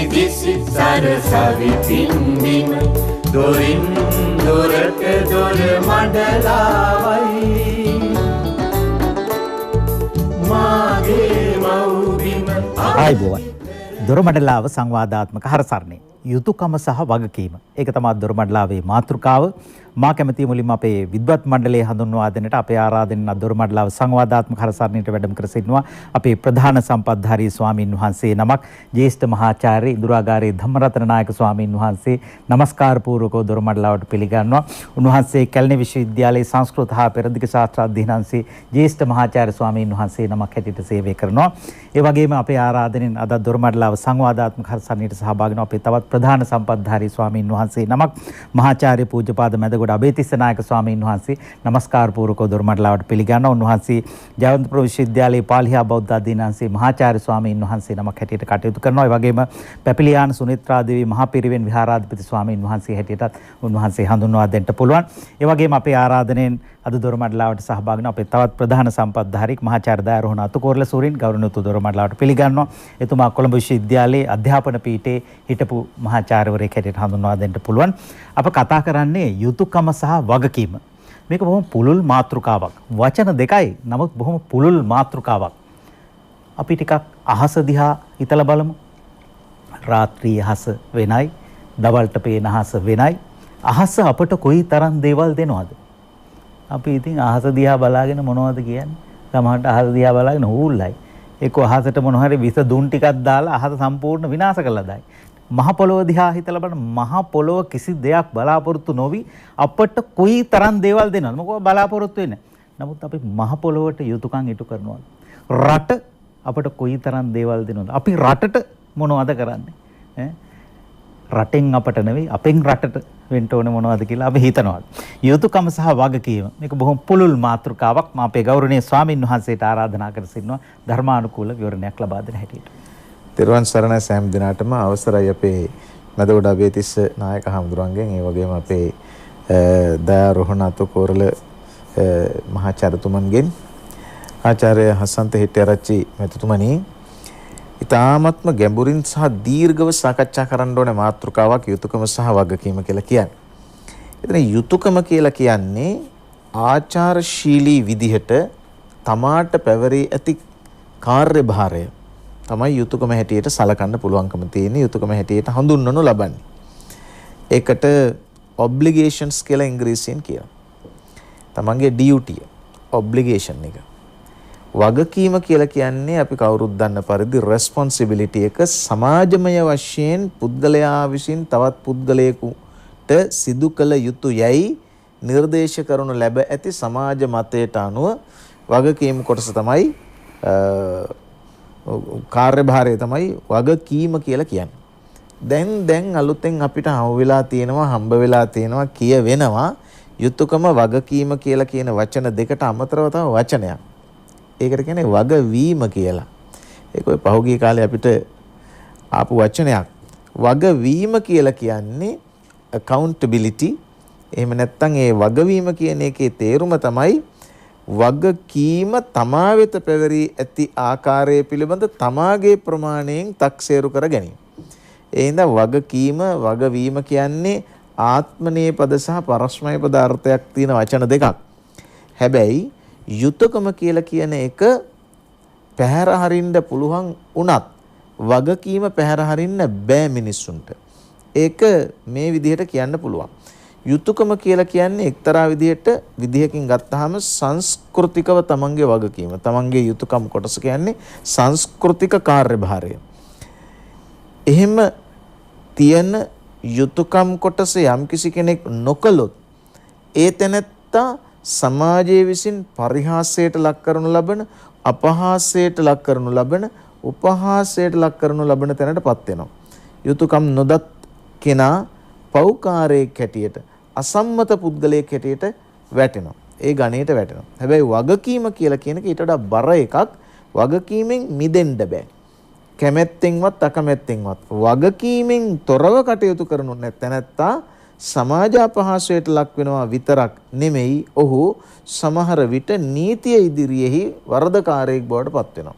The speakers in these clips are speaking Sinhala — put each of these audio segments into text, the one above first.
දිසි සරසවි පින්දිම දොරින් දොරට දොර මඩලාවයි මාගේ මව්බිම ආයිබෝවන් දොරමඩලාව සංවාදාත්මක හරසරණේ යුතුයකම සහ වගකීම ඒක තමයි දොරමඩලාවේ මාතෘකාව මා කැමති මුලින්ම අපේ විද්වත් මණ්ඩලයේ හඳුන්වා දෙන්නට අපේ ආරාධනෙන් දොරමඩලාව සංවාදාත්මක හරසරණයට වැඩම කර සිටිනවා අපේ ප්‍රධාන සම්පත්ධාරී ස්වාමින් වහන්සේ නමක් ජ්‍යෙෂ්ඨ මහාචාර්ය ඉඳුරාගාරේ ධම්මරතන නායක ස්වාමින් වහන්සේ নমස්කාර පූර්වකව දොරමඩලාවට පිළිගන්නවා උන්වහන්සේ කැලණි විශ්වවිද්‍යාලයේ සංස්කෘත හා පෙරදිග ශාස්ත්‍ර අධ්‍යයන අංශයේ ජ්‍යෙෂ්ඨ මහාචාර්ය ස්වාමින් වහන්සේ නමක් හැටියට සේවය කරනවා ඒ වගේම අපේ ආරාධනෙන් අද දොරමඩලාව සංවාදාත්මක හරසරණයට සහභාගී වෙන අපේ තවත් ප්‍රධාන සම්පත්ධාරී ස්වාමින් වහන්සේ නමක් මහාචාර්ය පූජ්‍යපාද මැදගොඩ අබේතිස්ස නායක ස්වාමීන් වහන්සේ নমස්කාර පූර්වකව දොරමඩලාවට පිළිගන්නවා උන්වහන්සේ ජයවන්තපුර විශ්වවිද්‍යාලයේ පාලි හා බෞද්ධ අධ්‍යයන අංශයේ මහාචාර්ය ස්වාමීන් වහන්සේ නමක් හැටියට කටයුතු කරනවා ඒ වගේම පැපිලියාන සුනිත්‍රා දේවී මහපිරිවෙන් විහාරාධිපති ස්වාමීන් වහන්සේ හැටියටත් උන්වහන්සේ හඳුන්වා දෙන්න පුළුවන් ඒ වගේම අපේ ආරාධනෙන් අද දොරමඩලාවට සහභාගී වෙන අපේ තවත් ප්‍රධාන සම්පත්ධාරීක් මහාචාර්ය දයාරෝහණ අතුකෝරළ සූරින් ගෞරවනීය දොරමඩලාවට පිළිගන්නවා එතුමා කොළඹ විශ්වවිද්‍යාලයේ අධ්‍යාපන පීඨයේ හිටපු මහාචාර්යවරයෙක් හැටියට හඳුන්වා දෙන්න පුළුවන් අප කතා කරන්නේ යුතුයකම සහ වගකීම මේක බොහොම පුළුල් මාතෘකාවක් වචන දෙකයි නමුත් බොහොම පුළුල් මාතෘකාවක් අපි ටිකක් අහස දිහා හිතලා බලමු රාත්‍රී අහස වෙනයි දවල්ට පේන අහස වෙනයි අහස අපට කොයි තරම් දේවල් දෙනවද අපි ඉතින් අහස දිහා බලාගෙන මොනවද කියන්නේ සමහරට අහස දිහා බලාගෙන හූල්ලයි ඒක අහසට මොන හරි විස දුන් ටිකක් දාලා අහස සම්පූර්ණ විනාශ කරලා දායි මහ පොළොව දිහා හිතලා බලන්න මහ පොළොව කිසි දෙයක් බලාපොරොත්තු නොවි අපට කොයි තරම් දේවල් දෙනවද මොකද බලාපොරොත්තු වෙන්නේ නමුත් අපි මහ පොළොවට යුතුයකම් ඉටු කරනවා රට අපට කොයි තරම් දේවල් දෙනවද අපි රටට මොනවද කරන්නේ ඈ රටෙන් අපට නෙවෙයි අපෙන් රටට වෙන්න ඕනේ මොනවද කියලා අපි හිතනවා යුතුයකම සහ වගකීම මේක බොහොම පුළුල් මාතෘකාවක් මම අපේ ගෞරවනීය ස්වාමින් වහන්සේට ආරාධනා කර සිටිනවා ධර්මානුකූල විවරණයක් ලබා දෙන හැටියට තෙරුවන් සරණයි සෑම දිනකටම අවසරයි අපේ මැදගොඩ අබේතිස්ස නායක හඳුරන්ගෙන් ඒ වගේම අපේ දයාරෝහණ අතුකෝරළ මහාචාර්යතුමන්ගෙන් ආචාර්ය හසන්ත හෙට්ටිආරච්චි මෙතුතුමනි ඊ타ත්ම ගැඹුරින් සහ දීර්ඝව සාකච්ඡා කරන්න ඕනේ මාතෘකාවක් යුතුයකම සහ වගකීම කියලා කියන්නේ. එතන යුතුයකම කියලා කියන්නේ ආචාරශීලී විදිහට තමාට පැවරී ඇති කාර්යභාරය තමයි යුතුයකම හැටියට සලකන්න පුළුවන්කම තියෙන යුතුයකම හැටියට හඳුන්වනු ලබන්නේ. ඒකට obligations කියලා ඉංග්‍රීසියෙන් කියනවා. තමන්ගේ duty obligation එක. වගකීම කියලා කියන්නේ අපි කවුරුත් දන්න පරිදි responsibility එක සමාජමය වශයෙන් පුද්ගලයා විසින් තවත් පුද්ගලයෙකුට සිදු කළ යුතු යයි නිර්දේශ කරනු ලැබ ඇති සමාජ මතයට අනුව වගකීම් කොටස තමයි කාර්යභාරය තමයි වගකීම කියලා කියන්නේ. දැන් අලුතෙන් අපිට හම්බ වෙලා තියෙනවා කියවෙනවා යුතුයකම වගකීම කියලා කියන වචන දෙකට අමතරව තව වචනයක්. ඒකට කියන්නේ වගවීම කියලා. ඒක ඔය පහුගිය කාලේ අපිට ආපු වචනයක්. වගවීම කියලා කියන්නේ accountability. එහෙම නැත්නම් ඒ වගවීම කියන එකේ තේරුම තමයි වගකීම තමා වෙත පැවරී ඇති ආකාරය පිළිබඳ තමාගේ ප්‍රමාණයෙන් තක්සේරු කර ගැනීම. ඒ හින්දා වගවීම කියන්නේ ආත්මනේය පද සහ පරස්මය පද අර්ථයක් තියෙන වචන දෙකක්. හැබැයි යුතුයකම කියලා කියන එක පැහැර හරින්න පුළුවන් උනත් වගකීම පැහැර හරින්න බෑ මිනිස්සුන්ට. ඒක මේ විදිහට කියන්න පුළුවන්. යුතුයකම කියලා කියන්නේ එක්තරා විදිහකින් ගත්තාම සංස්කෘතිකව තමන්ගේ වගකීම. තමන්ගේ යුතුයකම් කොටස කියන්නේ සංස්කෘතික කාර්යභාරය. එහෙම තියෙන යුතුයකම් කොටස යම්කිසි කෙනෙක් නොකළොත් ඒ තැනැත්තා සමාජයේ විසින් පරිහාසයට ලක් කරනු ලබන අපහාසයට ලක් කරනු ලබන උපහාසයට ලක් කරනු ලබන තැනටපත් වෙනවා. යුතුයකම් නොදත් කෙනා පෞකාරයෙක් හැටියට අසම්මත පුද්ගලයෙක් හැටියට වැටෙනවා. ඒ ගණයට වැටෙනවා. හැබැයි වගකීම කියලා කියන එක ඊට වඩා බර එකක්. වගකීමෙන් මිදෙන්න බෑ. කැමැත්තෙන්වත් අකමැත්තෙන්වත් වගකීමෙන් තොරව කටයුතු කරනු නැත්තා සමාජ අපහාසයට ලක් වෙනවා විතරක් නෙමෙයි ඔහු සමහර විට නීතිය ඉදිරියේහි වරදකාරයෙක් බවට පත් වෙනවා.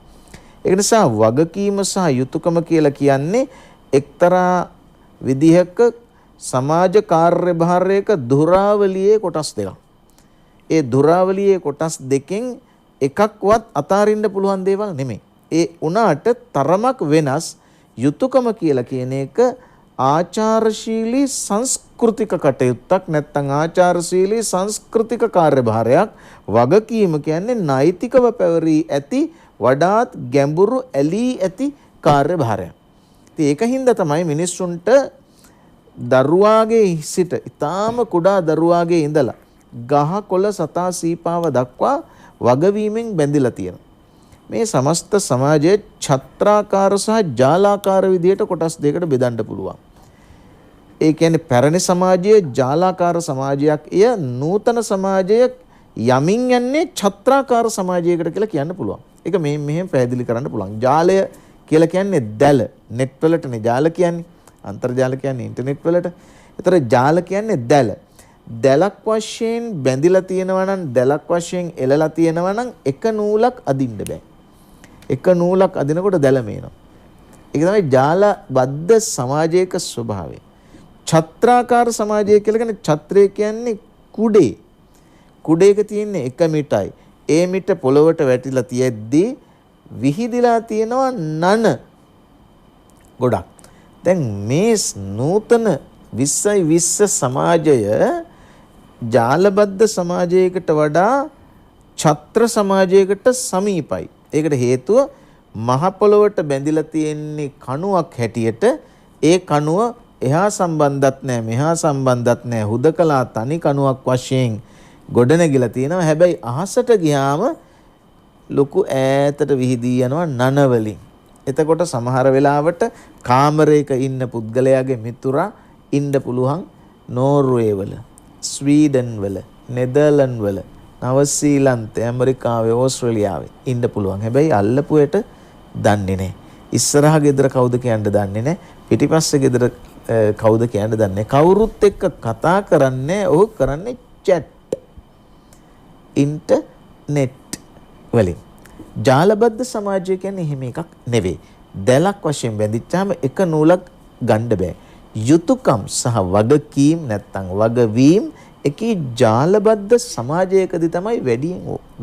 ඒ නිසා වගකීම සහ යුතුයකම කියලා කියන්නේ එක්තරා විදිහක සමාජ කාර්යභාරයක ධුරාවලියේ කොටස් දෙකක්. ඒ ධුරාවලියේ කොටස් දෙකෙන් එකක්වත් අතාරින්න පුළුවන් දේවල් නෙමෙයි. ඒ උනාට තරමක් වෙනස් යුතුයකම කියලා කියන එක ආචාරශීලී සංස්කෘතික කටයුත්තක් නැත්නම් ආචාරශීලී සංස්කෘතික කාර්යභාරයක්. වගකීම කියන්නේ නෛතිකව පැවරී ඇති වඩාත් ගැඹුරු ඇලී ඇති කාර්යභාරයක්. ඉතින් ඒකින්ද තමයි මිනිස්සුන්ට දරුවාගේ සිට ඊටාම කුඩා දරුවාගේ ඉඳලා ගහ කොළ සතා සීපාව දක්වා වගවීමෙන් බැඳිලා තියෙනවා. මේ සමස්ත සමාජයේ ඡත්‍රාකාර සහ ජාලාකාර විදියට කොටස් දෙකකට බෙදන්න පුළුවන්. ඒ කියන්නේ පැරණි සමාජයේ ජාලාකාර සමාජයක්, එය නූතන සමාජයේ යමින් යන්නේ ඡත්‍රාකාර සමාජයකට කියලා කියන්න පුළුවන්. ඒක මෙහෙම පැහැදිලි කරන්න පුළුවන්. ජාලය කියලා කියන්නේ දැල. net වලටනේ ජාල කියන්නේ. අන්තර්ජාල කියන්නේ ඉන්ටර්නෙට් වලට. ඒතර ජාල කියන්නේ දැල. දැලක් වශයෙන් බැඳිලා තියෙනවා නම්, දැලක් වශයෙන් එළලා තියෙනවා නම් එක නූලක් අදින්න බෑ. එක නූලක් අදිනකොට දැල මේනවා. ඒක තමයි ජාලබද්ධ සමාජයක ස්වභාවය. ඡත්‍රාකාර සමාජය කියලා කියන්නේ, ඡත්‍රය කියන්නේ කුඩේ. කුඩේක තියෙන්නේ එක මිටයි. ඒ මිට පොළවට වැටිලා තියෙද්දී විහිදිලා තියෙනවා නන ගොඩක්. දැන් මේ නූතන 2020 සමාජය ජාලබද්ධ සමාජයකට වඩා ඡත්‍ර සමාජයකට සමීපයි. ඒකට හේතුව මහ පොළොවට බැඳිලා තියෙන්නේ කණුවක් හැටියට. ඒ කණුව එහා සම්බන්ධත් නැහැ, මෙහා සම්බන්ධත් නැහැ. හුදකලා තනි කණුවක් වශයෙන් ගොඩනැගිලා තියෙනවා. හැබැයි අහසට ගියාම ලොකු ඈතට විහිදී යනවා නන වලින්. එතකොට සමහර වෙලාවට කාමරයක ඉන්න පුද්ගලයාගේ මිතුරා ඉන්න පුළුවන් නෝර්වේ වල, ස්වීඩන් වල, නෙදර්ලන්ඩ් වල, නවසීලන්තේ, ඇමරිකාවේ, ඕස්ට්‍රේලියාවේ ඉන්න පුළුවන්. හැබැයි අල්ලපුවට දන්නේ නැහැ. ඉස්සරහ ගෙදර කවුද කියන්න දන්නේ නැහැ. පිටිපස්සේ ගෙදර කවුද කියන්න දන්නේ නැහැ. කවුරුත් එක්ක කතා කරන්නේ ඔහු කරන්නේ chat, ඉන්ටර්නෙට් වලින්. ජාලබද්ධ සමාජය කියන්නේ එහෙම එකක් නෙවෙයි. දැලක් වශයෙන් බැඳිච්චාම එක නූලක් ගන්න බෑ. යුතුයකම් සහ වගකීම් නැත්තම් වගවීම් එකී ජාලබද්ධ සමාජයකදී තමයි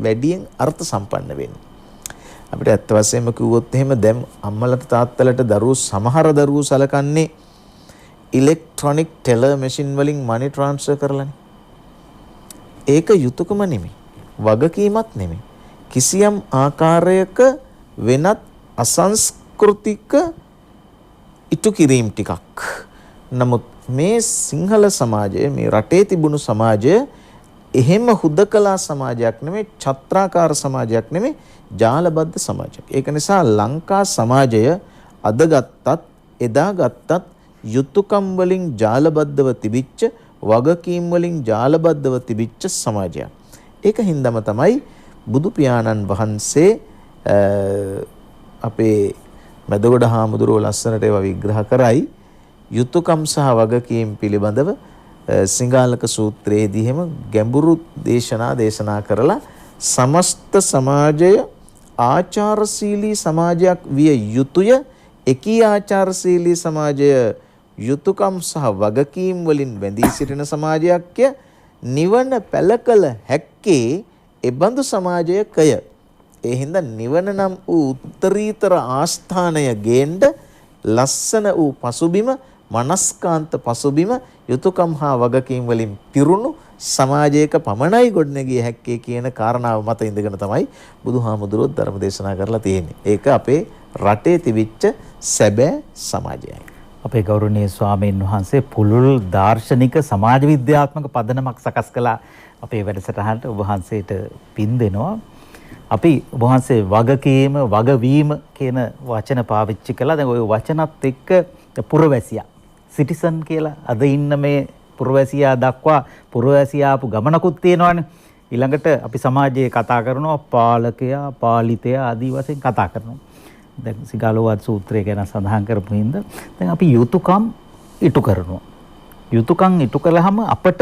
වැඩියෙන් අර්ථ සම්පන්න වෙන්නේ. අපිට ඇත්ත වශයෙන්ම කිව්වොත් එහෙම දැන් අම්මලට තාත්තලට සමහර දරුවෝ සලකන්නේ ඉලෙක්ට්‍රොනික ටෙලර් මැෂින් වලින් මනි ට්‍රාන්ස්ෆර් කරලානේ. ඒක යුතුයකම නෙමෙයි. වගකීමක් නෙමෙයි. කිසියම් ආකාරයක වෙනත් අසංස්කෘතික ඉටු කිරීම ටිකක්. නමුත් මේ සිංහල සමාජය, මේ රටේ තිබුණු සමාජය එහෙම හුදකලා සමාජයක් නෙමෙයි, ඡත්‍රාකාර සමාජයක් නෙමෙයි, ජාලබද්ධ සමාජයක්. ඒක නිසා ලංකා සමාජය අද ගත්තත් එදා ගත්තත් යුතුයකම් වලින් ජාලබද්ධව තිබිච්ච, වගකීම් වලින් ජාලබද්ධව තිබිච්ච සමාජයක්. ඒක හින්දාම තමයි බුදු පියාණන් වහන්සේ අපේ මැදගොඩ හාමුදුරුවෝ ලස්සනට ඒවා විග්‍රහ කරයි. යුතුයකම් සහ වගකීම් පිළිබඳව සිංහාලක සූත්‍රයේදී හැම ගැඹුරු දේශනා කරලා සමස්ත සමාජය ආචාරශීලී සමාජයක් විය යුතුය. එකී ආචාරශීලී සමාජය යුතුයකම් සහ වගකීම් වලින් බැඳී සිටින සමාජයක්ය. නිවන පැලකල හැක්කේ එබඳු සමාජයකය. ඒ හින්දා නිවන නම් වූ උත්තරීතර ආස්ථානය ගේන්න ලස්සන වූ පසුබිම, මනස්කාන්ත පසුබිම යුතුයකම් හා වගකීම් වලින් පිරුණු සමාජයක පමණයි ගොඩනැගිය හැක්කේ කියන කාරණාව මත ඉඳගෙන තමයි බුදුහාමුදුරුවෝ ධර්ම දේශනා කරලා තියෙන්නේ. ඒක අපේ රටේ තිබිච්ච සැබෑ සමාජයයි. අපේ ගෞරවනීය ස්වාමීන් වහන්සේ පුළුල් දාර්ශනික සමාජ විද්‍යාත්මක පදනමක් සකස් කළා. අපේ වැඩසටහනට ඔබ වහන්සේට පින් දෙනවා. අපි ඔබ වහන්සේ වගකීම, වගවීම කියන වචන පාවිච්චි කළා. දැන් ওই වචනත් එක්ක පුරවැසියා, සිටිසන් කියලා අද ඉන්න මේ පුරවැසියා දක්වා පුරවැසියා ආපු ගමනකුත් තියෙනවානේ. ඊළඟට අපි සමාජයේ කතා කරනවා පාලකයා, පාලිතයා ආදී වශයෙන් කතා කරනවා. දැන් සිගාලෝවාද සූත්‍රය ගැන සඳහන් කරපු හින්දා දැන් අපි යුතුයකම් ඉටු කරනවා. යුතුයකම් ඉටු කළාම අපට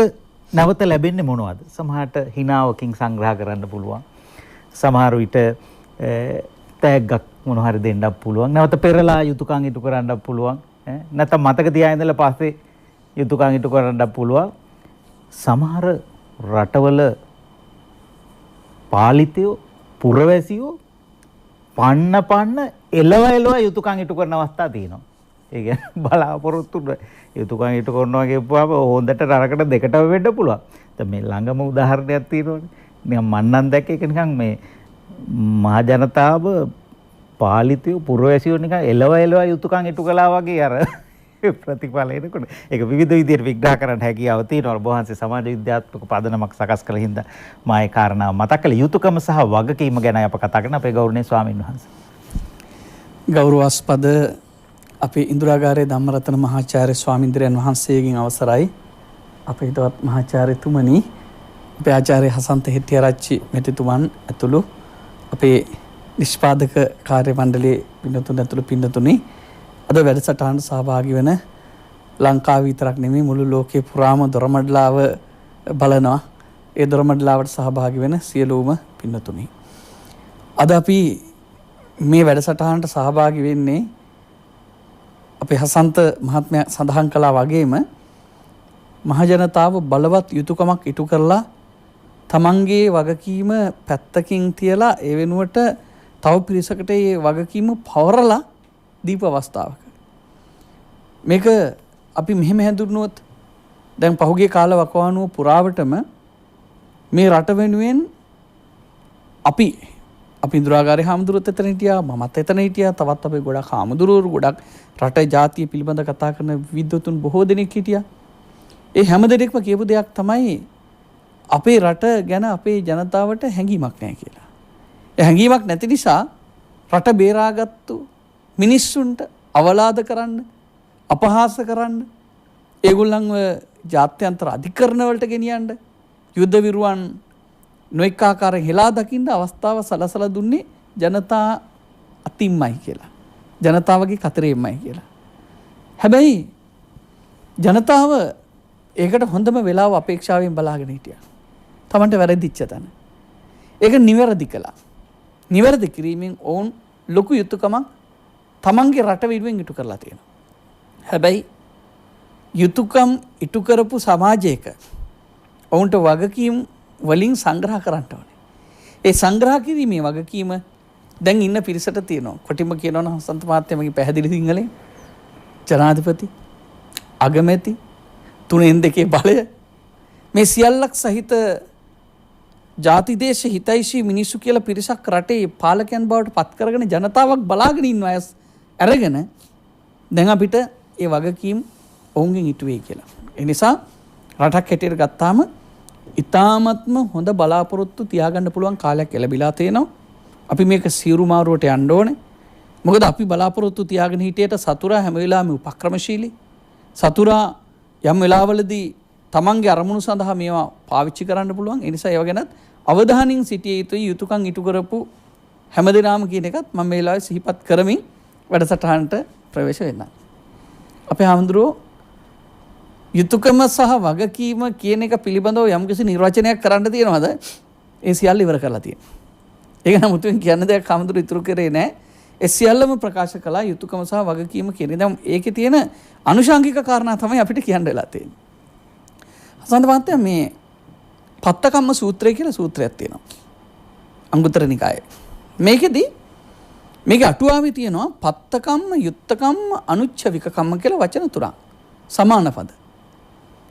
නැවත ලැබෙන්නේ මොනවද? සමහරට හිනාවකින් සංග්‍රහ කරන්න පුළුවන්. සමහර විට තෑග්ගක් මොන හරි දෙන්නත් පුළුවන්. නැවත පෙරලා යුතුයකම් ඉටු කරන්නත් පුළුවන්. නැත්නම් මතක තියාගෙන ඉඳලා පස්සේ යුතුයකම් ඉටු කරන්න පුළුවන්. සමහර රටවල පාලිතයෝ පුරවැසියෝ පන්න එලව යුතුයකම් ඉටු කරන අවස්ථා තියෙනවා. ඒ කියන්නේ බලාපොරොත්තු යුතුයකම් ඉටු කරනවා කියපුවාම හොඳට නරකට දෙකටම වෙන්න පුළුවන්. දැන් මේ ළඟම උදාහරණයක් තියෙනවානේ. නිකන් මන්නම් දැක්ක එක නිකන් මේ මහ ජනතාව පාලිතයෝ පුරවැසියෝ නිකන් එලව යුතුයකම් ඉටු කළා වගේ අර ප්‍රතිඵල එනකොට ඒක විවිධ විදිහට විග්‍රහ කරන්න හැකියාව තියෙනවා. ඔබ වහන්සේ සමාජ විද්‍යාත්මක පදනමක් සකස් කළ හින්දා මා ඒ කාරණාව මතක් කළේ. යුතුයකම සහ වගකීම ගැන අප කතා කරන අපේ ගෞරවනීය ස්වාමීන් වහන්සේ. ගෞරවාස්පද අපේ ඉන්දිරාගාරයේ ධම්මරතන මහාචාර්ය ස්වාමීන්ද්‍රයන් වහන්සේගෙන් අවසරයි අපේ හිතවත් මහාචාර්යතුමනි, අපේ ආචාර්ය හසන්ත හෙට්ටිආරච්චි මෙතිතුමන් ඇතුළු අපේ නිෂ්පාදක කාර්ය මණ්ඩලයේ පින්නතුන් ඇතුළු පින්නතුනි, අද වැඩසටහනට සහභාගී වෙන ලංකාව විතරක් නෙමෙයි මුළු ලෝකේ පුරාම දොරමඩලාව බලනවා. ඒ දොරමඩලාවට සහභාගී වෙන සියලුම පින්නතුනි, අද අපි මේ වැඩසටහනට සහභාගී වෙන්නේ අපේ හසන්ත මහත්මයා සඳහන් කළා වගේම මහජනතාව බලවත් යුතුයකමක් ඉටු කරලා තමන්ගේ වගකීම පැත්තකින් තියලා ඒ වෙනුවට තව පිරිසකට ඒ වගකීම පවරලා දීප අවස්ථාවක මේක අපි මෙහෙම හැඳුන්වුවොත්, දැන් පහුගිය කාල වකවානුව පුරාවටම මේ රට වෙනුවෙන් අපි ඉන්දිරාගාරයේ හාමුදුරුවොත් එතන හිටියා, මමත් එතන හිටියා, තවත් අපේ ගොඩක් හාමුදුරුවෝ ගොඩක් රට ජාතිය පිළිබඳ කතා කරන විද්වතුන් බොහෝ දෙනෙක් හිටියා. ඒ හැම දෙයක්ම කියපු දෙයක් තමයි අපේ රට ගැන අපේ ජනතාවට හැඟීමක් නැහැ කියලා. ඒ හැඟීමක් නැති නිසා රට බේරාගත්තු මිනිස්සුන්ට අවලාද කරන්න, අපහාස කරන්න, ඒගොල්ලන්ව ජාත්‍යන්තර අධිකරණ වලට ගෙනියන්න, යුද්ධ විරුවන් නොඑක ආකාරයෙන් හෙලා දකින්න අවස්ථාව සලසලා දුන්නේ ජනතා අතින්මයි කියලා. ජනතාවගේ කතරෙමයි කියලා. හැබැයි ජනතාව ඒකට හොඳම වෙලාව අපේක්ෂාවෙන් බලාගෙන හිටියා. තමන්ට වැරදිච්ච තැන ඒක නිවැරදි කළා. නිවැරදි කිරීමෙන් ඔවුන් ලොකු යුතුයකමක් තමන්ගේ රට වෙනුවෙන් ඉටු කරලා තියෙනවා. හැබැයි යුතුයකම් ඉටු කරපු සමාජයක ඔවුන්ට වගකීම් වලින් සංග්‍රහ කරන්න ඕනේ. ඒ සංග්‍රහ කිරීමේ වගකීම දැන් ඉන්න පිරිසට තියෙනවා. කොටිම කියනවා නම් හසන්ත මහත්මයාගේ පැහැදිලි සිංහලෙන් ජනාධිපති, අගමැති, 3-2 බලය, මේ සියල්ලක් සහිත ජාති දේශ හිතයිෂී මිනිස්සු කියලා පිරිසක් රටේ පාලකයන් බවට පත් කරගෙන ජනතාවක් බලාගෙන ඉන්න අය අරගෙන දැන් අපිට ඒ වගකීම් ඔවුන්ගෙන් ඉටු වෙයි කියලා. ඒ නිසා රටක් හැටියට ගත්තාම ඉතාමත්ම හොඳ බලාපොරොත්තු තියාගන්න පුළුවන් කාලයක් ලැබිලා තියෙනවා. අපි මේක සියුරු මාරුවට යන්න ඕනේ. මොකද අපි බලාපොරොත්තු තියාගෙන හිටියට සතුරා හැම වෙලාවෙම උපක්‍රමශීලී. සතුරා යම් වෙලාවලදී තමන්ගේ අරමුණු සඳහා මේවා පාවිච්චි කරන්න පුළුවන්. ඒ නිසා ඒව ගැනත් අවධානයෙන් සිටිය යුතුයි. යුතුයකම් ඉටු කරපු හැමදෙනාම කියන එකත් මම මේ වෙලාවේ සිහිපත් කරමින් වැඩසටහනට ප්‍රවේශ වෙන්නම්. අපේ හඳුරෝ යුතුයකම සහ වගකීම කියන එක පිළිබඳව යම්කිසි නිර්වචනයක් කරන්න තියෙනවද? ඒ සියල්ල ඉවර කරලා තියෙනවා. ඒක නම් මුතුන් කියන්න දෙයක් හඳුරු ඉතුරු කරේ නැහැ. ඒ සියල්ලම ප්‍රකාශ කළා යුතුයකම සහ වගකීම කියන. දැන් ඒකේ තියෙන අනුශාංගික කාරණා තමයි අපිට කියන්න වෙලා තියෙන්නේ. හසන්ත මහත්තයා මේ පත්තකම්ම සූත්‍රය කියලා සූත්‍රයක් තියෙනවා අංගුත්තර නිකායේ. මේකෙදී මේකේ අටුවාවේ තියෙනවා පත්තකම්ම, යුත්තකම්ම, අනුච්චවිකකම්ම කියලා වචන තුනක්. සමාන පද.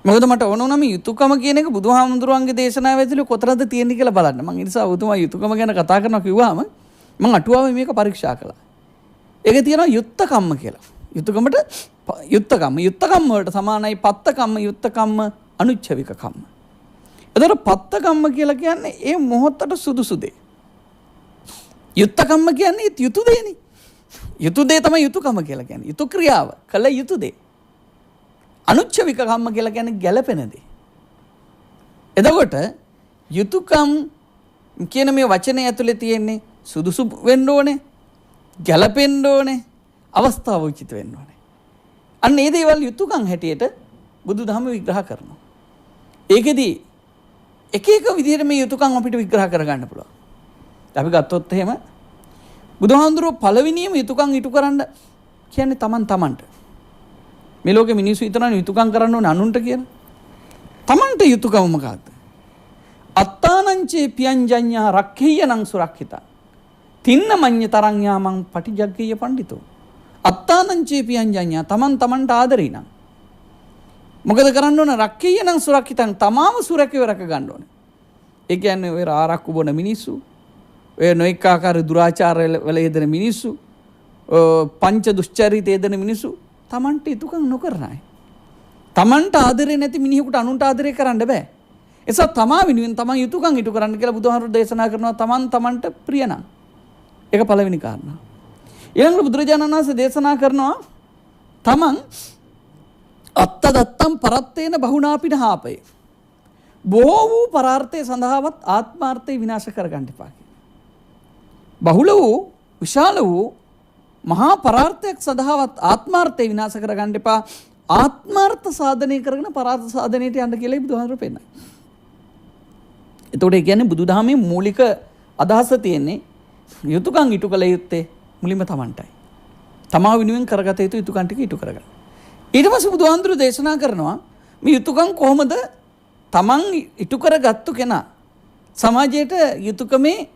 මොකද මට ඕන වුණා මේ යුතුයකම කියන එක බුදුහාමුදුරුවන්ගේ දේශනාව ඇතුළේ කොතරම්ද තියෙන්නේ කියලා බලන්න. මම ඒ නිසා ඔබතුමා යුතුයකම ගැන කතා කරනවා කිව්වම මම අටුවාවේ මේක පරීක්ෂා කළා. ඒකේ තියෙනවා යුත්තකම්ම කියලා. යුතුයකමට යුත්තකම් වලට සමානයි පත්තකම්ම, යුත්තකම්ම, අනුච්චවිකකම්ම. එතකොට පත්තකම්ම කියලා කියන්නේ ඒ මොහොතට සුදුසු දේ. යුත්තකම්ම කියන්නේ යුතු දෙන්නේ. යුතු දේ තමයි යුතුයකම කියලා කියන්නේ. යුතු ක්‍රියාව, කළ යුතු දේ. අනුච්චවිකකම්ම කියලා කියන්නේ ගැළපෙන දේ. එතකොට යුතුයකම් කියන මේ වචනේ ඇතුලේ තියෙන්නේ සුදුසු වෙන්න ඕනේ, ගැළපෙන්න ඕනේ, අවස්ථාව උචිත වෙන්න ඕනේ. අන්න ඒ දේවල් යුතුයකම් හැටියට බුදුදහම විග්‍රහ කරනවා. ඒකෙදී එක එක විදිහට මේ යුතුයකම් අපිට විග්‍රහ කරගන්න පුළුවන්. අපි ගත්තොත් එහෙම බුදුහාමුදුරුවෝ පළවෙනියම යුතුයකම් ඉටු කරන්න කියන්නේ තමන්ට. මේ ලෝකෙ මිනිස්සු හිතනවානේ යුතුයකම් කරන්න ඕනේ අනුන්ට කියලා. Tamanට යුතුයකම මොකක්ද? අත්තානංචේ පියංජඤ්ඤා රක්ඛේයනං සුරක්ඛිතා. තින්න මඤ්ඤ තරං යාමං පටිජග්ගීය පඬිතෝ. අත්තානංචේ පියංජඤ්ඤා Tamanට ආදරේ නම්. මොකද කරන්න ඕන? රක්ඛේයනං සුරක්ඛිතං තමාම සුරැකව රැක ගන්න ඕනේ. ඒ කියන්නේ ඔය ආරක්කු බොන මිනිස්සු, ඔය නොඑක ආකාර දුරාචාර වල යෙදෙන මිනිස්සු, පංච දුෂ්චරිත යෙදෙන මිනිස්සු Tamanට යුතුයකම් නොකරන අය. Tamanට ආදරේ නැති මිනිහෙකුට අනුන්ට ආදරේ කරන්න බෑ. එසා තමා වෙනුවෙන් තමන් යුතුයකම් ඉටු කරන්න කියලා බුදුහාමුදුරු දේශනා කරනවා තමන්ට ප්‍රිය නම්. ඒක පළවෙනි කාරණා. ඊළඟට බුදුරජාණන් වහන්සේ දේශනා කරනවා තමන් අත්ත දත්තම් පරත්තේන බහුනාපින හාපේ. බොහෝ වූ පරාර්ථය සඳහාවත් ආත්මාර්ථය විනාශ කරගන්න එපා කියලා. බහුල වූ විශාල වූ මහා පරාර්ථයක් සඳහාවත් ආත්මාර්ථය විනාශ කරගන්න එපා. ආත්මාර්ථ සාධනය කරගෙන පරාර්ථ සාධනයට යන්න කියලා බුදුහාමුදුරු පෙන්නනවා. එතකොට ඒ කියන්නේ බුදුදහමේ මූලික අදහස තියෙන්නේ යුතුයකම් ඉටු කළ යුත්තේ මුලින්ම Tamanටයි. තමා වෙනුවෙන් කරගත යුතු යුතුයකම් ටික ඉටු කරගන්න. ඊට පස්සේ බුදුහාමුදුරු දේශනා කරනවා මේ යුතුයකම් කොහොමද Taman ඉටු කරගත්තු කෙනා සමාජයට යුතුයකමේ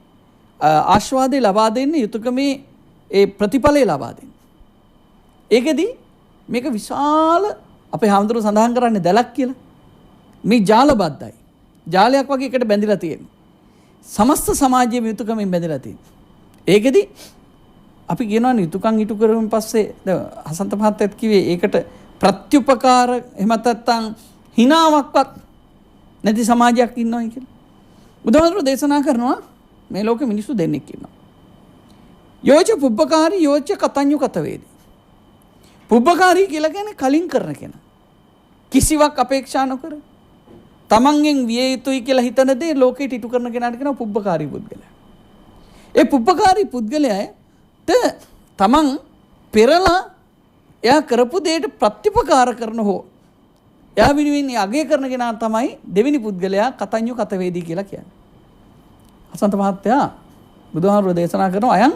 ආස්වාදේ ලබා දෙන්නේ, යුතුයකමේ ඒ ප්‍රතිඵලය ලබා දෙන්නේ. ඒකෙදි මේක විශාල අපේ හාමුදුරු සඳහන් කරන්නේ දැලක් කියලා. මේ ජාලබද්දයි. ජාලයක් වගේ එකට බැඳිලා තියෙනවා. සමස්ත සමාජයේ යුතුයකමින් බැඳිලා තියෙනවා. ඒකෙදි අපි කියනවා යුතුයකම් ඉටු කරුවන් පස්සේ හසන්ත මහත්තයත් කිව්වේ ඒකට ප්‍රත්‍යුපකාර එහෙම නැත්නම් හිනාවක්වත් නැති සමාජයක් ඉන්නවා කියලා. බුදුහාමුදුරුවෝ දේශනා කරනවා මේ ලෝකෙ මිනිස්සු දෙන්නෙක් ඉන්නවා. යෝච පුබ්බකාරී යෝච කතඤ්ඤු කතවේදී. පුබ්බකාරී කියලා කියන්නේ කලින් කරන කෙනා. කිසිවක් අපේක්ෂා නොකර තමන්ගෙන් විය යුතුයි කියලා හිතන දේ ලෝකෙට ඉටු කරන කෙනාට කියනවා පුබ්බකාරී පුද්ගලයා. ඒ පුබ්බකාරී පුද්ගලයාට තමන් පෙරලා එයා කරපු දෙයට ප්‍රතිපකාර කරන හෝ එයා වෙනුවෙන් අගය කරන කෙනා තමයි දෙවෙනි පුද්ගලයා කතඤ්ඤු කතවේදී කියලා කියන්නේ. හසන්ත මහත්තයා බුදුහාමුදුරුවෝ දේශනා කරනවා අයන්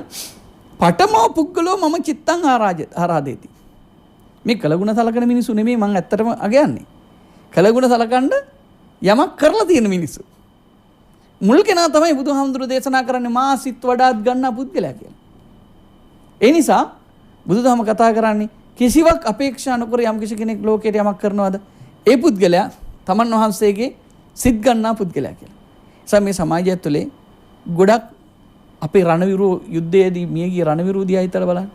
පඨමෝ පුද්ගලෝ මම චිත්තං ආරාදේති. මේ කලගුණ සලකන මිනිස්සු නෙමෙයි මම ඇත්තටම අගයන්නේ. කලගුණ සලකන්න යමක් කරලා තියෙන මිනිස්සු. මුල් කෙනා තමයි බුදුහාමුදුරුවෝ දේශනා කරන්නේ මා සිත් වඩාත් ගන්නා පුද්ගලයා කියලා. ඒ නිසා බුදුදහම කතා කරන්නේ කිසිවක් අපේක්ෂා නොකර යම් කිසි කෙනෙක් ලෝකයට යමක් කරනවද ඒ පුද්ගලයා තමන් වහන්සේගේ සිත් ගන්නා පුද්ගලයා කියලා. මේ සමාජය තුළේ ගොඩක් අපේ රණවිරු යුද්ධයේදී මියගිය රණවිරු දිහා හිතලා බලන්න.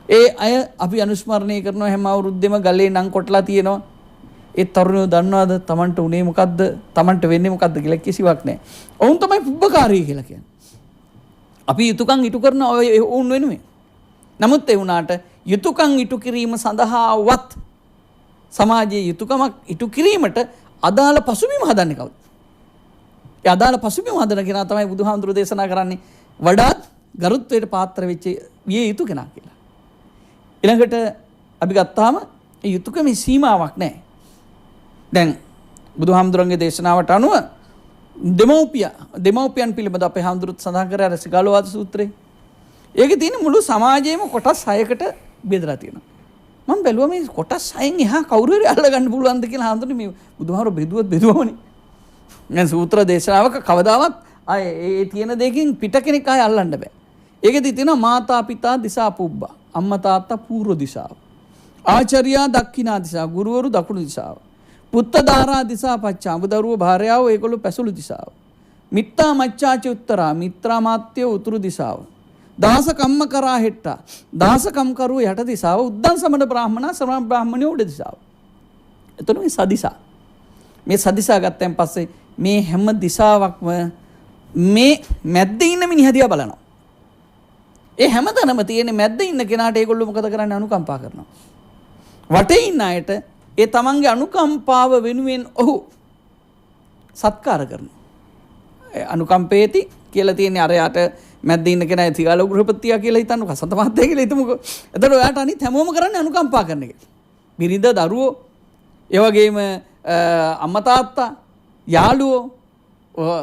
ඒ අය අපි අනුස්මරණය කරනවා හැම අවුරුද්දෙම ගලේ නම් කොටලා තියෙනවා. ඒ තරුණයෝ දන්නවද තමන්ට උනේ මොකද්ද? තමන්ට වෙන්නේ මොකද්ද කියලා කිසිවක් නැහැ. ඔවුන් තමයි පුබ්බකාරී කියලා කියන්නේ. අපි යුතුයකම් ඉටු කරන ඔවුන් වෙනුවෙන්. නමුත් ඒ වුණාට යුතුයකම් ඉටු කිරීම සඳහාවත් සමාජයේ යුතුයකමක් ඉටු කිරීමට අදාළ පසුබිම හදන්නේ කවුද? ඒ අදාළ පසුබිම හදන කෙනා තමයි බුදුහාමුදුරුවෝ දේශනා කරන්නේ වඩාත් ගරුත්වයට පාත්‍ර වෙච්ච විය යුතු කෙනා කියලා. ඊළඟට අපි ගත්තාම ඒ යුතුයකමේ සීමාවක් නැහැ. දැන් බුදුහාමුදුරන්ගේ දේශනාවට අනුව දෙමව්පියන් පිළිබඳ අපේ හාමුදුරුවෝ සඳහන් කරේ අර සිගාලෝවාද සූත්‍රයේ. ඒකේ තියෙන මුළු සමාජයේම කොටස් 6කට බෙදලා තියෙනවා. මම බැලුවා මේ කොටස් 6න් එහා කවුරු හරි අල්ලගන්න පුළුවන්ද කියලා හාමුදුරුවෝ මේ බුදුහාමුදුරුවෝ බෙදුවමනේ. දැන් සූත්‍ර දේශනාවක කවදාවත් ඒ තියෙන දෙකකින් පිට කෙනෙක් ආය අල්ලන්න බෑ. ඒකෙදි තියෙනවා මාතා පිතා දිසා පුබ්බා. අම්මා තාත්තා පූර්ව දිශාව. ආචාර්යා දක්ඛිනා දිශාව. ගුරුවරු දකුණු දිශාව. පුත්ත දාරා දිසා පච්චා. දරුවෝ භාර්යාව ඒගොල්ලෝ පැසළු දිශාව. මිත්තා මච්චාච උත්තරා. මිත්‍රා මාත්‍යෝ උතුරු දිශාව. දාස කම්ම කරා හෙට්ටා. දාස කම් කරුව යට දිශාව. උද්දන් සමන බ්‍රාහ්මණ සමන බ්‍රාහ්මණයෝ උඩ දිශාව. එතන මේ සදිසා. මේ සදිසා ගත්තෙන් පස්සේ මේ හැම දිශාවක්ම මේ මැද්දේ ඉන්න මිනිහා දිහා බලනවා. ඒ හැමතැනම තියෙන මැද්දේ ඉන්න කෙනාට ඒගොල්ලෝ මොකද කරන්නේ? අනුකම්පා කරනවා. වටේ ඉන්න අයට ඒ තමන්ගේ අනුකම්පාව වෙනුවෙන් ඔහු සත්කාර කරනවා. අනුකම්පේති කියලා තියෙන්නේ අර යට මැද්දේ ඉන්න කෙනා තිගාලෝ ගෘහපතියා කියලා හිතන්නකො. සත මහත්තයා කියලා හිතමුකෝ. එතකොට ඔයාට අනිත් හැමෝම කරන්නේ අනුකම්පා කරන එක. බිරිඳ දරුවෝ ඒ වගේම අම්මා තාත්තා යාළුවෝ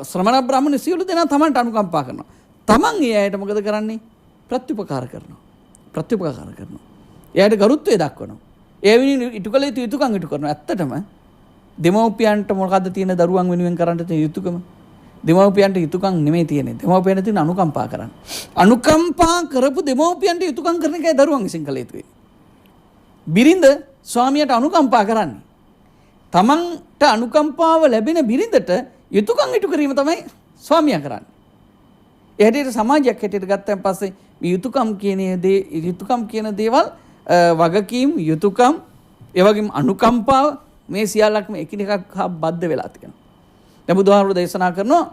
ශ්‍රමණ බ්‍රාහ්මණ සියලු දෙනා තමන්ට අනුකම්පා කරනවා. තමන් ඒ අයට මොකද කරන්නේ? ප්‍රත්‍යුපකාර කරනවා. එයාට ගරුත්වය දක්වනවා. ඒ වෙනුවෙන් ඉටු කළ යුතු යුතුයකම් ඉටු කරනවා. ඇත්තටම දෙමව්පියන්ට මොකද්ද තියෙන දරුවන් වෙනුවෙන් කරන්න තියෙන යුතුයකම? දෙමව්පියන්ට යුතුයකම් නෙමෙයි තියෙන්නේ. දෙමව්පියන්ට තියෙන අනුකම්පා කරන්න. අනුකම්පා කරපු දෙමව්පියන්ට යුතුයකම් කරන එකයි දරුවන් විසින් කළ යුතුයි. බිරිඳ ස්වාමියාට අනුකම්පා කරන්නේ. තමන්ට අනුකම්පාව ලැබෙන බිරිඳට යුතුයකම් ඉටු කිරීම තමයි ස්වාමියා කරන්නේ. ඒ හැටියට සමාජයක් හැටියට ගත්තන් පස්සේ මේ යුතුයකම් කියන දේවල් වගකීම් යුතුයකම් ඒ වගේම අනුකම්පාව මේ සියල්ලක්ම එකිනෙකක් හා බද්ධ වෙලා තියෙනවා. දැන් බුදුහාමුදුරුවෝ දේශනා කරනවා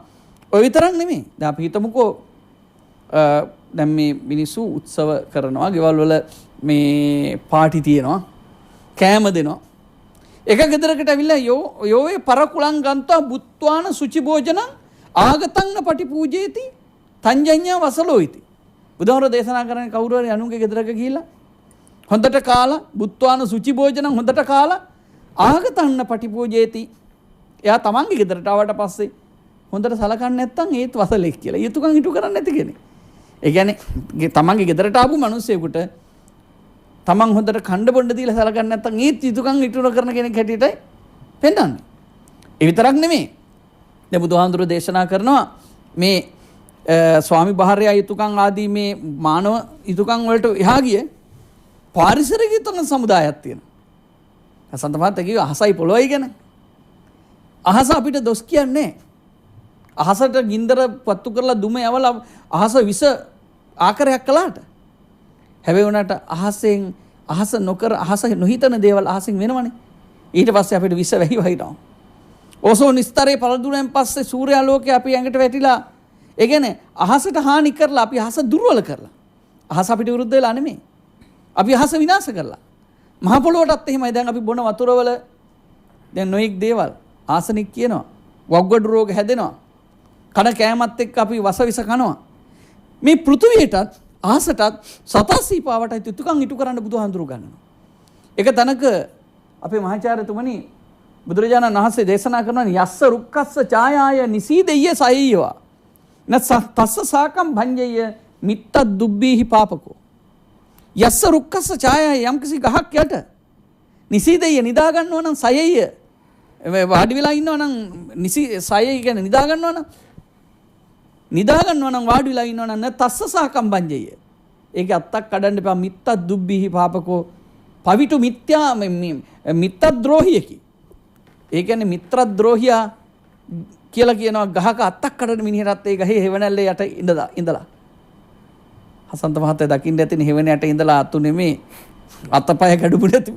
ඔය විතරක් නෙමෙයි. දැන් අපි හිතමුකෝ දැන් මේ මිනිස්සු උත්සව කරනවා, ගෙවල් වල මේ පාටි තියෙනවා, කෑම දෙනවා. එක ගෙදරකට ඇවිල්ලා යෝවේ පරකුලං ගන්තා බුත්වාන සුචි භෝජනං ආගතං පටිපූජේති තංජඤ්ඤා වසලෝයිති. බුදුහාමුදුරුවෝ දේශනා කරන්නේ කවුරු හරි අනුන්ගේ ගෙදරක ගිහිල්ලා හොඳට කාලා බුත්වාන සුචි භෝජනං හොඳට කාලා ආගතන්න පටිපූජේති. එයා තමන්ගේ ගෙදරට ආවට පස්සේ හොඳට සලකන්නේ නැත්නම් ඒත් වසලෙක් කියලා. යුතුයකම් ඉටු කරන්නේ නැති කෙනෙක්. ඒ කියන්නේ තමන්ගේ ගෙදරට ආපු මිනිස්සෙකුට තමන් හොඳට කණ්ඩ බොණ්ඩ දීලා සලකන්නේ නැත්නම් ඒත් යුතුයකම් ඉටු කරන කෙනෙක් හැටියටයි පෙන්වන්නේ. ඒ විතරක් නෙමෙයි. දැන් බුදුහාමුදුරුවෝ දේශනා කරනවා මේ ස්වාමි භාර්යා යුතුයකම් ආදී මේ මානව යුතුයකම් වලට එහා ගිය පාරිසරික යුතුයකම් සමුදායක් තියෙනවා. සන්තමාත් කිව්ව අහසයි පොළොවයි ගැන. අහස අපිට දොස් කියන්නේ. අහසට ගින්දර පත්තු කරලා දුම යවලා අහස විස ආකාරයක් කළාට හැබැයි උනාට අහස නොකර අහස නොහිතන දේවල් අහසින් වෙනවනේ. ඊට පස්සේ අපිට විස වැහි වහිනවා. ඕසෝන් ස්තරේ පළදුනෙන් පස්සේ සූර්යාලෝකය අපි ඇඟට වැටිලා ඒ කියන්නේ අහසට හානි කරලා අපි අහස දුර්වල කරලා. අහස අපිට විරුද්ධ වෙලා නෙමෙයි. අපි අහස විනාශ කරලා. මහ පොළොවටත් එහෙමයි. දැන් අපි බොන වතුරවල දැන් නොඑක් දේවල් ආසනික් කියනවා. වග්ගඩු රෝග හැදෙනවා. කන කෑමත් එක්ක අපි වසවිස කනවා. මේ පෘථුවියටත් අහසටත් සතාසීපාවටත් යුතුයකම් ඉටු කරන්න බුදුහාමුදුරුවෝ ගන්නවා. ඒක තනක අපේ මහාචාර්යතුමනි බුදුරජාණන් වහන්සේ දේශනා කරනවා යස්ස රුක්කස්ස ඡායාය නිසීදෙය්‍ය සයීයවා තස්ස සාකම් භංජය මිත්තත් දුබ්බීහි පාපකෝ. යස්ස රුක්කස්ස ඡායාය යම්කිසි ගහක් යට නිසීදෙය්‍ය නිදා ගන්නවා නම් සයීය වාඩි වෙලා ඉන්නවා නම් සයීය කියන්නේ නිදා ගන්නවා නම් වාඩි වෙලා ඉන්නවා නම් තස්ස සාකම් භංජය. ඒකේ අත්තක් කඩන්න එපා. මිත්තත් දුබ්බීහි පාපකෝ. පවිතු මිත්‍යා මිත්තද්‍රෝහියකි. ඒ කියන්නේ මිත්‍රද්‍රෝහියා කියලා කියනවා ගහක අත්තක් කඩන මිනිහටත් ඒ ගහේ හේවණල්ලේ යට ඉඳලා. හසන්ත මහත්තයා දකින්න ඇතිනේ හේවණ යට ඉඳලා අතු නෙමේ අතපය කැඩුපු නැති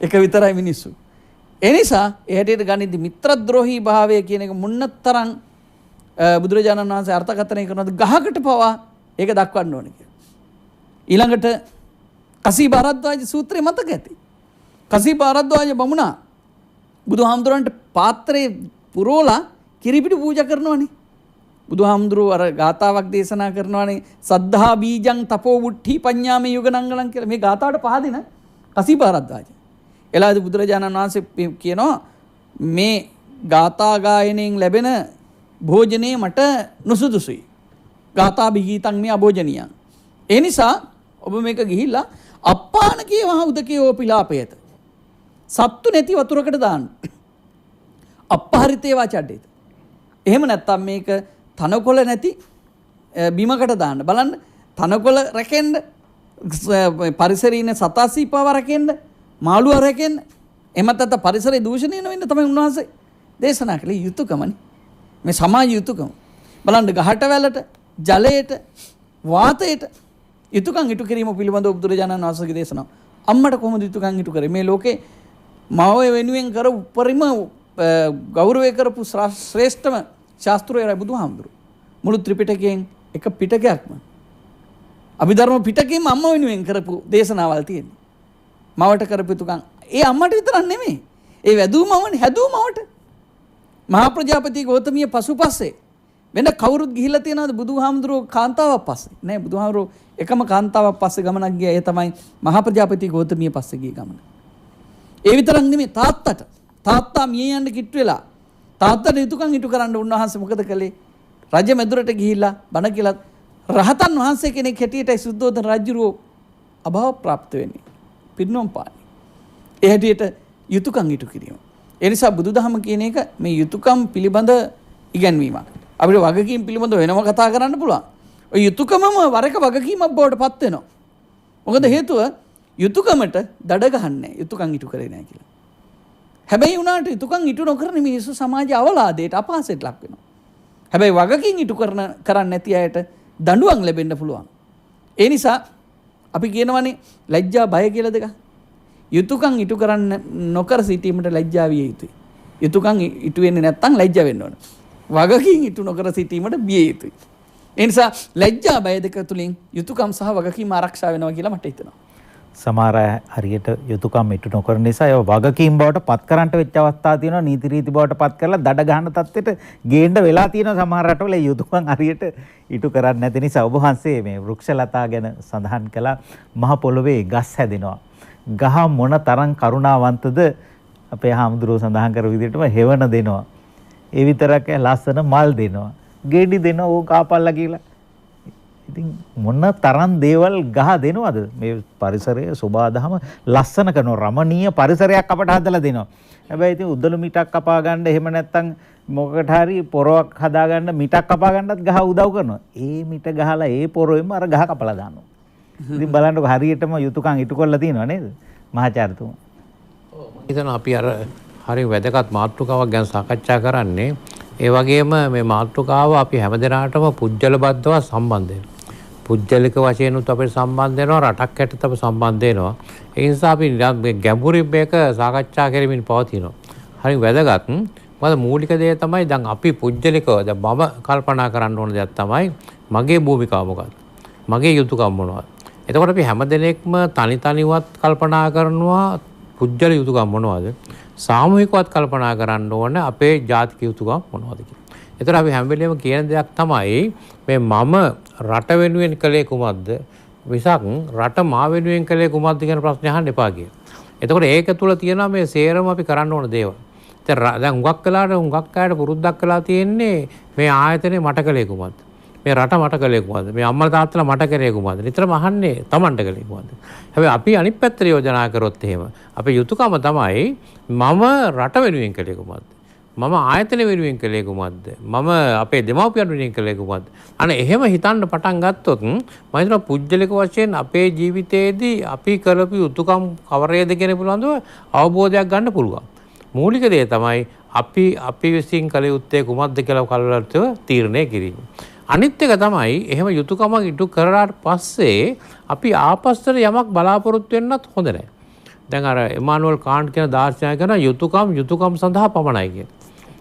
එක විතරයි මිනිස්සු. ඒ නිසා ඒ හැටියට ගනිද්දි මිත්‍රද්‍රෝහී භාවය කියන එක මුන්නතරම් බුදුරජාණන් වහන්සේ අර්ථකථනය කරනවාද ගහකට පවා ඒක දක්වන්න ඕනේ කියලා. ඊළඟට කසී භාරද්වාජ සූත්‍රය මතක ඇති. කසී භාරද්වාජ බමුණා බුදුහාමුදුරන්ට පාත්‍රයේ පුරෝලා කිරිපිටි පූජා කරනවානේ. බුදුහාමුදුරුවෝ අර ගාතාවක් දේශනා කරනවානේ සද්ධා බීජං තපෝ වුට්ටි පඤ්ඤාමේ යුගනංගලං කියලා. මේ ගාතාවට පහදින කසී භාරද්වාජ. එලාද බුදුරජාණන් වහන්සේ කියනවා මේ ගාථා ගායනයෙන් ලැබෙන භෝජනේ මට නුසුදුසුයි. ගාථා බිගීතං මේ අභෝජනියං. ඒ නිසා ඔබ මේක ගිහිල්ලා අප්පානකේ වහ උදකේ පිලාපේත. සත්තු නැති වතුරකට දාන්න. අප්පහරිතේ වාචඩේත. එහෙම නැත්තම් මේක තනකොළ නැති බිමකට දාන්න. බලන්න තනකොළ රැකෙන්න පරිසරයේ ඉන්න සතාසීපාව රැකෙන්න මාළුවා රැකෙන්න එමත් නැත්නම් පරිසරයේ දූෂණය වෙන්න තමයි උන්වහන්සේ දේශනා කළේ යුතුයකමනේ. මේ සමාජ යුතුයකම. බලන්න ගහට වැලට ජලයට වාතයට යුතුයකම් ඉටු කිරීම පිළිබඳව බුදුරජාණන් වහන්සේගේ දේශනාව. අම්මට කොහොමද යුතුයකම් ඉටු කරේ? මේ ලෝකේ මව වෙනුවෙන් කර උපරිම ගෞරවය කරපු ශ්‍රේෂ්ඨම ශාස්ත්‍රය බුදුහාමුදුරුවෝ. මුළු ත්‍රිපිටකයෙන් එක පිටකයක්ම අභිධර්ම පිටකෙම අම්ම වෙනුවෙන් කරපු දේශනාවල් තියෙනවා. මවට කරපු යුතුයකම් ඒ අම්මට විතරක් නෙමෙයි. ඒ වැදූ මවනේ හැදූ මවට. මහා ප්‍රජාපති ගෞතමිය පසුපස්සේ වෙන කවුරුත් ගිහිල්ලා තියනවාද බුදුහාමුදුරුවෝ කාන්තාවක් පස්සේ? නෑ බුදුහාමුදුරුවෝ එකම කාන්තාවක් පස්සේ ගමනක් ගියා. ඒ තමයි මහා ප්‍රජාපති ගෞතමිය පස්සේ ගිය ගමන. ඒ විතරක් නෙමෙයි තාත්තා මිය යන්න කිට්ටු වෙලා තාත්තට යුතුයකම් ඉටු කරන්න උන්වහන්සේ මොකද කළේ? රජ මැදුරට ගිහිල්ලා බණ කියලා රහතන් වහන්සේ කෙනෙක් හැටියටයි සුද්ධෝදන රජුරෝ අභාව પ્રાપ્ત වෙන්නේ. පිරිනොම් පාන්නේ. ඒ හැටියට යුතුයකම් ඉටු කිරීම. ඒ නිසා බුදුදහම කියන එක මේ යුතුයකම් පිළිබඳ ඉගැන්වීමක්. අපිට වගකීම් පිළිබඳ වෙනම කතා කරන්න පුළුවන්. ඔය යුතුයකමම වරක වගකීමක් බවට පත් වෙනවා. මොකද හේතුව යුතුයකමට දඩ ගහන්නේ යුතුයකම් ඉටු කරේ නැහැ කියලා. හැබැයි උනාට යුතුයකම් ඉටු නොකරන මිනිස්සු සමාජ අවලාදයට අපහාසයට ලක් වෙනවා. හැබැයි වගකීම් ඉටු කරන්නේ නැති අයට දඬුවම් ලැබෙන්න පුළුවන්. ඒ නිසා අපි කියනවනේ ලැජ්ජා බය කියලා දෙක. යුතුයකම් ඉටු කරන්න නොකර සිටීමට ලැජ්ජා විය යුතුයි. යුතුයකම් ඉටු වෙන්නේ නැත්නම් ලැජ්ජා වෙන්න ඕන. වගකීම් ඉටු නොකර සිටීමට බිය යුතුයි. ඒ නිසා ලැජ්ජා බය දෙක තුලින් යුතුයකම් සහ වගකීම් ආරක්ෂා වෙනවා කියලා මට හිතෙනවා. සමහර අය හරියට යුතුයකම් ඉටු නොකරන නිසා ඒව වගකීම් බවට පත් කරන්නට වෙච්ච අවස්ථා තියෙනවා. නීති රීති බවට පත් කරලා දඩ ගන්න තත්ත්වෙට ගේන්න වෙලා තියෙනවා සමහර රටවල. යුතුයකම් හරියට ඉටු කරන්නේ නැති නිසා ඔබ වහන්සේ මේ වෘක්ෂලතා ගැන සඳහන් කළා. මහ පොළොවේ ගස් හැදෙනවා. ගහ මොන තරම් කරුණාවන්තද අපේ හාමුදුරුවෝ සඳහන් කර විදිහටම හෙවණ දෙනවා. ඒ විතරක් ලස්සන මල් දෙනවා. ගෙඩි දෙනවා ඕක කාපල්ලා කියලා. ඉතින් මොන තරම් දේවල් ගහ දෙනවද මේ පරිසරයේ සෝබාදහම ලස්සන කරන රමණීය පරිසරයක් අපට හදලා දෙනවා. හැබැයි ඉතින් උදළු මිටක් කපා ගන්න එහෙම නැත්නම් මොකකට හරි පොරවක් හදා ගන්න මිටක් කපා ගන්නත් ගහ උදව් කරනවා. ඒ මිට ගහලා ඒ පොරෙම අර ගහ කපලා දානවා. ඉතින් බලන්නකො හරියටම යුතුයකම් ඉටු කරලා තියෙනවා නේද මහාචාර්යතුමා? ඔව් මම හිතනවා අපි අර හරි වැදගත් මාතෘකාවක් ගැන සාකච්ඡා කරන්නේ. ඒ වගේම මේ මාතෘකාව අපි හැමදෙනාටම පුජ්‍යල බද්ධව සම්බන්ධ වෙනවා. පුජ්‍යලික වශයෙන් උත් අපිට සම්බන්ධ වෙනවා, රටක් හැටියට අපිට සම්බන්ධ වෙනවා. ඒ නිසා අපි මේ ගැඹුරින් මේක සාකච්ඡා කරමින් පවතිනවා. හරි වැදගත්. මොකද මූලික දේ තමයි දැන් අපි පුජ්‍යලිකව දැන් මම කල්පනා කරන්න ඕන දෙයක් තමයි මගේ භූමිකාව මොකක්ද? මගේ යුතුයකම් මොනවද? එතකොට අපි හැමදෙනෙක්ම තනි තනිවත් කල්පනා කරනවා පුජ්‍යල යුතුයකම් මොනවද? සාමූහිකවත් කල්පනා කරන්න ඕන අපේ ජාතික යුතුයකම් මොනවද කියලා. එතකොට අපි හැම වෙලේම කියන දෙයක් තමයි මේ මම රට වෙනුවෙන් කළේ කුමක්ද? විසක් රට මා වෙනුවෙන් කළේ කුමක්ද කියන ප්‍රශ්නේ අහන්න එපා කියලා. එතකොට ඒක තුල තියෙනවා මේ සේරම අපි කරන්න ඕන දේවල්. දැන් හුඟක් අයට පුරුද්දක් කළා තියෙන්නේ මේ ආයතනේ මට කළේ කුමක්ද? මේ රට මට කළේ කුමක්ද? මේ අම්මලා තාත්තලා මට කරේ කුමක්ද? නිතරම අහන්නේ Tamanට කළේ කුමක්ද? හැබැයි අපි අනිත් පැත්තට යෝජනා කරොත් එහෙම අපේ යුතුයකම තමයි මම රට වෙනුවෙන් කළේ කුමක්ද? මම ආයතන වෙනුවෙන් කළේ කුමක්ද? මම අපේ දෙමව්පියන් වෙනුවෙන් කළේ කුමක්ද? අනේ එහෙම හිතන්න පටන් ගත්තොත් මම හිතනවා පුජ්‍යලික වශයෙන් අපේ ජීවිතයේදී අපි කරපු යුතුයකම් කවරේද කියන පිළිබඳව අවබෝධයක් ගන්න පුළුවන්. මූලික දේ තමයි අපි විසින් කළ යුත්තේ කුමක්ද කියලා කල්පනාව තීරණය කිරීම. අනිත් එක තමයි එහෙම යුතුයකම ඉටු කරලාට පස්සේ අපි ආපස්සට යමක් බලාපොරොත්තු වෙන්නත් හොඳ නැහැ. දැන් අර ඉමානුවෙල් කාන්ට් කියන දාර්ශනිකයා කරන යුතුයකම් සඳහා පමණයි කියන.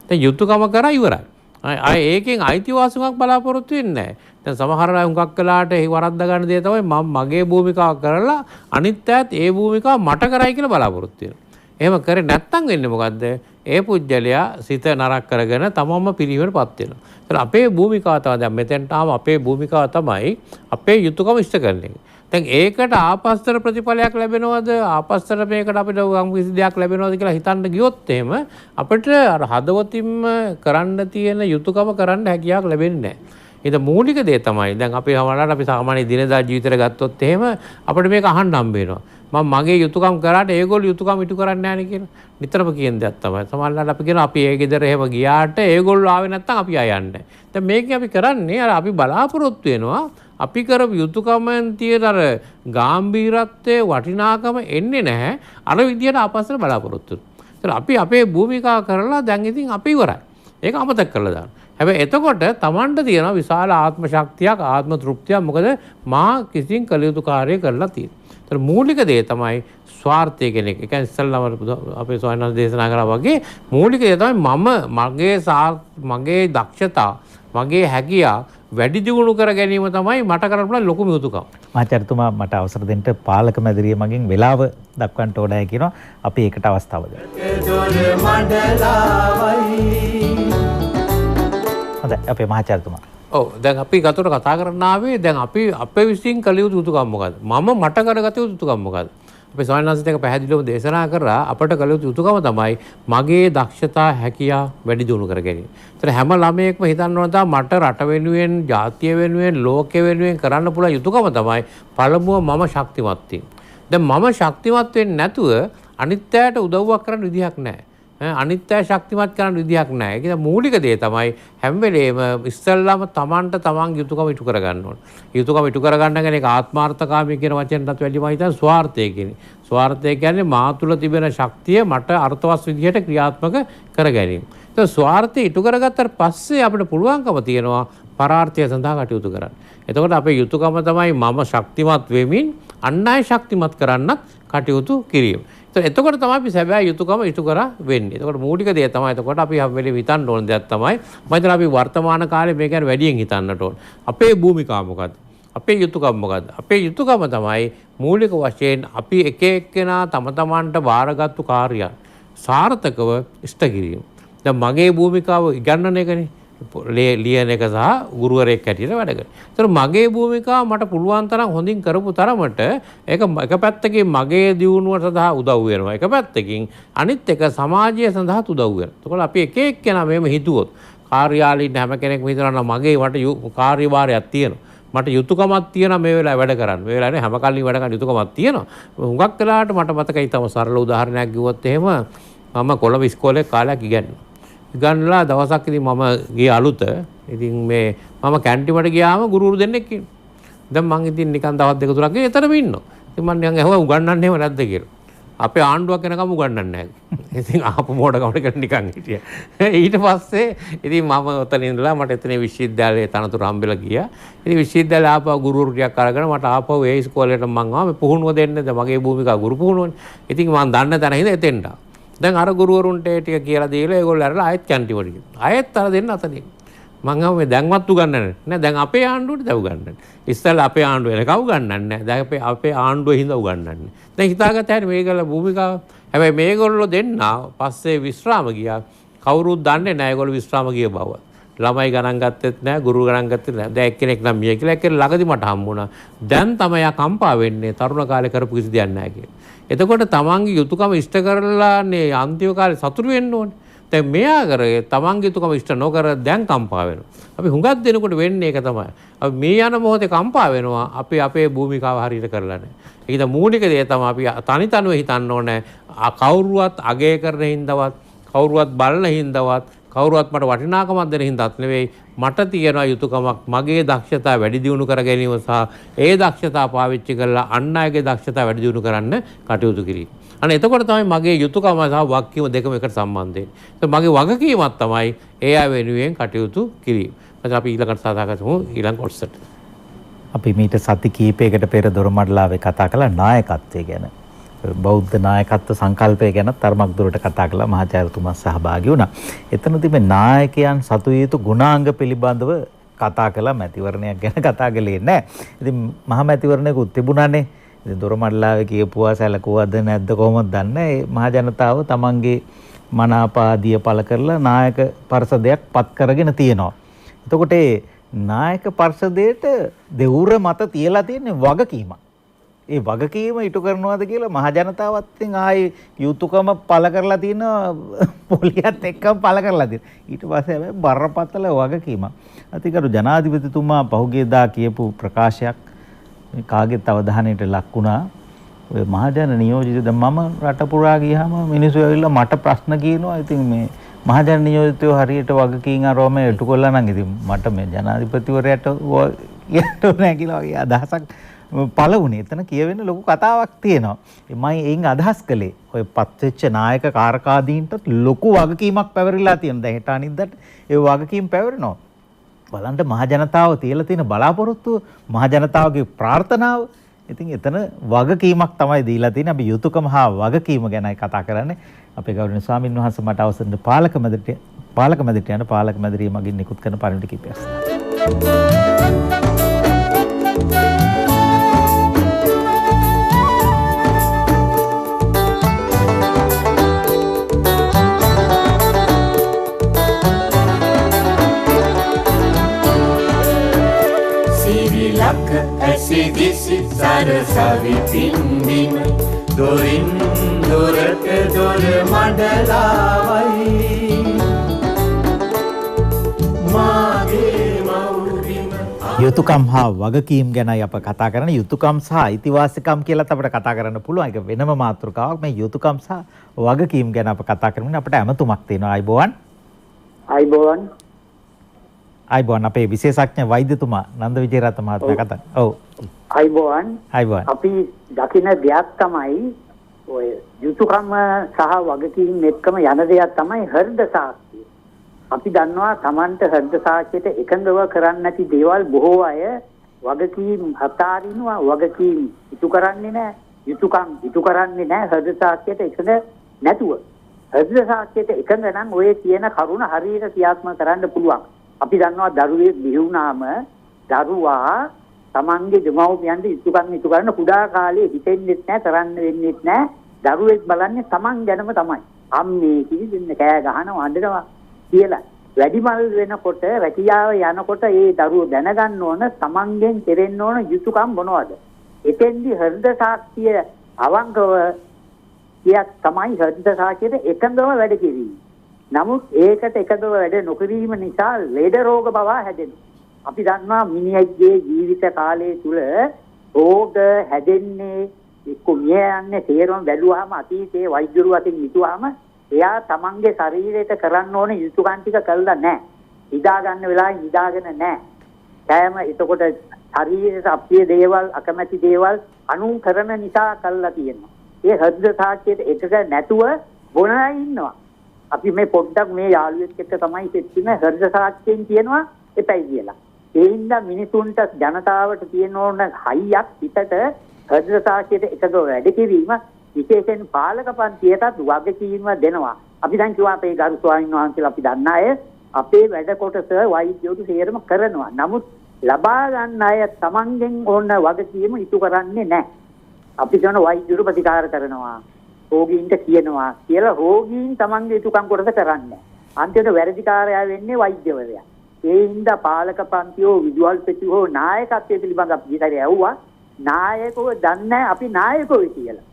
දැන් යුතුයකම කරා ඉවරයි. අය ඒකෙන් අයිතිවාසිකමක් බලාපොරොත්තු වෙන්නේ නැහැ. දැන් සමහර අය හුඟක් වෙලාට ඒ වරද්ද ගන්න දේ තමයි මම මගේ භූමිකාව කරලා අනිත් අයත් ඒ භූමිකාව මට කරයි කියලා බලාපොරොත්තු වෙනවා. එහෙම කරේ නැත්තම් වෙන්නේ මොකද්ද? ඒ පුජ්‍යලයා සිත නරක කරගෙන තමන්ම පිරිවෙරපත් වෙනවා. ඒතර අපේ භූමිකාව තමයි දැන් මෙතෙන්ට ආව අපේ භූමිකාව තමයි අපේ යුතුයකම ඉෂ්ට කරන එක. දැන් ඒකට ආපස්තර ප්‍රතිඵලයක් ලැබෙනවද? ආපස්තර මේකට අපිට කිසි දෙයක් ලැබෙනවද කියලා හිතන්න ගියොත් එහෙම අපිට අර හදවතින්ම කරන්න තියෙන යුතුයකම කරන්න හැකියාවක් ලැබෙන්නේ නැහැ. ඒක මූලික දේ තමයි. දැන් අපි සමහරවිට අපි සාමාන්‍ය දිනදා ජීවිතේට ගත්තොත් එහෙම අපිට මේක අහන්න හම්බ වෙනවා. මම මගේ යුතුයකම් කරාට ඒගොල්ලෝ යුතුයකම් ඉටු කරන්නේ නැහැ නේ කියලා. නිතරම කියන දෙයක් තමයි. සමහරවිට අපි කියනවා අපි ඒ ගෙදර එහෙම ගියාට ඒගොල්ලෝ ආවේ නැත්නම් අපි ආය යන්නේ නැහැ. දැන් මේකේ අපි කරන්නේ අර අපි බලාපොරොත්තු වෙනවා අපි කරපු යුතුයකමෙන් තියෙන අර ගැඹීරත්වයේ වටිනාකම එන්නේ නැහැ. අර විදියට අපස්සට බලාපොරොත්තු වෙනවා. අපි අපේ භූමිකාව කරලා දැන් ඉතින් අපි ඉවරයි. ඒක අමතක කරලා දාන්න. හැබැයි එතකොට Tamanට තියෙන විශාල ආත්ම ශක්තියක් ආත්ම තෘප්තියක් මොකද මා කිසිම කළ යුතු කාර්යය කරලා තියෙනවා. ඒතර මූලික දේ තමයි ස්වార్థය කියන එක. ඒ කියන්නේ ඉස්සල්ලාම අපේ ස්වාමීන් වහන්සේ දේශනා කරා වගේ මූලික දේ තමයි මගේ දක්ෂතා මගේ හැකියාව වැඩි දියුණු කර ගැනීම තමයි මට කරන්න පුළුවන් ලොකුම යුතුයකම. මහාචාර්යතුමා මට අවසර දෙන්න පාලක මැදිරිය මගින් වෙලාව දක්වන්න ඕනයි කියනවා. අපි ඒකට අවස්ථාව දෙමු. හොඳයි අපේ මහාචාර්යතුමා. ඔව් දැන් අපි ගතට කතා කරන්න ආවේ දැන් අපි අපේ විසින් කළ යුතු යුතුයකම් මොකද්ද? මට කරගත යුතු යුතුයකම් මොකද්ද? අපේ ස්වාමීන් වහන්සේත් එක පැහැදිලිවම දේශනා කරා අපට කළ යුතු යුතුයකම තමයි මගේ දක්ෂතා හැකියාව වැඩි දියුණු කර ගැනීම. ඒතර හැම ළමයෙක්ම හිතන්න ඕන තමයි මට රට වෙනුවෙන්, ජාතිය වෙනුවෙන්, ලෝකෙ වෙනුවෙන් කරන්න පුළුවන් යුතුයකම තමයි පළමුව මම ශක්තිමත් වීම. දැන් මම ශක්තිමත් වෙන්නේ නැතුව අනිත්‍යයට උදව්වක් කරන්න විදිහක් නැහැ. අනිත්‍ය ශක්තිමත් කරන්න විදිහක් නැහැ. ඒක මූලික දේ තමයි හැම වෙලේම ඉස්සල්ලාම තමන්ට තමන් යුතුයකම ඉටු කරගන්න ඕන. යුතුයකම ඉටු කරගන්න කියන්නේ ඒක ආත්මාර්ථකාමී කියන වචනටත් වැඩිම හිතන ස්වార్థය කියන්නේ. ස්වార్థය කියන්නේ මා තුළ තිබෙන ශක්තිය මට අර්ථවත් විදිහට ක්‍රියාත්මක කර ගැනීම. ඒක ස්වార్థය ඉටු කරගත්තට පස්සේ අපිට පුළුවන්කම තියෙනවා පරාර්ථය සඳහා කටයුතු කරන්න. එතකොට අපේ යුතුයකම තමයි මම ශක්තිමත් වෙමින් අන් අය ශක්තිමත් කරන්නත් කටයුතු කිරීම. එතකොට තමයි අපි සැබෑ යුතුයකම ඉටු කරා වෙන්නේ. එතකොට මූලික දේ තමයි එතකොට අපි හැම වෙලේම හිතන්න ඕන දෙයක් තමයි මම හිතනවා අපි වර්තමාන කාලේ මේක ගැන වැඩියෙන් හිතන්නට ඕන. අපේ භූමිකාව මොකද්ද? අපේ යුතුයකම මොකද්ද? අපේ යුතුයකම තමයි මූලික වශයෙන් අපි එක එක්කෙනා තම තමන්ට බාරගත්තු කාර්යයන් සාර්ථකව ඉෂ්ට කිරීම. දැන් මගේ භූමිකාව ඉගන්නන එකනේ. ලියන එක සහ ගුරුවරයෙක් හැටියට වැඩ කරනවා. ඒතර මගේ භූමිකාව මට පුළුවන් තරම් හොඳින් කරපු තරමට ඒක එක පැත්තකින් මගේ දියුණුව සඳහා උදව් වෙනවා. එක පැත්තකින් අනිත් එක සමාජය සඳහා උදව් වෙනවා. එතකොට අපි එක එක්කෙනා මේව හිතුවොත් කාර්යාලයේ ඉන්න හැම කෙනෙක්ම හිතනවා මගේ මට කාර්යභාරයක් තියෙනවා. මට යුතුයකමක් තියෙනවා මේ වෙලාවේ වැඩ කරන්න. මේ වෙලාවේ හැම කල්ලිම වැඩ කරන්න යුතුයකමක් තියෙනවා. හුඟක් වෙලාවට මට මතකයි තම සරල උදාහරණයක් කිව්වොත් එහෙම මම කොළඹ ඉස්කෝලේ කාලයක් ඉගෙනුවා. ගන්නලා දවසක් ඉතින් මම ගිය අලුත ඉතින් මේ මම කැන්ටිමට ගියාම ගුරුවරු දෙන්නෙක් ඉන්නවා. දැන් මං ඉතින් නිකන් දවස් දෙක තුනක් ගිහින් එතරම් ඉන්නවා. ඉතින් මම නිකන් ඇහුවා උගන්වන්නේ එහෙම නැද්ද කියලා. අපේ ආණ්ඩුවක් වෙනකම් උගන්වන්නේ නැහැ. ඉතින් ආපු මොඩ කවුරකට නිකන් හිටියා. ඊට පස්සේ ඉතින් මම ඔතන ඉඳලා මට එතන විශ්වවිද්‍යාලයේ තනතුරු හම්බෙලා ගියා. ඉතින් විශ්වවිද්‍යාලේ ආපහු ගුරුවරු ටිකක් අරගෙන මට ආපහු ඒ ඉස්කෝලේට මං ආවා මේ පුහුණුව දෙන්න මගේ භූමිකාව ගුරු පුහුණුවනේ. ඉතින් මං දන්න තැන හින්දා එතෙන්ට ආවා. දැන් අර ගුරුවරුන්ට ටික කියලා දීලා ඒගොල්ලෝ අරලා ආයෙත් කැන්ටිමට ගියා. ආයෙත් අර දෙන්න අතනින්. මං ආව මේ දැන්වත් උගන්නන්නේ නෑ. දැන් අපේ ආණ්ඩුවට දැන් උගන්නන්නේ. ඉස්සෙල්ලා අපේ ආණ්ඩුව වෙනකම් උගන්නන්නේ නෑ. දැන් අපේ ආණ්ඩුවේ හින්දා උගන්නන්නේ. දැන් හිතාගත්ත හැටි මේගොල්ලෝ භූමිකාව. හැබැයි මේගොල්ලෝ දෙන්න පස්සේ විශ්‍රාම ගියා. කවුරුත් දන්නේ නෑ ඒගොල්ලෝ විශ්‍රාම ගිය බව. ළමයි ගණන් ගත්තෙත් නෑ, ගුරු ගණන් ගත්තෙත් නෑ. දැන් එක්කෙනෙක් නම් මිය කියලා එක්කෙනෙක් ළඟදි මට හම්බුණා. දැන් තමයි කම්පා වෙන්නේ තරුණ කාලේ කරපු කිසි දෙයක් නෑ කියලා. එතකොට තමන්ගේ යුතුයකම ඉෂ්ට කරලානේ අන්තිම කාලේ සතුටු වෙන්න ඕනේ. දැන් මෙයා කරේ තමන්ගේ යුතුයකම ඉෂ්ට නොකර දැන් කම්පා වෙනවා. අපි හුඟක් දෙනකොට වෙන්නේ ඒක තමයි. අපි මේ යන මොහොතේ කම්පා වෙනවා අපි අපේ භූමිකාව හරියට කරලා නැහැ. ඒක මූලික දේ තමයි අපි තනි තනිව හිතන්න ඕනේ. කවුරුවත් අගය කරන හින්දාවත් කවුරුවත් බලන හින්දාවත් කවුරුවත් මට වටිනාකමක් දෙන හින්දාත් නෙවෙයි මට තියෙන යුතුයකමක් මගේ දක්ෂතා වැඩි දියුණු කර ගැනීම සහ ඒ දක්ෂතා පාවිච්චි කරලා අන් අයගේ දක්ෂතා වැඩි දියුණු කරන්න කටයුතු කිරීම. අනේ එතකොට තමයි මගේ යුතුයකම සහ වගකීම දෙකම එකට සම්බන්ධ වෙන්නේ. මගේ වගකීමක් තමයි ඒ අය වෙනුවෙන් කටයුතු කිරීම. අපි ඊළඟට සාකච්ඡා කරමු ඊළඟ කොටසට. අපි මීට සති කීපයකට පෙර දොරමඩලාවේ කතා කළා නායකත්වය ගැන. බෞද්ධ නායකත්ව සංකල්පය ගැන තරමක් දුරට කතා කළා. මහාචාර්යතුමා සහභාගී වුණා. එතනදී මේ නායකයන් සතු යුතු ගුණාංග පිළිබඳව කතා කළා. මැතිවරණයක් ගැන කතා කළේ නැහැ. ඉතින් මහා මැතිවරණයකුත් තිබුණානේ. ඉතින් දොරමඩලාවේ කියපුවා සැලකුවද නැද්ද කොහොමද දන්නේ. මහා ජනතාව තමන්ගේ මනාපාදිය පළ කරලා නායක පරිෂදයක් පත් කරගෙන තියෙනවා. එතකොට ඒ නායක පරිෂදයට දෙවුර මත තියලා තියෙන වගකීමක්. ඒ වගකීම ඉටු කරනවාද කියලා මහ ජනතාවත් ඉතින් ආයේ යුතුයකම පළ කරලා තිනවා පොලියත් එක්කම පළ කරලා තියෙනවා. ඊට පස්සේ හැබැයි බරපතල වගකීමක්. අතිගරු ජනාධිපතිතුමා පහුගියදා කියපු ප්‍රකාශයක් කාගෙත් අවධානයට ලක් වුණා. ඔය මහජන නියෝජිත මම රට පුරා ගියාම මිනිස්සු ඇවිල්ලා මට ප්‍රශ්න කියනවා. ඉතින් මේ මහජන නියෝජිතයෝ හරියට වගකීම් අරවම ඉටු කළා නම් ඉතින් මට මේ ජනාධිපතිවරයාට කියන්න නැහැ කියලා වගේ අදහසක් පළ වුණේ. එතන කියවෙන ලොකු කතාවක් තියෙනවා. මම එයින් අදහස් කළේ ඔය පත්වෙච්ච නායක කාර්කාදීන්ට ලොකු වගකීමක් පැවරිලා තියෙනවා. දැන් හෙට අනිද්දාට ඒ වගකීම් පැවරෙනවා. බලන්න මහ ජනතාව තියලා තියෙන බලාපොරොත්තුව, මහ ජනතාවගේ ප්‍රාර්ථනාව. ඉතින් එතන වගකීමක් තමයි දීලා තියෙන්නේ. අපි යුතුයකම හා වගකීම ගැනයි කතා කරන්නේ. අපේ ගෞරවනීය ස්වාමීන් වහන්සේ මට අවසන් පාලක මැදිරියට යන පාලක මැදිරිය මගින් නිකුත් කරන පරිණත කිපයක්. ඇසිදිසි සරසවි පින්දිම දොරින් දොරට දොර මඩලාවයි මාගේ මව්බිම. යුතුයකම් හා වගකීම් ගැනයි අප කතා කරන්නේ. යුතුයකම් සහ අයිතිවාසිකම් කියලාත් අපිට කතා කරන්න පුළුවන්. ඒක වෙනම මාතෘකාවක්. මේ යුතුයකම් සහ වගකීම් ගැන අප කතා කරමින් අපිට ඇමතුමක් තියෙනවා. අයිබෝන් අපේ විශේෂඥ වෛද්‍යතුමා නන්ද විජේරත්න මහත්මයා කතා. ඔව්. අයිබෝන්. අපි දකින දෙයක් තමයි ඔය යුතුයකම් සහ වගකීම් එක්කම යන දෙයක් තමයි හෘද සාක්ෂිය. අපි දන්නවා Tamanට හෘද සාක්ෂියට එකඟව කරන්නේ නැති දේවල් බොහෝ අය වගකීම් හතරිනවා වගකීම් ඉටු කරන්නේ නැහැ. යුතුයකම් ඉටු කරන්නේ නැහැ හෘද සාක්ෂියට එකඟ නැතුව. හෘද සාක්ෂියට එකඟ නම් ඔය කියන කරුණ හරියට ක්‍රියාත්මක කරන්න පුළුවන්. අපි දන්නවා දරුවෙක් බිහි වුණාම දරුවා තමන්ගේ දෙමව්පියන්ට යුතුයකම් ඉටු කරන කුඩා කාලේ හිතෙන්නෙත් නැහැ කරන්න වෙන්නෙත් නැහැ. දරුවෙක් බලන්නේ තමන් ගැනම තමයි. අම්මේ කිසි දෙන්න කෑ ගහනවා අඬනවා කියලා. වැඩිමල් වෙනකොට රැකියාව යනකොට ඒ දරුවෝ දැනගන්න ඕන තමන්ගෙන් කෙරෙන්න ඕන යුතුයකම් මොනවද? එතෙන්දි හෘද සාක්ෂිය අවංකව කියක් තමයි හෘද සාක්ෂියට එකඟව වැඩ කිරීම. නමුත් ඒකට එකඟව වැඩ නොකිරීම නිසා ලෙඩ රෝග පවා හැදෙනවා. අපි දන්නවා මිනිහෙක්ගේ ජීවිත කාලය තුල රෝග හැදෙන්නේ එක්ක මිය යන්නේ තේරම බැලුවාම අතීතයේ වෛද්‍යවරු අතින් හිතුවාම එයා තමන්ගේ ශරීරයට කරන්න ඕනේ යුතුයකම් ටික කළා නැහැ. නිදා ගන්න වෙලාවෙ නිදාගෙන නැහැ. කෑම එතකොට ශරීරයට අප්‍රිය දේවල් අකමැති දේවල් අනුන් කරන නිසා කළා තියෙනවා. ඒ හෘද සාක්ෂියට එකක නැතුව බොනලා ඉන්නවා. අපි මේ පොඩ්ඩක් මේ යාළුවෙක් එක්ක තමයි සිටින හෘද සාක්ෂියෙන් කියනවා එපයි කියලා. ඒ හින්දා මිනිසුන්ට ජනතාවට තියෙන ඕන හයියක් පිටට හෘද සාක්ෂියට එකක වැඩ කිරීම විශේෂයෙන් පාලක පන්තියටත් වගකීම දෙනවා. අපි දැන් කිව්වා අපේ ගරු ස්වාමීන් වහන්සේලා අපි දන්න අය අපේ වැඩ කොටස වෛද්‍යවරු සේරම කරනවා. නමුත් ලබා ගන්න අය තමන්ගෙන් ඕන වගකීම ඉටු කරන්නේ නැහැ. අපි කියන වෛද්‍යවරු ප්‍රතිකාර කරනවා. රෝගීන්ට කියනවා කියලා රෝගීන් තමන්ගේ යුතුයකම් කොටස කරන්නේ. අන්තිමට වැරදිකාරයා වෙන්නේ වෛද්‍යවරයා. ඒ හින්දා පාලක පන්තියෝ විදුහල්පතියෝ නායකත්වයේ පිළිබඳ අපි ඉතරේ ඇව්වා. නායකව දන්නේ අපි නායකෝ කියලා.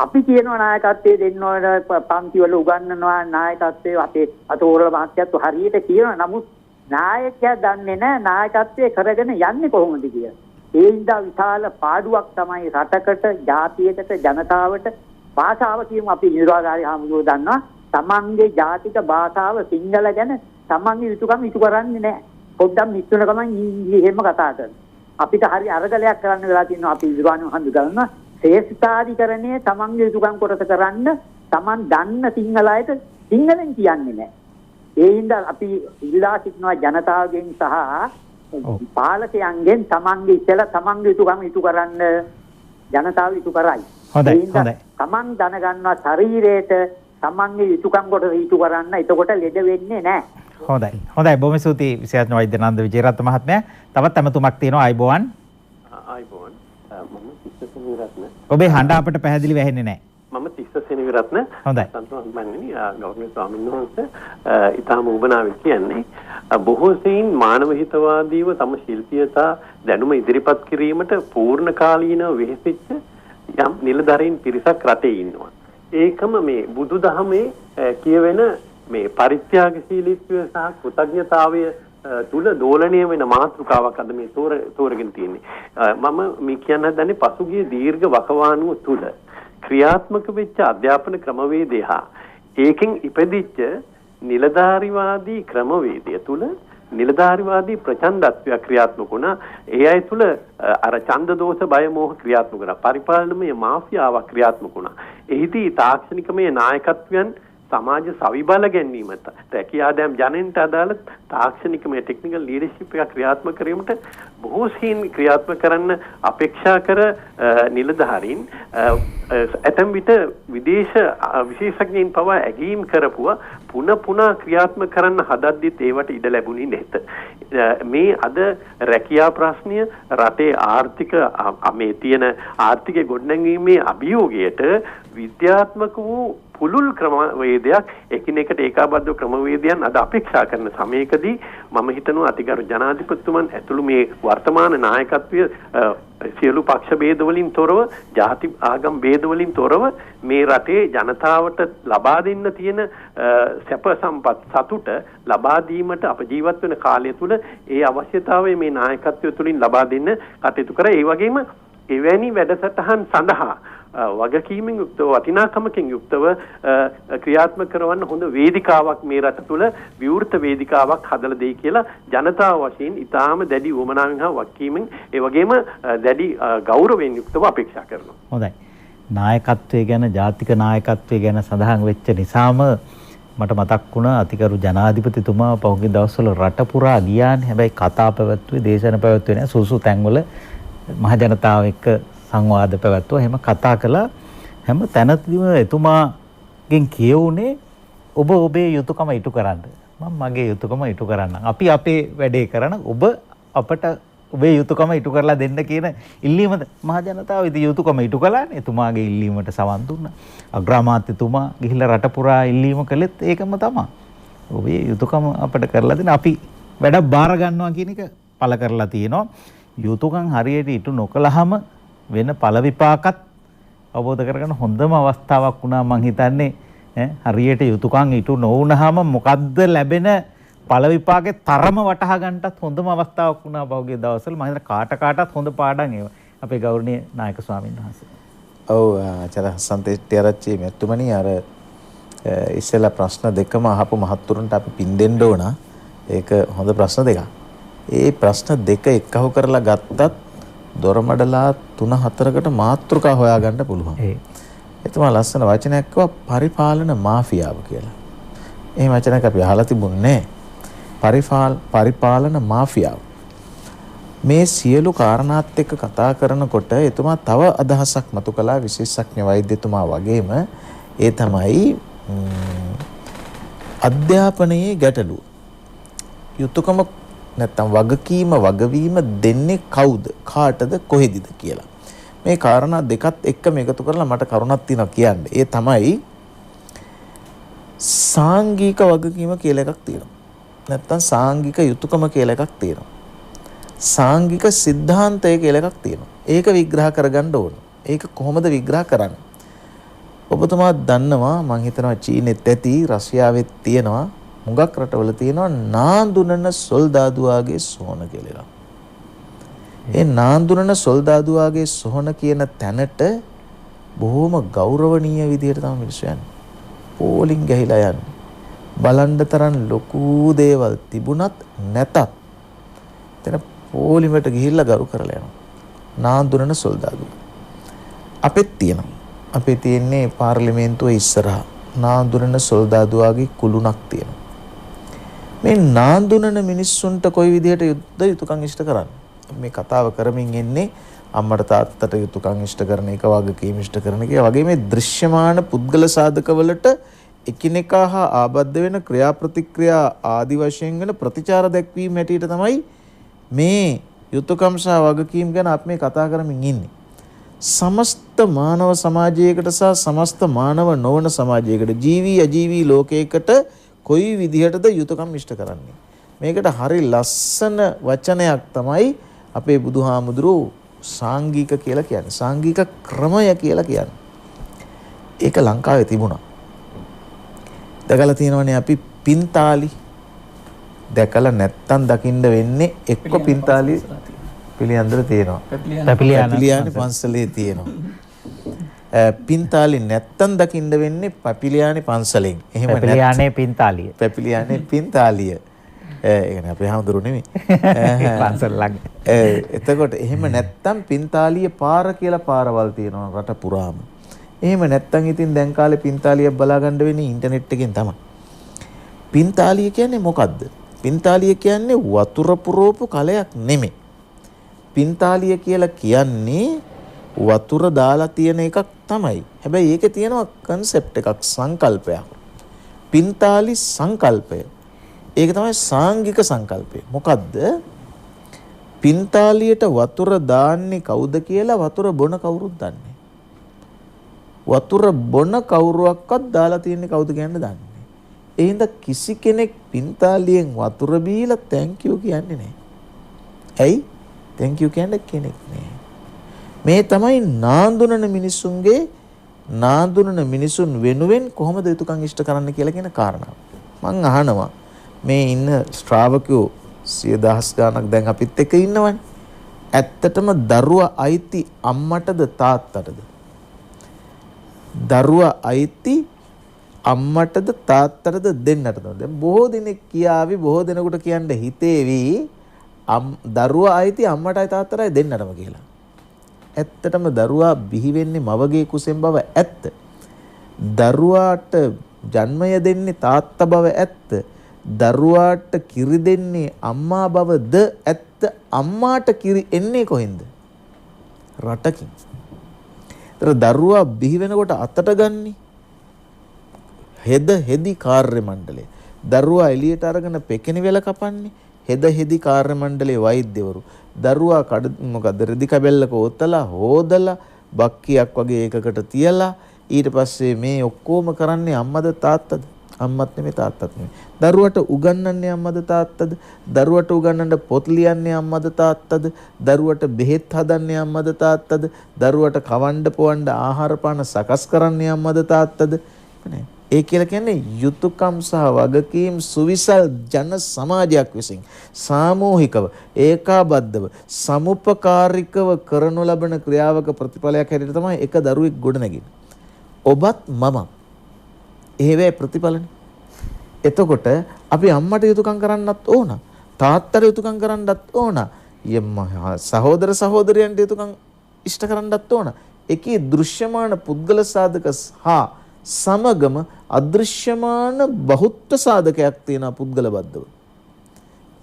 අපි කියනවා නායකත්වයේ දෙන්න ඕන පන්තිවල උගන්වනවා නායකත්වයේ අපේ අතෝරල මහත්තයත් හරියට කියනවා. නමුත් නායකයා දන්නේ නැහැ නායකත්වයේ කරගෙන යන්නේ කොහොමද කියලා. ඒ හින්දා විශාල පාඩුවක් තමයි රටකට, ජාතියකට, ජනතාවට භාෂාව කියමු අපි නිර්වාහකාරී හමුදුව දන්නවා. තමන්ගේ ජාතික භාෂාව සිංහල ගැන තමන්ගේ යුතුයකම් ඉටු කරන්නේ නැහැ. පොඩ්ඩක් මිස්සුන ගමන් එහෙම කතා කරනවා. අපිට හරි අරගලයක් කරන්න වෙලා තියෙනවා. අපි නිර්වාණ හඳුනගන්න ශ්‍රේෂ්ඨාධිකරණයේ තමන්ගේ යුතුයකම් කොටස කරන්න තමන් දන්න සිංහල අයට සිංහලෙන් කියන්නේ නැහැ. ඒ හින්දා අපි ඉල්ලා සිටිනවා ජනතාවගෙන් සහ පාලකයන්ගෙන් තමන්ගේ ඉතලා තමන්ගේ යුතුයකම් ඉටු කරන්න ජනතාව ඉටු කරයි. හොඳයි. තමන් දැනගන්නවා ශරීරයට තමන්ගේ යුතුයකම් කොටස ඉටු කරන්න. එතකොට ලෙඩ වෙන්නේ නැහැ. හොඳයි. බොහොම ස්තුතියි විශේෂඥ වෛද්‍ය නන්ද විජේරත්න මහත්මයා. තවත් ඇමතුමක් තියෙනවා. අයිබෝන්. මම තිස්ස සෙනවිරත්න. ඔබේ හඬ අපට පැහැදිලිව ඇහෙන්නේ නැහැ. මම තිස්ස සෙනවිරත්න. හොඳයි. සන්තෝෂමන්නේ ගෞරවනීය ස්වාමීන් වහන්සේ ඊටම උබනාවෙන් කියන්නේ බොහෝ සෙයින් මානව හිතවාදීව තම ශිල්පීයතා දැනුම ඉදිරිපත් කිරීමට පූර්ණ කාලීනව වෙහෙසිච්ච යම් නිලධාරීන් පිරිසක් රටේ ඉන්නවා. ඒකම මේ බුදුදහමේ කියවෙන මේ පරිත්‍යාගශීලීත්වය සහ කෘතඥතාවය තුල දෝලණය වෙන මාතෘකාවක් අද මේ තෝරගෙන තියෙන්නේ. මම මේ කියන්න හදන්නේ පසුගිය දීර්ඝ වකවානුව තුල ක්‍රියාත්මක වෙච්ච අධ්‍යාපන ක්‍රමවේදය හා ඒකෙන් ඉපදිච්ච නිලධාරිවාදී ක්‍රමවේදය තුල නිලධාරිවාදී ප්‍රචණ්ඩත්වය ක්‍රියාත්මක වුණා. ඒ අය තුල අර ඡන්ද දෝෂ බය මෝහ ක්‍රියාත්මක වුණා. පරිපාලනමය මාෆියාවක් ක්‍රියාත්මක වුණා. එහිදී තාක්ෂණිකමය නායකත්වයන් සමාජ සවිබල ගැනීමට රැකියා දැම් ජනෙන්ට අදාළ තාක්ෂණිකමය ටෙක්නිකල් ලීඩර්ෂිප් එක ක්‍රියාත්මක කිරීමට බොහෝ සීන් ක්‍රියාත්මක කරන්න අපේක්ෂා කර නිලධාරීන් ඇතැම් විට විදේශ විශේෂඥයින් පවා ඇගීම් කරපුවා පුනා ක්‍රියාත්මක කරන්න හදද්දිත් ඒවට ඉඩ ලැබුණේ නැත. මේ අද රැකියා ප්‍රශ්නය රටේ ආර්ථික මේ තියෙන ආර්ථික ගොඩනැංවීමේ අභියෝගයට විද්‍යාත්මක වූ පුළුල් ක්‍රමවේදයක් එකිනෙකට ඒකාබද්ධ ක්‍රමවේදයන් අද අපේක්ෂා කරන සමයකදී මම හිතනවා අතිගරු ජනාධිපතිතුමන් ඇතුළු මේ වර්තමාන නායකත්වය සියලු පක්ෂ ભેද වලින් තොරව ජාති ආගම් ભેද වලින් තොරව මේ රටේ ජනතාවට ලබා දෙන්න තියෙන සැප සම්පත් සතුට ලබා දීමට අප ජීවත් වෙන කාලය තුල ඒ අවශ්‍යතාවය මේ නායකත්වය තුලින් ලබා දෙන්න කටයුතු කර ඒ වගේම එවැනි වැඩසටහන් සඳහා වගකීමෙන් යුක්තව වටිනාකමකින් යුක්තව ක්‍රියාත්මක කරවන්න හොඳ වේදිකාවක් මේ රට තුළ විවෘත වේදිකාවක් හදලා දෙයි කියලා ජනතාව වශයෙන් ඊටාම දැඩි උවමනාවෙන් හා වගකීමෙන් ඒ වගේම දැඩි ගෞරවයෙන් යුක්තව අපේක්ෂා කරනවා. හොඳයි. නායකත්වය ගැන ජාතික නායකත්වය ගැන සඳහන් වෙච්ච නිසාම මට මතක් වුණා අතිගරු ජනාධිපතිතුමා පහුගිය දවස්වල රට පුරා ගියානේ. හැබැයි කතා පැවැත්වුවේ දේශන පැවැත්වුවේ නැහැ. සුසු තැන්වල මහ ජනතාව එක්ක සංවාද පැවැත්වුවා. එහෙම කතා කළා. හැම තැනදීම එතුමාගෙන් කියවුනේ ඔබ ඔබේ යුතුයකම ඉටු කරන්න. මම මගේ යුතුයකම ඉටු කරන්නම්. අපි අපේ වැඩේ කරන ඔබ අපට ඔබේ යුතුයකම ඉටු කරලා දෙන්න කියන ඉල්ලීම මහ ජනතාව ඉතින් යුතුයකම ඉටු කළානේ. එතුමාගේ ඉල්ලීමට සවන් දුන්නා. අග්‍රාමාත්‍යතුමා ගිහිල්ලා රට පුරා ඉල්ලීම කළෙත් ඒකම තමයි. ඔබේ යුතුයකම අපට කරලා දෙන්න අපි වැඩක් බාර ගන්නවා කියන එක පළ කරලා තියෙනවා. යුතුයකම් හරියට ඉටු නොකළාම වෙන ඵල විපාකත් අවබෝධ කරගන්න හොඳම අවස්ථාවක් වුණා මං හිතන්නේ. හරියට යුතුයකම් ඉටු නොවුනහම මොකද්ද ලැබෙන ඵල විපාකේ තරම වටහා ගන්නටත් හොඳම අවස්ථාවක් වුණා පහුගිය දවස්වල. මම හිතන කාටත් හොඳ පාඩම් ඒවා. අපේ ගෞරවනීය නායක ස්වාමීන් වහන්සේ. ඔව් ආචාර්ය සන්තේෂ්ටි මෙතුමනි අර ඉස්සෙල්ලා ප්‍රශ්න දෙකම අහපු මහත්තුරුන්ට අපි පින් දෙන්න ඕන. ඒක හොඳ ප්‍රශ්න දෙකක්. ඒ ප්‍රශ්න දෙක එකහු කරලා ගත්තත් දොරමඩලා 3-4කට මාතෘකා හොයාගන්න පුළුවන්. එතුමා ලස්සන වචනයක් කිව්වා පරිපාලන මාෆියාව කියලා. ඒ වචනයක් අපි අහලා තිබුණේ පරිපාලන මාෆියාව. මේ සියලු කාරණාත් එක්ක කතා කරනකොට එතුමා තව අදහසක් මතු කළා විශේෂඥ වෛද්‍යතුමා වගේම. ඒ තමයි අධ්‍යාපනයේ ගැටලුව. යුතුයකම නැත්තම් වගවීම දෙන්නේ කවුද කාටද කොහෙදද කියලා. මේ කාරණා දෙකත් එක්කම එකතු කරලා මට කරුණක් තියෙනවා කියන්න. ඒ තමයි සාංගික වගකීම කියලා එකක් තියෙනවා. නැත්තම් සාංගික යුතුයකම කියලා එකක් තියෙනවා. සාංගික સિદ્ધාන්තය කියලා එකක් තියෙනවා. ඒක විග්‍රහ කරගන්න ඕන. ඒක කොහොමද විග්‍රහ කරන්නේ? ඔබතුමා දන්නවා මම හිතනවා චීනෙත් ඇති රෂ්‍යාවෙත් තියෙනවා මුගක් රටවල තියෙනවා නාඳුනන සොල්දාදුවාගේ සොහන කියලා. ඒ නාඳුනන සොල්දාදුවාගේ සොහන කියන තැනට බොහොම ගෞරවනීය විදිහට තමයි මිනිස්සු යන්නේ. පෝලිං ගහිලා යන්නේ. බලන්න තරම් ලොකු දේවල් තිබුණත් නැතත් එතන පෝලිමට ගිහිල්ලා ගරු කරලා යනවා. නාඳුනන සොල්දාදුව. අපෙත් තියෙනවා. අපේ තියෙන්නේ පාර්ලිමේන්තුව ඉස්සරහා නාඳුනන සොල්දාදුවාගේ කුළුණක් තියෙනවා. මේ නාඳුනන මිනිස්සුන්ට කොයි විදිහට යුතුයකම් ඉෂ්ට කරන්නේ? මේ කතාව කරමින් එන්නේ අම්මට තාත්තට යුතුයකම් ඉෂ්ට කරන එක වගකීම් ඉෂ්ට කරන එක වගේ මේ දෘශ්‍යමාන පුද්ගල සාධකවලට එකිනෙකා හා ආබද්ධ වෙන ක්‍රියා ප්‍රතික්‍රියා ආදි වශයෙන් වෙන ප්‍රතිචාර දැක්වීම හැටියට තමයි මේ යුතුයකම් සහ වගකීම් ගැන අපි මේ කතා කරමින් ඉන්නේ. සමස්ත මානව සමාජයකට සහ සමස්ත මානව නොවන සමාජයකට ජීවි අජීවි ලෝකයකට කොයි විදිහටද යුතුයකම් ඉෂ්ට කරන්නේ? මේකට හරි ලස්සන වචනයක් තමයි අපේ බුදුහාමුදුරුවෝ සාංගික කියලා කියන්නේ. සාංගික ක්‍රමය කියලා කියන්නේ. ඒක ලංකාවේ තිබුණා. දැකලා තියෙනවනේ අපි පින්තාලි. දැකලා නැත්තම් දකින්න වෙන්නේ එක්ක පින්තාලි පිළියන්දර තියෙනවා. පැපිලියානේ පන්සලේ තියෙනවා. පින්තාලි නැත්තම් දකින්න වෙන්නේ පැපිලියානේ පන්සලෙන්. එහෙම නැත්නම් පැපිලියානේ පින්තාලිය. පැපිලියානේ පින්තාලිය. ඒ කියන්නේ අපේ හාමුදුරු නෙමෙයි. පන්සල ළඟ. එතකොට එහෙම නැත්තම් පින්තාලිය පාර කියලා පාරවල් තියෙනවා රට පුරාම. එහෙම නැත්තම් ඉතින් දැන් කාලේ පින්තාලියක් බලා ගන්න වෙන්නේ ඉන්ටර්නෙට් එකෙන් තමයි. පින්තාලිය කියන්නේ මොකද්ද? පින්තාලිය කියන්නේ වතුර පුරවපු කලයක් නෙමෙයි. පින්තාලිය කියලා කියන්නේ වතුර දාලා තියෙන එකක් තමයි. හැබැයි ඒකේ තියෙනවා concept එකක් සංකල්පයක්. පින්තාලි සංකල්පය. ඒක තමයි සාංගික සංකල්පය. මොකද්ද? පින්තාලියට වතුර දාන්නේ කවුද කියලා වතුර බොන කවුරුත් දන්නේ. වතුර බොන කවුරුවක්වත් දාලා තියෙන්නේ කවුද කියන්නේ දන්නේ නැහැ. ඒ හින්දා කිසි කෙනෙක් පින්තාලියෙන් වතුර බීලා thank you කියන්නේ නැහැ. ඇයි? thank you කියන්නේ කෙනෙක් නැහැ. මේ තමයි නාඳුනන මිනිසුන්ගේ නාඳුනන මිනිසුන් වෙනුවෙන් කොහොමද යුතුයකම් ඉෂ්ට කරන්න කියලා කියන කාරණාව. මං අහනවා මේ ඉන්න ශ්‍රාවකයෝ 100,000 ගණක් දැන් අපිත් එක්ක ඉන්නවනේ. ඇත්තටම දරුවා අයිති අම්මටද තාත්තටද? දරුවා අයිති අම්මටද තාත්තටද දෙන්නටද? දැන් බොහෝ දෙනෙක් කියාවි බොහෝ දෙනෙකුට කියන්න හිතේවි දරුවා අයිති අම්මටයි තාත්තටයි දෙන්නටම කියලා. ඇත්තටම දරුවා බිහි වෙන්නේ මවගේ කුසෙන් බව ඇත්ත. දරුවාට ජන්මය දෙන්නේ තාත්තා බව ඇත්ත. දරුවාට කිරි දෙන්නේ අම්මා බවද ඇත්ත. අම්මාට කිරි එන්නේ කොහෙන්ද? රටකින්. ඒතර දරුවා බිහි වෙනකොට අතට ගන්නේ හෙදි කාර්ය මණ්ඩලය. දරුවා එළියට අරගෙන පෙකෙනි වෙල කපන්නේ හෙදි කාර්ය මණ්ඩලයේ වෛද්‍යවරු. දරුවා මොකද රෙදි කැබැල්ලක ඔතලා හොදලා බක්කියක් වගේ එකකට තියලා ඊට පස්සේ මේ ඔක්කොම කරන්නේ අම්මද තාත්තද? අම්මත් නෙමෙයි තාත්තත් නෙමෙයි. දරුවට උගන්වන්නේ අම්මද තාත්තද? දරුවට උගන්වන්න පොත් ලියන්නේ අම්මද තාත්තද? දරුවට බෙහෙත් හදන්නේ අම්මද තාත්තද? දරුවට කවන්න පොවන්න ආහාර පාන සකස් කරන්නේ අම්මද තාත්තද? නේ. ඒ කියලා කියන්නේ යුතුයකම් සහ වගකීම් සුවිසල් ජන සමාජයක් විසින් සාමූහිකව ඒකාබද්ධව සමුපකාරිකව කරනු ලබන ක්‍රියාවක ප්‍රතිඵලයක් හැටියට තමයි එක දරුවෙක් ගොඩනගන්නේ. ඔබත් මම ඒවේ ප්‍රතිඵලනේ. එතකොට අපි අම්මට යුතුයකම් කරන්නත් ඕන, තාත්තට යුතුයකම් කරන්නත් ඕන, සහෝදර සහෝදරියන්ට යුතුයකම් ඉෂ්ට කරන්නත් ඕන. එකී දෘශ්‍යමාන පුද්ගල සාධක හා සමගම අදෘශ්‍යමාන බහුත්ව සාධකයක් තියෙන පුද්ගල බද්ධව.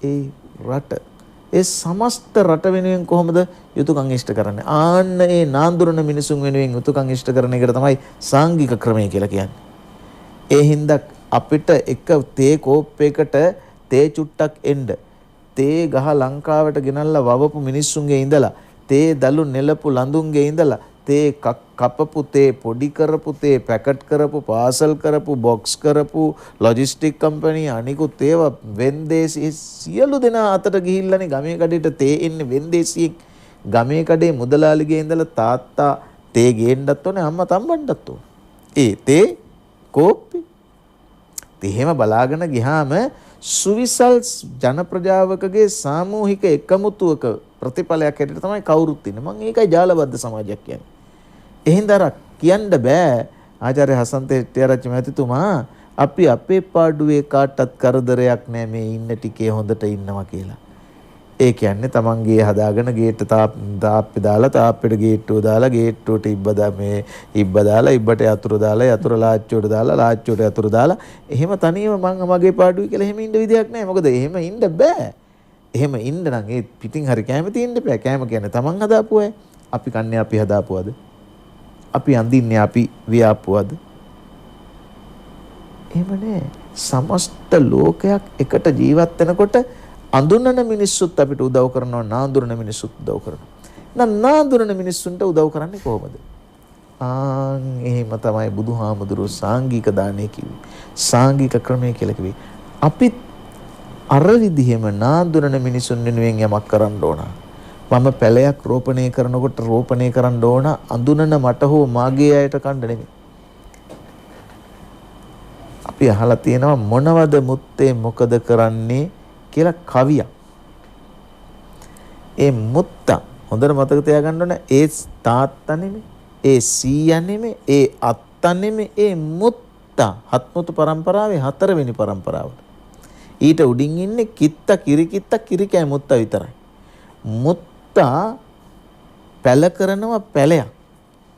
ඒ රට ඒ සමස්ත රට වෙනුවෙන් කොහොමද යුතුයකම් ඉෂ්ට කරන්නේ? ආන්න ඒ නාඳුරන මිනිසුන් වෙනුවෙන් යුතුයකම් ඉෂ්ට කරන එකට තමයි සාංගික ක්‍රමය කියලා කියන්නේ. ඒ හින්දා අපිට එක තේ කෝප්පයකට තේ චුට්ටක් එන්න තේ ගහ ලංකාවට ගෙනල්ලා වවපු මිනිස්සුන්ගේ ඉඳලා තේ දලු නෙලපු ලඳුන්ගේ ඉඳලා තේ කපපු තේ පොඩි කරපු තේ පැකට් කරපු පාසල් කරපු බොක්ස් කරපු ලොජිස්ටික් කම්පැනි අනිකුත් ඒවා වෙන්දේසි සියලු දෙනා අතට ගිහිල්ලානේ ගමේ කඩේට තේ එන්නේ වෙන්දේසියෙන්. ගමේ කඩේ මුදලාලිගේ ඉඳලා තාත්තා තේ ගේන්නත් ඕනේ අම්මා තම්බන්නත් ඕනේ. ඒ තේ කෝප්පි. එහෙම බලාගෙන ගියාම සුවිසල් ජන ප්‍රජාවකගේ සාමූහික එකමුතුවක ප්‍රතිඵලයක් හැටියට තමයි කවුරුත් ඉන්නේ. මම ඒකයි ජාලබද්ධ සමාජයක් කියන්නේ. එහෙනම් අර කියන්න බෑ ආචාර්ය හසන්ත හෙට්ටිආරච්චි මහතුමා අපි අපේ පාඩුවේ කාටවත් කරදරයක් නෑ මේ ඉන්න ටිකේ හොඳට ඉන්නවා කියලා. ඒ කියන්නේ තමන්ගේ හදාගෙන ගේට්ට තාප්පේ දාලා තාප්පෙට ගේට්ටුව දාලා ගේට්ටුවට ඉබ්බ දාලා ඉබ්බට යතුරු දාලා යතුරු ලාච්චුවට දාලා ලාච්චුවට යතුරු දාලා එහෙම තනියම මං මගේ පාඩුවේ කියලා එහෙම ඉන්න විදියක් නෑ. මොකද එහෙම ඉන්න බෑ. එහෙම ඉන්න නම් ඒ පිටින් හරි කැමති ඉන්න බෑ. කැම කියන්නේ තමන් හදාපු අය. අපි කන්නේ අපි හදාපුවද? අපි අඳින්නේ අපි වියාපුවද? එහෙම නෑ. සමස්ත ලෝකයක් එකට ජීවත් වෙනකොට අඳුනන මිනිස්සුත් අපිට උදව් කරනවා, නාඳුනන මිනිස්සුත් උදව් කරනවා. නම් නාඳුනන මිනිස්සුන්ට උදව් කරන්නේ කොහොමද? එහෙම තමයි බුදුහාමුදුරුවෝ සාංගික දානය කිව්වේ. සාංගික ක්‍රමය කියලා කිව්වේ. අපිත් අර විදිහෙම නාඳුනන මිනිසුන් වෙනුවෙන් යමක් කරන්න ඕන. මම පැලයක් රෝපණය කරනකොට රෝපණය කරන්න ඕන අඳුනන මට හෝ මාගේ අයට කණ්ඩ නෙමෙයි. අපි අහලා තියෙනවා මොනවද මුත්තේ මොකද කරන්නේ කියලා කවියක්. ඒ මුත්තා හොඳට මතක තියාගන්න ඕන. ඒ තාත්තා නෙමෙයි, ඒ සීයා නෙමෙයි, ඒ අත්තා නෙමෙයි, ඒ මුත්තා හත්මුතු පරම්පරාවේ 4 වෙනි පරම්පරාවට. ඊට උඩින් ඉන්නේ කිත්තා කිරිකෑ මුත්තා විතරයි. මුත්තා පැල කරනවා පැලයක්.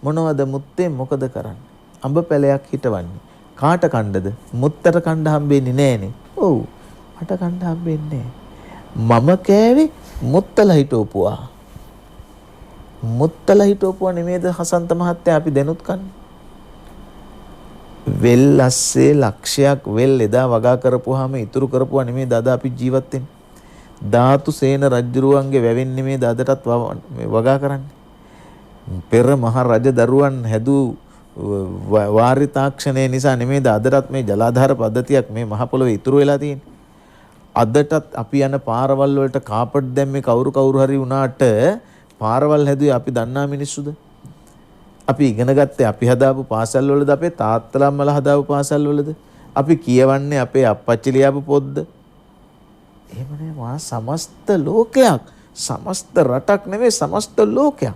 මොනවද මුත්තේ මොකද කරන්නේ? අඹ පැලයක් හිටවන්නේ. කාට කණ්ඩද? මුත්තට කණ්ඩ හම්බෙන්නේ නෑනේ. ඔව්. මට කණ්ඩ හම්බෙන්නේ නෑ. මම කෑවේ මුත්තලා හිටවපුවා. මුත්තලා හිටවපුවා නෙමෙයිද හසන්ත මහත්තයා අපි දැනුත් කන්නේ? වෙල් ඇස්සේ ලක්ෂයක් වෙල් එදා වගා කරපුවාම ඉතුරු කරපුවා නෙමෙයි අද අපි ජීවත් වෙන්නේ. ධාතු සේන රජුරුවන්ගේ වැවෙන් නෙමෙයි අදටත් වගා කරන්නේ. පෙර මහ රජ දරුවන් හැදූ වාර්ය තාක්ෂණය නිසා නෙමෙයිද අදටත් මේ ජලාධාර පද්ධතියක් මේ මහ පොළොවේ ඉතුරු වෙලා තියෙන්නේ. අදටත් අපි යන පාරවල් වලට කාපට් දැම්මේ කවුරු හරි වුණාට පාරවල් හැදුවේ අපි දන්නා මිනිස්සුද? අපි ඉගෙන ගත්තේ අපි හදාපු පාසල් වලද අපේ තාත්තලා අම්මලා හදාපු පාසල් වලද? අපි කියවන්නේ අපේ අප්පච්චි ලියාපු පොත්ද? එහෙම නේ මා සමස්ත ලෝකයක්, සමස්ත රටක් නෙවෙයි සමස්ත ලෝකයක්.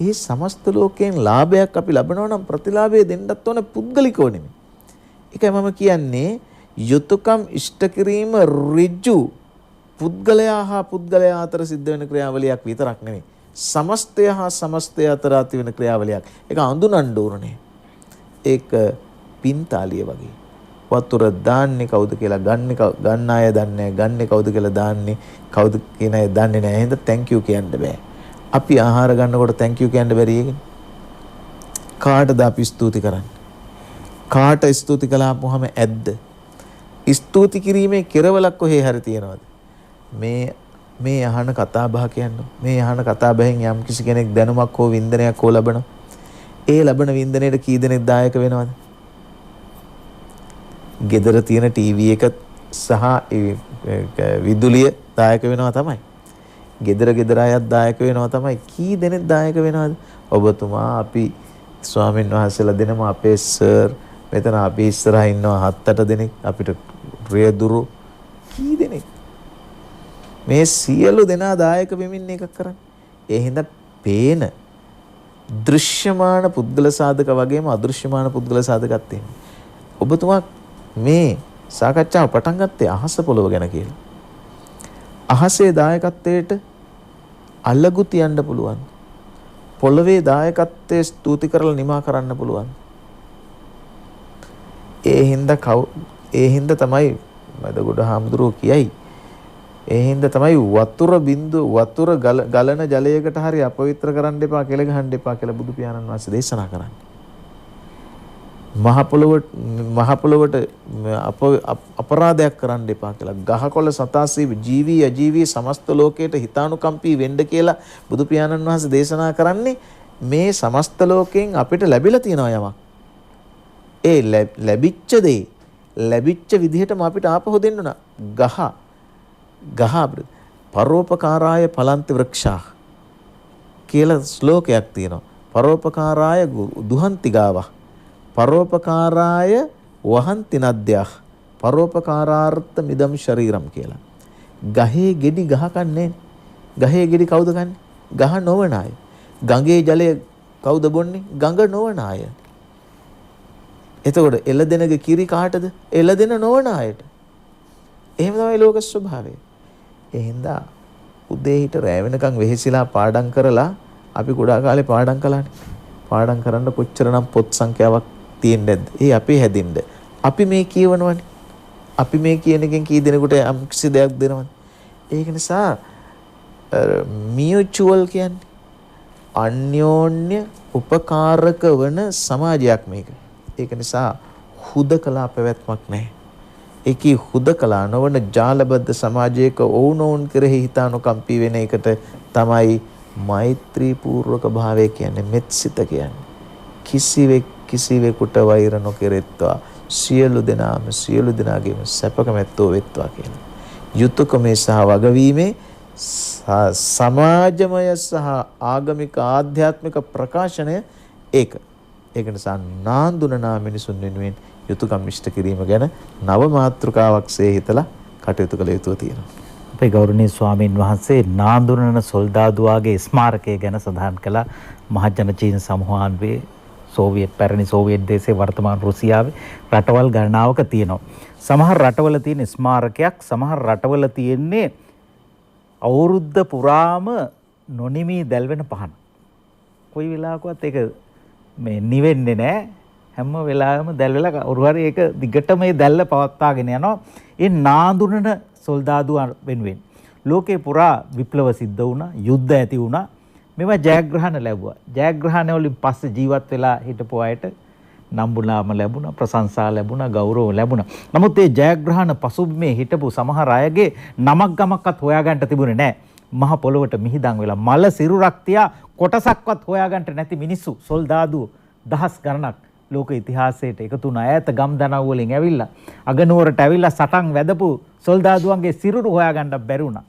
ඒ සමස්ත ලෝකයෙන් ලාභයක් අපි ලබනවා නම් ප්‍රතිලාභය දෙන්නත් ඕන පුද්ගලිකව නෙමෙයි. ඒකයි මම කියන්නේ යුතුයකම් ඉෂ්ට කිරීම ඍජු පුද්ගලයා හා පුද්ගලයා අතර සිද්ධ වෙන ක්‍රියාවලියක් විතරක් නෙමෙයි. සමස්තය හා සමස්තය අතර ඇති වෙන ක්‍රියාවලියක්. ඒක අඳුනන්න ඕනේ. ඒක පින්තාලිය වගේ. වතුර දාන්නේ කවුද කියලා ගන්න අය දන්නේ නැහැ. ගන්නේ කවුද කියලා දාන්නේ කවුද කියන අය දන්නේ නැහැ. එහෙනම් thank you කියන්න බෑ. අපි ආහාර ගන්නකොට thank you කියන්න බැරි එකනේ. කාටද අපි ස්තුති කරන්නේ? කාට ස්තුති කළාම ඇද්ද? ස්තුති කිරීමේ කෙරවලක් කොහේ හරි තියනවද? මේ අහන කතා බහ කියන්නේ. මේ අහන කතා බහෙන් යම් කිසි කෙනෙක් දැනුමක් හෝ වින්දනයක් හෝ ලබනවා. ඒ ලබන වින්දනයේට කී දෙනෙක් දායක වෙනවද? ගෙදර තියෙන ටීවී එක සහ විදුලිය දායක වෙනවා තමයි. ගෙදර අයත් දායක වෙනවා තමයි. කී දෙනෙක් දායක වෙනවද? ඔබතුමා අපි ස්වාමීන් වහන්සේලා දෙනම අපේ සර් මෙතන අපි ඉස්සරහා ඉන්නවා 7-8 දෙනෙක් අපිට රියදුරු කී දෙනෙක් මේ සියලු දෙනා දායක වෙමින් එකක් කරන්නේ. ඒ හින්දා පේන දෘශ්‍යමාන පුද්ගල සාධක වගේම අදෘශ්‍යමාන පුද්ගල සාධකත් තියෙනවා. ඔබතුමා මේ සාකච්ඡාව පටන් ගත්තේ අහස පොළව ගැන කියලා. අහසේ දායකත්වයට අල්ලගු තියන්න පුළුවන්. පොළවේ දායකත්වයේ ස්තුති කරලා නිමා කරන්න පුළුවන්. ඒ හින්දා තමයි මදගොඩ හාමුදුරුවෝ කියයි. ඒ හින්දා තමයි වතුර ගලන ජලයකට හරි අපවිත්‍ර කරන්න එපා කියලා ගහන්න එපා කියලා බුදු පියාණන් වහන්සේ දේශනා කරන්නේ. මහ පොළොවට අපරාධයක් කරන්න එපා කියලා. ගහකොළ සතාසී ජීවී අජීවී සමස්ත ලෝකයට හිතානුකම්පී වෙන්න කියලා බුදු පියාණන් වහන්සේ දේශනා කරන්නේ මේ සමස්ත ලෝකයෙන් අපිට ලැබිලා තියෙනවා යමක්. ඒ ලැබිච්ච දේ ලැබිච්ච විදිහටම අපිට ආපහු දෙන්න උනා. ගහ පරෝපකාරාය පලන්ති වෘක්ෂා කියලා ශ්ලෝකයක් තියෙනවා. පරෝපකාරාය දුහන්ති ගාවා පරෝපකාරාය වහන්ති නද්‍යah පරෝපකාරාර්ථ මිදම් ශරීරම් කියලා. ගහේ ගෙඩි ගහ කන්නේ. ගහේ ගෙඩි කවුද කන්නේ? ගහ නොවන අය. ගඟේ ජලය කවුද බොන්නේ? ගඟ නොවන අය. එතකොට එළදෙනගේ කිරි කාටද? එළදෙන නොවන අයට. එහෙම තමයි ලෝක ස්වභාවය. ඒ හින්දා උදේ හිට රැ වෙනකන් වෙහෙසිලා පාඩම් කරලා අපි කුඩා කාලේ පාඩම් කළානේ. පාඩම් කරන්න කොච්චරනම් පොත් සංඛ්‍යාවක් තියෙන්නේ නැද්ද? ඒ අපේ හැදින්න. අපි මේ කියවනවනේ. අපි මේ කියන එකෙන් කී දෙනෙකුට යම් කිසි දෙයක් දෙනවද? ඒක නිසා මියුචුවල් කියන්නේ අන්‍යෝන්‍ය උපකාරක වන සමාජයක් මේක. ඒක නිසා හුදකලා පැවැත්මක් නැහැ. ඒකී හුදකලා නොවන ජාලබද්ධ සමාජයක ඔවුනොවුන් කෙරෙහි හිතානුකම්පී වෙන එකට තමයි මෛත්‍රී පූර්වක භාවය කියන්නේ. මෙත්සිත කියන්නේ කිසිවෙකුට වෛර නොකෙරෙත්වා සියලු දෙනාගේම සැපකමැත්තෝ වෙත්වා කියලා. යුතුයකමේ සහ වගවීමේ සමාජමය සහ ආගමික ආධ්‍යාත්මික ප්‍රකාශනය ඒක නිසා නාඳුනනා මිනිසුන් වෙනුවෙන් යුතුයකම් ඉෂ්ට කිරීම ගැන නව මාතෘකාවක්සේ හිතලා කටයුතු කළ යුතුව තියෙනවා. අපේ ගෞරවනීය ස්වාමීන් වහන්සේ නාඳුනන සොල්දාදුවාගේ ස්මාරකය ගැන සඳහන් කළ මහජන චීන සමූහාන්වේ පැරණි සෝවියට් දේශයේ වර්තමාන රුසියාවේ රටවල් ගණනාවක තියෙනවා. සමහර රටවල තියෙන ස්මාරකයක් සමහර රටවල තියෙන්නේ අවුරුද්ද පුරාම නොනිමී දැල්වෙන පහන. කොයි වෙලාවකවත් ඒක මේ නිවෙන්නේ නැහැ. හැම වෙලාවෙම දැල් වෙලා කවුරු හරි ඒක දිගටම මේ දැල්ල පවත්වාගෙන යනවා. ඒ නාඳුනන සොල්දාදුවා වෙනුවෙන් ලෝකේ පුරා විප්ලව සිද්ධ වුණා, යුද්ධ ඇති වුණා. මේවා ජයග්‍රහණ ලැබුවා. ජයග්‍රහණ වලින් පස්සේ ජීවත් වෙලා හිටපු අයට නම්බුනාම ලැබුණා, ප්‍රශංසා ලැබුණා, ගෞරව ලැබුණා. නමුත් මේ ජයග්‍රහණ පසුබිමේ හිටපු සමහර අයගේ නමක් ගමක්වත් හොයාගන්න තිබුණේ නැහැ. මහ පොළොවට මිහිදන් වෙලා මල සිරුරක් තියා කොටසක්වත් හොයාගන්න නැති මිනිස්සු සොල්දාදුවෝ දහස් ගණනක් ලෝක ඉතිහාසයට එකතු වුණ ඈත ගම් දනව් වලින් ඇවිල්ලා අගනුවරට ඇවිල්ලා සටන් වැදපු සොල්දාදුවන්ගේ සිරුරු හොයාගන්න බැරි වුණා.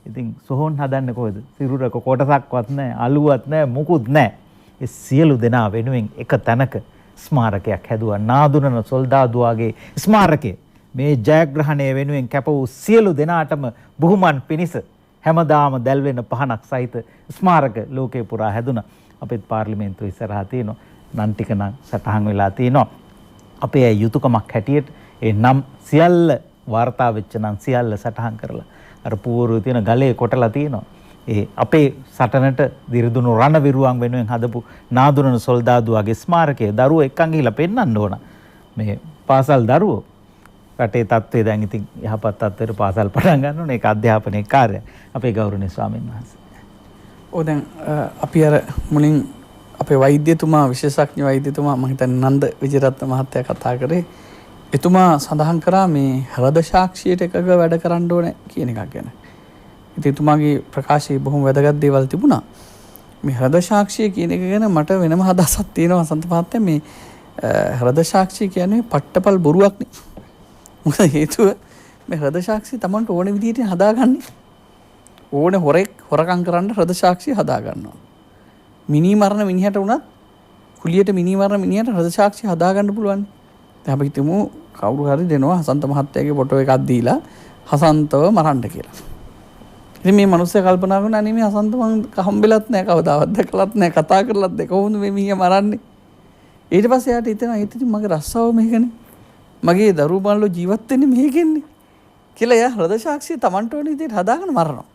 ඉතින් සොහොන් හදන්නේ කොහෙද? සිරුරක කොටසක්වත් නැහැ, අලුවත් නැහැ, මුකුත් නැහැ. ඒ සියලු දෙනා වෙනුවෙන් එක තැනක ස්මාරකයක් හැදුවා. නාදුනන සොල්දාදුවාගේ ස්මාරකය. මේ ජයග්‍රහණය වෙනුවෙන් කැප වූ සියලු දෙනාටම බුහුමන් පිණිස හැමදාම දැල්වෙන පහනක් සහිත ස්මාරක ලෝකේ පුරා හැදුනා. අපේ පාර්ලිමේන්තුව ඉස්සරහා තියෙනවා. නම් ටික නම් සටහන් වෙලා තියෙනවා. අපේ යුතුයකමක් හැටියට ඒ නම් සියල්ල වාර්තා වෙච්ච නම් සියල්ල සටහන් කරලා අර පූර්වයේ තියෙන ගලේ කොටලා තියෙනවා. ඒ අපේ සටනට දිරිදුණු රණවිරුවන් වෙනුවෙන් හදපු නාදුනන සොල්දාදුවාගේ ස්මාරකය දරුවෝ එක්කන් ගිහිලා පෙන්වන්න ඕන. මේ පාසල් දරුවෝ රටේ තත්ත්වය දැන් ඉතින් යහපත් තත්ත්වයට පාසල් පටන් ගන්න ඕනේ. ඒක අධ්‍යාපනයේ කාර්යය. අපේ ගෞරවනීය ස්වාමීන් වහන්සේ. දැන් අපි අර මුලින් අපේ වෛද්‍යතුමා විශේෂඥ වෛද්‍යතුමා මම හිතන්නේ නන්ද විජේරත්න මහත්තයා කතා කරේ. එතුමා සඳහන් කරා මේ හෘද සාක්ෂියට එකග වැඩ කරන්න ඕනේ කියන එකක් ගැන. ඉතින් එතුමාගේ ප්‍රකාශයේ බොහොම වැදගත් දේවල් තිබුණා. මේ හෘද සාක්ෂිය කියන එක ගැන මට වෙනම අදහසක් තියෙනවා වසන්ත මහත්තයා. මේ හෘද සාක්ෂිය කියන්නේ පට්ටපල් බොරුවක් නේ. මොකද හේතුව මේ හෘද සාක්ෂිය Tamanට ඕන විදිහට හදාගන්නේ. ඕනේ හොරකම් කරන්න හෘද සාක්ෂිය හදා ගන්නවා. මිනි මරණ මිනිහට උනත් කුලියට මිනි මරණ මිනිහට හෘද සාක්ෂිය හදා ගන්න පුළුවන්. දැන් අපි හිතමු කවුරු හරි දෙනවා හසන්ත මහත්තයාගේ ෆොටෝ එකක් දීලා හසන්තව මරන්න කියලා. ඉතින් මේ මිනිස්සු කල්පනා කරනවා අනේ මේ හසන්ත මං හම්බෙලත් නැහැ කවදාවත් දැකලත් නැහැ කතා කරලත් නැහැ කොහොමද මේ මිනිහා මරන්නේ? ඊට පස්සේ යාට හිතෙනවා ඉතින් මගේ රස්සාව මේකනේ. මගේ දරුවෝ බාලෝ ජීවත් වෙන්නේ මේකෙන්නේ. කියලා එයා හෘද සාක්ෂිය Tamanට ඕන විදිහට හදාගෙන මරනවා.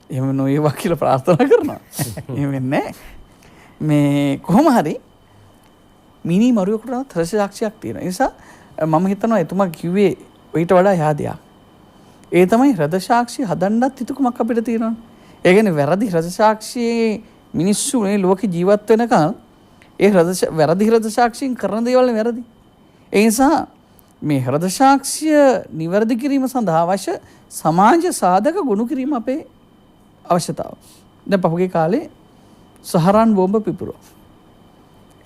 එහෙම නොවේවා කියලා ප්‍රාර්ථනා කරනවා. එහෙම වෙන්නේ නැහැ. මේ කොහොම හරි මිනි මරුවෙකුට හෘද සාක්ෂියක් තියෙනවා. ඒ නිසා මම හිතනවා එතුමා කිව්වේ ඊට වඩා එහා දෙයක්. ඒ තමයි හෘද සාක්ෂිය හදන්නත් හිතුකමක් අපිට තියෙනවා. ඒ කියන්නේ වැරදි හෘද සාක්ෂියේ මිනිස්සු මේ ලෝකේ ජීවත් වෙනකන් ඒ වැරදි හෘද සාක්ෂියෙන් කරන දේවල් වැරදි. ඒ නිසා මේ හෘද සාක්ෂිය නිවැරදි කිරීම සඳහා අවශ්‍ය සමාජ සාධක ගොනු කිරීම අපේ අවශ්‍යතාව. දැන් පහුගිය කාලේ සහරාන් බෝම්බ පිපුරුවා.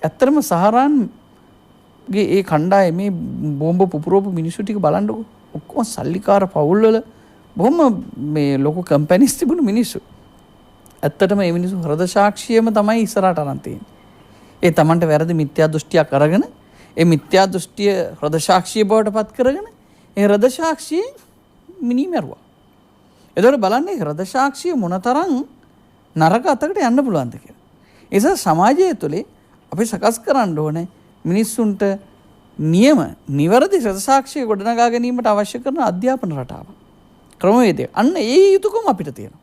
ඇත්තටම සහරාන්ගේ ඒ කණ්ඩායමේ බෝම්බ පුපුරවපු මිනිස්සු ටික බලන්නකො. ඔක්කොම සල්ලිකාර පවුල්වල බොහොම මේ ලොකු කම්පැනිස් තිබුණු මිනිස්සු. ඇත්තටම මේ මිනිස්සු හෘද සාක්ෂියම තමයි ඉස්සරහට අරන් තියෙන්නේ. ඒ Tamanට වැරදි මිත්‍යා දෘෂ්ටියක් අරගෙන ඒ මිත්‍යා දෘෂ්ටිය හෘද සාක්ෂිය බවට පත් කරගෙන ඒ හෘද සාක්ෂියෙන් මිනි මරුවා. එතකොට බලන්නේ හෘද සාක්ෂිය මොනතරම් නරක අතකට යන්න පුළුවන්ද කියලා. ඒ නිසා සමාජය තුළේ අපි සකස් කරන්න ඕනේ මිනිස්සුන්ට නිවැරදි හෘද සාක්ෂිය ගොඩනගා ගැනීමට අවශ්‍ය කරන අධ්‍යාපන රටාව. ක්‍රමවේදය. අන්න ඒ යුතුයකම අපිට තියෙනවා.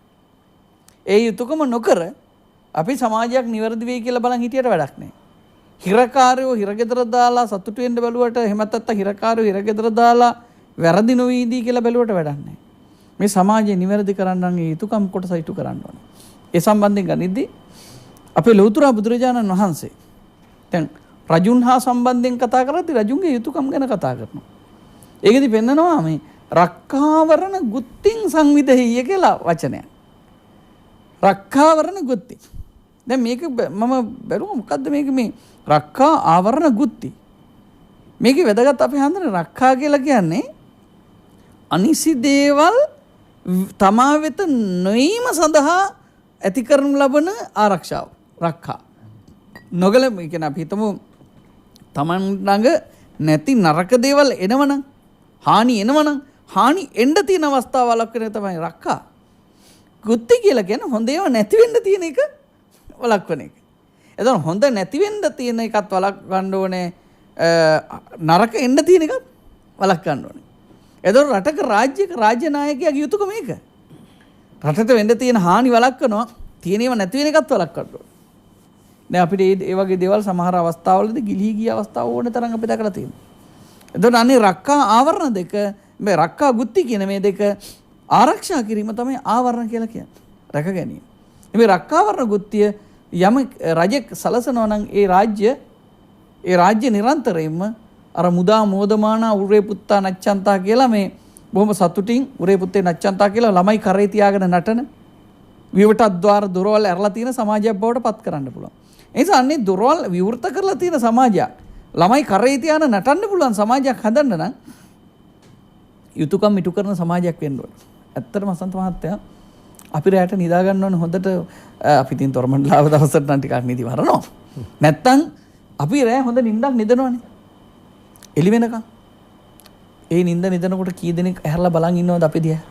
ඒ යුතුයකම නොකර අපි සමාජයක් නිවැරදි වෙයි කියලා බලන් හිටියට වැඩක් නැහැ. හිරකාරයෝ හිරගෙදර දාලා සතුටු වෙන්න බැලුවට එහෙමත් නැත්නම් හිරකාරයෝ හිරගෙදර දාලා වැරදි නොවීදී කියලා බැලුවට වැඩක් නැහැ. මේ සමාජය නිවැරදි කරන්න නම් ඒ යුතුයකම් කොටස ඉටු කරන්න ඕනේ. ඒ සම්බන්ධයෙන් ගනිද්දී අපේ ලෞතර බුදුරජාණන් වහන්සේ දැන් රජුන් හා සම්බන්ධයෙන් කතා කරද්දී රජුන්ගේ යුතුයකම් ගැන කතා කරනවා. ඒකෙදි පෙන්නනවා මේ රක්ඛාවරණ ගුත්තිං සංවිදෙහිය කියලා වචනයක්. රක්ඛාවරණ ගුත්ති. දැන් මේක මම බැලුවා මොකද්ද මේක මේ රක්ඛා ආවරණ ගුත්ති. මේකේ වැදගත් අපි හඳුනන රක්ඛා කියලා කියන්නේ අනිසි දේවල් තමා වෙත නොීම සඳහා ඇති කරනු ලබන ආරක්ෂාව. රක්ඛා. නොගල කියන්නේ අපි හිතමු තමන් ළඟ නැති නරක දේවල් එනවනම් හානි එනවනම් හානි එන්න තියෙන අවස්ථාවලක් වෙන තමයි රක්ඛා. ගුත්ති කියලා කියන්නේ හොඳ ඒවා නැති වෙන්න තියෙන එක වළක්වන එක. එතකොට හොඳ නැති වෙන්න තියෙන එකත් වළක්වන්න ඕනේ. නරක එන්න තියෙන එකත් වළක්වන්න ඕනේ. එතකොට රටක රාජ්‍යක රාජ්‍ය නායකයාගේ යුතුයකම මේක. රටට වෙන්න තියෙන හානි වළක්වනවා. තියෙන ඒවා නැති වෙන එකත් වළක්වන්න ඕනේ. දැන් අපිට මේ වගේ දේවල් සමහර අවස්ථාවලදී ගිලී ගිය අවස්ථාව ඕන තරම් අපි දැකලා තියෙනවා. එතකොට අනේ රක්කා ආවරණ දෙක මේ රක්කා ගුත්ති කියන මේ දෙක ආරක්ෂා කිරීම තමයි ආවරණ කියලා කියන්නේ. රැක ගැනීම. මේ රක්කාවරණ ගුත්තිය යම රජෙක් සලසනවා නම් ඒ රාජ්‍ය නිරන්තරයෙන්ම අර මුදා මෝදමානා උරේ පුත්තා නච්චන්තා කියලා මේ බොහොම සතුටින් උරේ පුත්තේ නච්චන්තා කියලා ළමයි කරේ තියාගෙන නටන විවටද්වාර දොරවල් ඇරලා තියෙන සමාජයක් බවට පත් කරන්න පුළුවන්. ඒ නිසා අන්නේ දොරවල් විවෘත කරලා තියෙන සමාජයක් ළමයි කරේ තියාන නටන්න පුළුවන් සමාජයක් හදන්න නම් යුතුයකම් ඉටු කරන සමාජයක් වෙන්න ඕන. ඇත්තටම අසන්ත මහත්තයා අපි රැට නිදා ගන්න ඕනේ හොඳට අපි තින් තොරමණ්ඩලාව දවසට නම් ටිකක් නිදි වරනවා. නැත්තම් අපි රැ හොඳ නිින්දක් නිදනවනේ. එළි වෙනකම්. ඒ නිින්ද නිදනකොට කී දෙනෙක් ඇහැරලා බලන් ඉන්නවද අපි දිහා?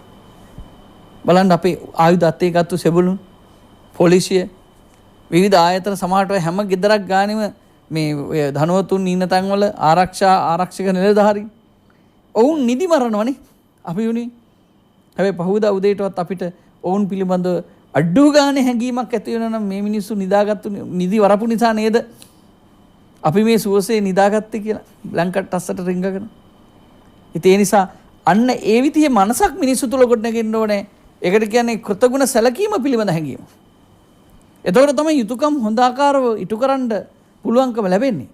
බලන්න අපේ ආයුධ අතේ ගත්තු සෙබළුන් පොලිසිය විවිධ ආයතන සමාජයට හැම ගෙදරක් ගානෙම මේ ධනවතුන් ඉන්න තැන්වල ආරක්ෂක නිලධාරීන් ඔවුන් නිදි මරනවනේ අපි උනේ. හැබැයි පහුවදා උදේටවත් අපිට ඔවුන් පිළිබඳව අඩු ගානේ හැඟීමක් ඇති වෙනවා නම් මේ මිනිස්සු නිදාගත්තු නිදි වරපු නිසා නේද අපි මේ සුවසේ නිදාගත්තේ කියලා බ්ලැන්කට් අස්සට රිංගගෙන. ඉතින් ඒ නිසා අන්න ඒ විදිහේ මනසක් මිනිස්සු තුල ගොඩනගෙන්න ඕනේ. ඒකට කියන්නේ කෘතගුණ සැලකීම පිළිබඳ හැඟීම. එතකොට තමයි යුතුයකම් හොඳ ආකාරව ඉටු කරන්න පුළුවන්කම ලැබෙන්නේ.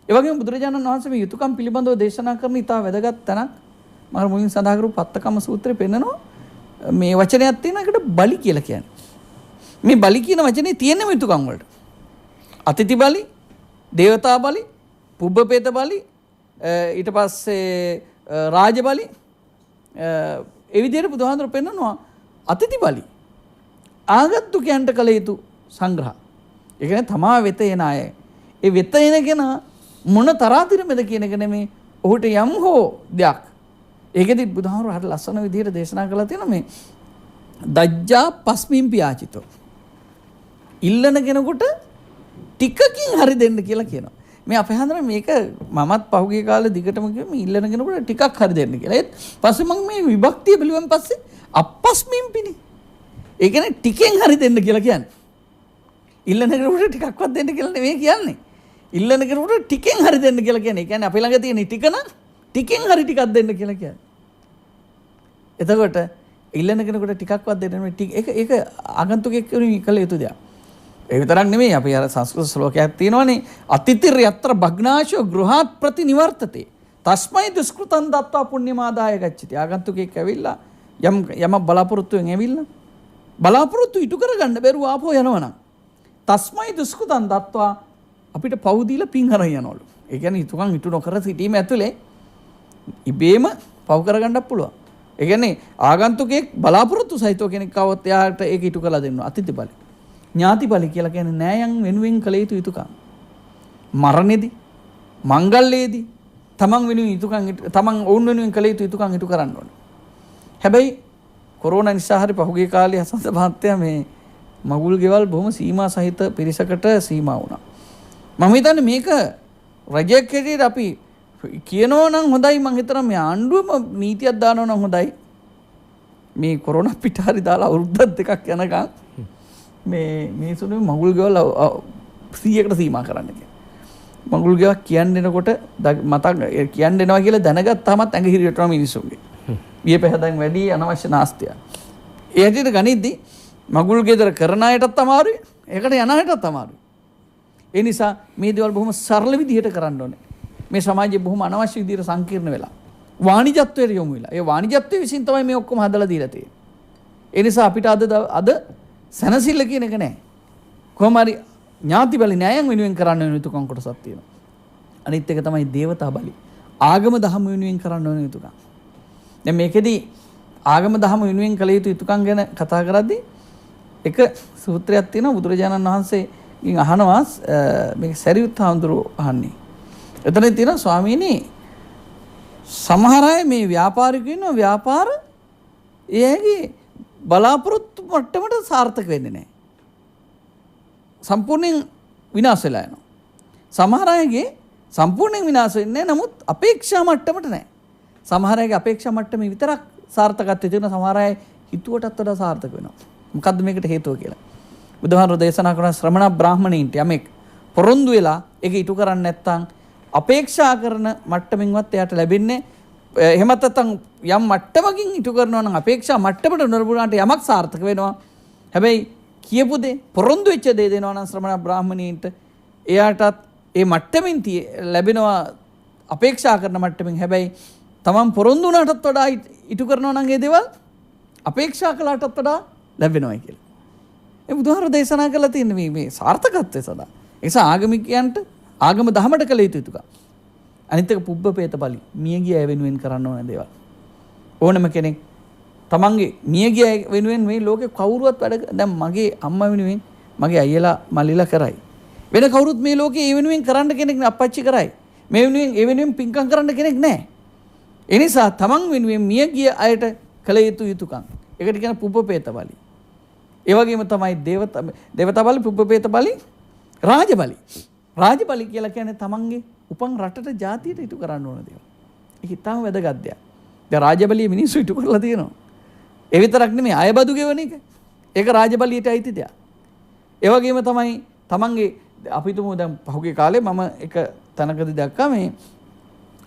ඒ වගේම බුදුරජාණන් වහන්සේ මේ යුතුයකම් පිළිබඳව දේශනා කරන ඉතා වැදගත් තැනක් මම මුලින් සඳහන් කරපු පත්තකම සූත්‍රයේ පෙන්නනවා. මේ වචනයක් තියෙන එකට බලි කියලා කියන්නේ. මේ බලි කියන වචනේ තියෙන්නේ යුතුයකම් වලට. අතිථි බලි, දේවතා බලි, පුබ්බපේත බලි, ඊට පස්සේ රාජ බලි, ඒ විදිහට බුදුහාඳුර පෙන්නනවා අතිථි බලි. ආගන්තුකයන්ට කළ යුතු සංග්‍රහ. ඒ කියන්නේ තමා වෙත එන අය. ඒ වෙත එනගෙන මොන තරාතිරමද කියන එක නෙමේ ඔහුට යම් හෝ දෙයක්. ඒකෙදි බුදුහාමුදුරුවෝ හරිය ලස්සන විදිහට දේශනා කළා තියෙනවා මේ දජ්ජා පස්මින් පියාචිතෝ. ඉල්ලන කෙනෙකුට ටිකකින් හරි දෙන්න කියලා කියනවා. මේ අපේ හන්දර මේක මමත් පහුගිය කාලේ දිගටම කිව්වා මේ ඉල්ලන කෙනෙකුට ටිකක් හරි දෙන්න කියලා. ඒත් පස්සේ මම මේ විභක්තිය පිළිවෙන් පස්සේ අපස්මින් පිනේ. ඒ කියන්නේ ටිකෙන් හරි දෙන්න කියලා කියන්නේ. ඉල්ලන කෙනෙකුට ටිකක්වත් දෙන්න කියලා නෙමෙයි කියන්නේ. ඉල්ලන කෙනෙකුට ටිකෙන් හරි දෙන්න කියලා කියන්නේ. ඒ කියන්නේ අපි ළඟ තියෙන ටික නම් ටිකෙන් හරි ටිකක් දෙන්න කියලා කියන්නේ. එතකොට ඉල්ලන කෙනෙකුට ටිකක්වත් දෙන්න නෙමෙයි ටික ඒක ආගන්තුකෙක් කළ යුතු දෙයක්. ඒ විතරක් නෙමෙයි අපි අර සංස්කෘත ශ්ලෝකයක් තියෙනවනේ අතිතිර යත්‍ර භග්නාශෝ ගෘහාත් ප්‍රතිනිවර්තතේ තස්මයි දුෂ්කෘතං දත්වා පුණ්‍යමාදාය ගච්ඡති. ආගන්තුකෙක් ඇවිල්ලා යම බලාපොරොත්තුෙන් ඇවිල්ලා බලාපොරොත්තු ඉටු කරගන්න බැරුව ආපහු යනවනම් තස්මයි දුෂ්කෘතං දත්වා අපිට පව් දීලා පින් අරන් යනවලු. ඒ කියන්නේ යුතුයකම් ඉටු නොකර සිටීම ඇතුලේ ඉබේම පව් කරගන්නත් පුළුවන්. ඒ කියන්නේ ආගන්තුකෙක් බලාපොරොත්තු සහිතව කෙනෙක් આવොත් එයාට ඒක ඉටු කරලා දෙන්නවා අතිථි බලය. ඥාති බලය කියලා කියන්නේ නෑයන් වෙනුවෙන් කළ යුතු යුතුයකම්. මරණෙදි, මංගල්‍යයේදී තමන් වෙනුවෙන් යුතුයකම් තමන් ඔවුන් වෙනුවෙන් කළ යුතු යුතුයකම් ඉටු කරන්න ඕනේ. හැබැයි කොරෝනා නිසා හරි පහුගිය කාලේ හසන්ත මහත්තයා මේ මගුල් ගෙවල් බොහොම සීමා සහිත පිරිසකට සීමා වුණා. මම හිතන්නේ මේක රජයක් හැටියට අපි කියනවා නම් හොඳයි. මම හිතනවා මේ ආණ්ඩුවම නීතියක් දානවා නම් හොඳයි. මේ කොරෝනා පිට හරි දාලා අවුරුද්දක් දෙකක් යනකම් මේ මිනිස්සුන්ගේ මගුල් ගෙවල් 100කට සීමා කරන්න කියලා. මගුල් ගෙවල් කියන්නේනකොට මතක් කියන්න එනවා කියලා දැනගත්තාමත් ඇඟ හිරියටම මිනිස්සුන්ගේ. විය පහදන් වැඩි අනවශ්‍ය නාස්තිය. ඒ හැටියට ගනිද්දි මගුල් ගෙදර කරන අයටත් අමාරුයි. ඒකට යන අයටත් අමාරුයි. ඒ නිසා මේ දේවල් බොහොම සරල විදිහට කරන්න ඕනේ. මේ සමාජයේ බොහොම අනවශ්‍ය විදිහට සංකීර්ණ වෙලා වාණිජත්වයට යොමු වෙලා. ඒ වාණිජත්වයේ විසින් තමයි මේ ඔක්කොම හදලා දීලා තියෙන්නේ. ඒ නිසා අපිට අද සනසිල්ල කියන එක නැහැ. කොහොම හරි ඥාති බලි න්යායන් වෙනුවෙන් කරන්න වෙන යුතුයකම් කොටසක් තියෙනවා. අනිත් එක තමයි දේවතා බලි. ආගම දහම වෙනුවෙන් කරන්න වෙන යුතුයකම්. දැන් මේකෙදි ආගම දහම වෙනුවෙන් කළ යුතු යුතුයකම් ගැන කතා කරද්දී එක සූත්‍රයක් තියෙනවා බුදුරජාණන් වහන්සේගෙන් අහනවා මේක සරියුත් හාමුදුරුවෝ අහන්නේ. එතන තියෙනවා ස්වාමීනි සමහර අය මේ ව්‍යාපාරිකයෝ ඉන්නවා ව්‍යාපාර එයාගේ බලාපොරොත්තු මට්ටමට සාර්ථක වෙන්නේ නැහැ. සම්පූර්ණයෙන් විනාශ වෙලා යනවා. සමහර අයගේ සම්පූර්ණයෙන් විනාශ වෙන්නේ නැහැ. නමුත් අපේක්ෂා මට්ටමට නැහැ. සමහර අයගේ අපේක්ෂා මට්ටමේ විතරක් සාර්ථකත්වය තියෙන සමහර අය හිතුවටත් වඩා සාර්ථක වෙනවා. මොකද්ද මේකට හේතුව කියලා? බුදුහාමුදුරුවෝ දේශනා කරන ශ්‍රමණ බ්‍රාහමණයින්ට යමෙක් පොරොන්දු වෙලා ඒක ඉටු කරන්නේ නැත්නම් අපේක්ෂා කරන මට්ටමින්වත් එයාට ලැබෙන්නේ එහෙමත් නැත්නම් යම් මට්ටමකින් ඉටු කරනවා නම් අපේක්ෂා මට්ටමට නොලබුණාට යමක් සාර්ථක වෙනවා. හැබැයි කියපු දේ පොරොන්දු වෙච්ච දේ දෙනවා නම් ශ්‍රමණ බ්‍රාහමණීන්ට එයාටත් ඒ මට්ටමින් ලැබෙනවා අපේක්ෂා කරන මට්ටමින්. හැබැයි තමන් පොරොන්දු වුණාටත් වඩා ඉටු කරනවා නම් ඒ දේවල් අපේක්ෂා කළාටත් වඩා ලැබෙනවා කියලා. ඒ බුදුහාර දේශනා කරලා තියෙන මේ සාර්ථකත්වය සදා. නිසා ආගමිකයන්ට ආගම දහමට කළ යුතු යුතුකම්. අනිත් එක පුබ්බපේත බලි මියගිය අය වෙනුවෙන් කරන්න ඕන දේවල්. ඕනම කෙනෙක් තමන්ගේ මියගිය අය වෙනුවෙන් මේ ලෝකේ කවුරුවත් වැඩ දැන් මගේ අම්මා වෙනුවෙන් මගේ අයියලා මල්ලිලා කරයි. වෙන කවුරුත් මේ ලෝකේ ඒ වෙනුවෙන් කරන්න කෙනෙක් නෑ. අප්පච්චි කරයි. මේ වෙනුවෙන් ඒ වෙනුවෙන් පින්කම් කරන්න කෙනෙක් නෑ. ඒ නිසා තමන් වෙනුවෙන් මියගිය අයට කළ යුතු යුතුකම්. ඒකට කියන පුබ්බපේත බලි. ඒ වගේම තමයි දේවතා බලි, පුබ්බපේත බලි, රාජ බලි. රාජ බලි කියලා කියන්නේ තමන්ගේ උපන් රටට ජාතියට ඉටු කරන්න ඕන දේවල්. ඒක ඉතාම වැදගත් දෙයක්. දැන් රාජ බලිය මිනිස්සු ඉටු කරලා තියෙනවා. ඒ විතරක් නෙමෙයි අයබදු ගෙවන එක. ඒක රාජ බලියට අයිති දෙයක්. ඒ වගේම තමයි තමන්ගේ අපි තුමු දැන් පහුගිය කාලේ මම එක තැනකදී දැක්කා මේ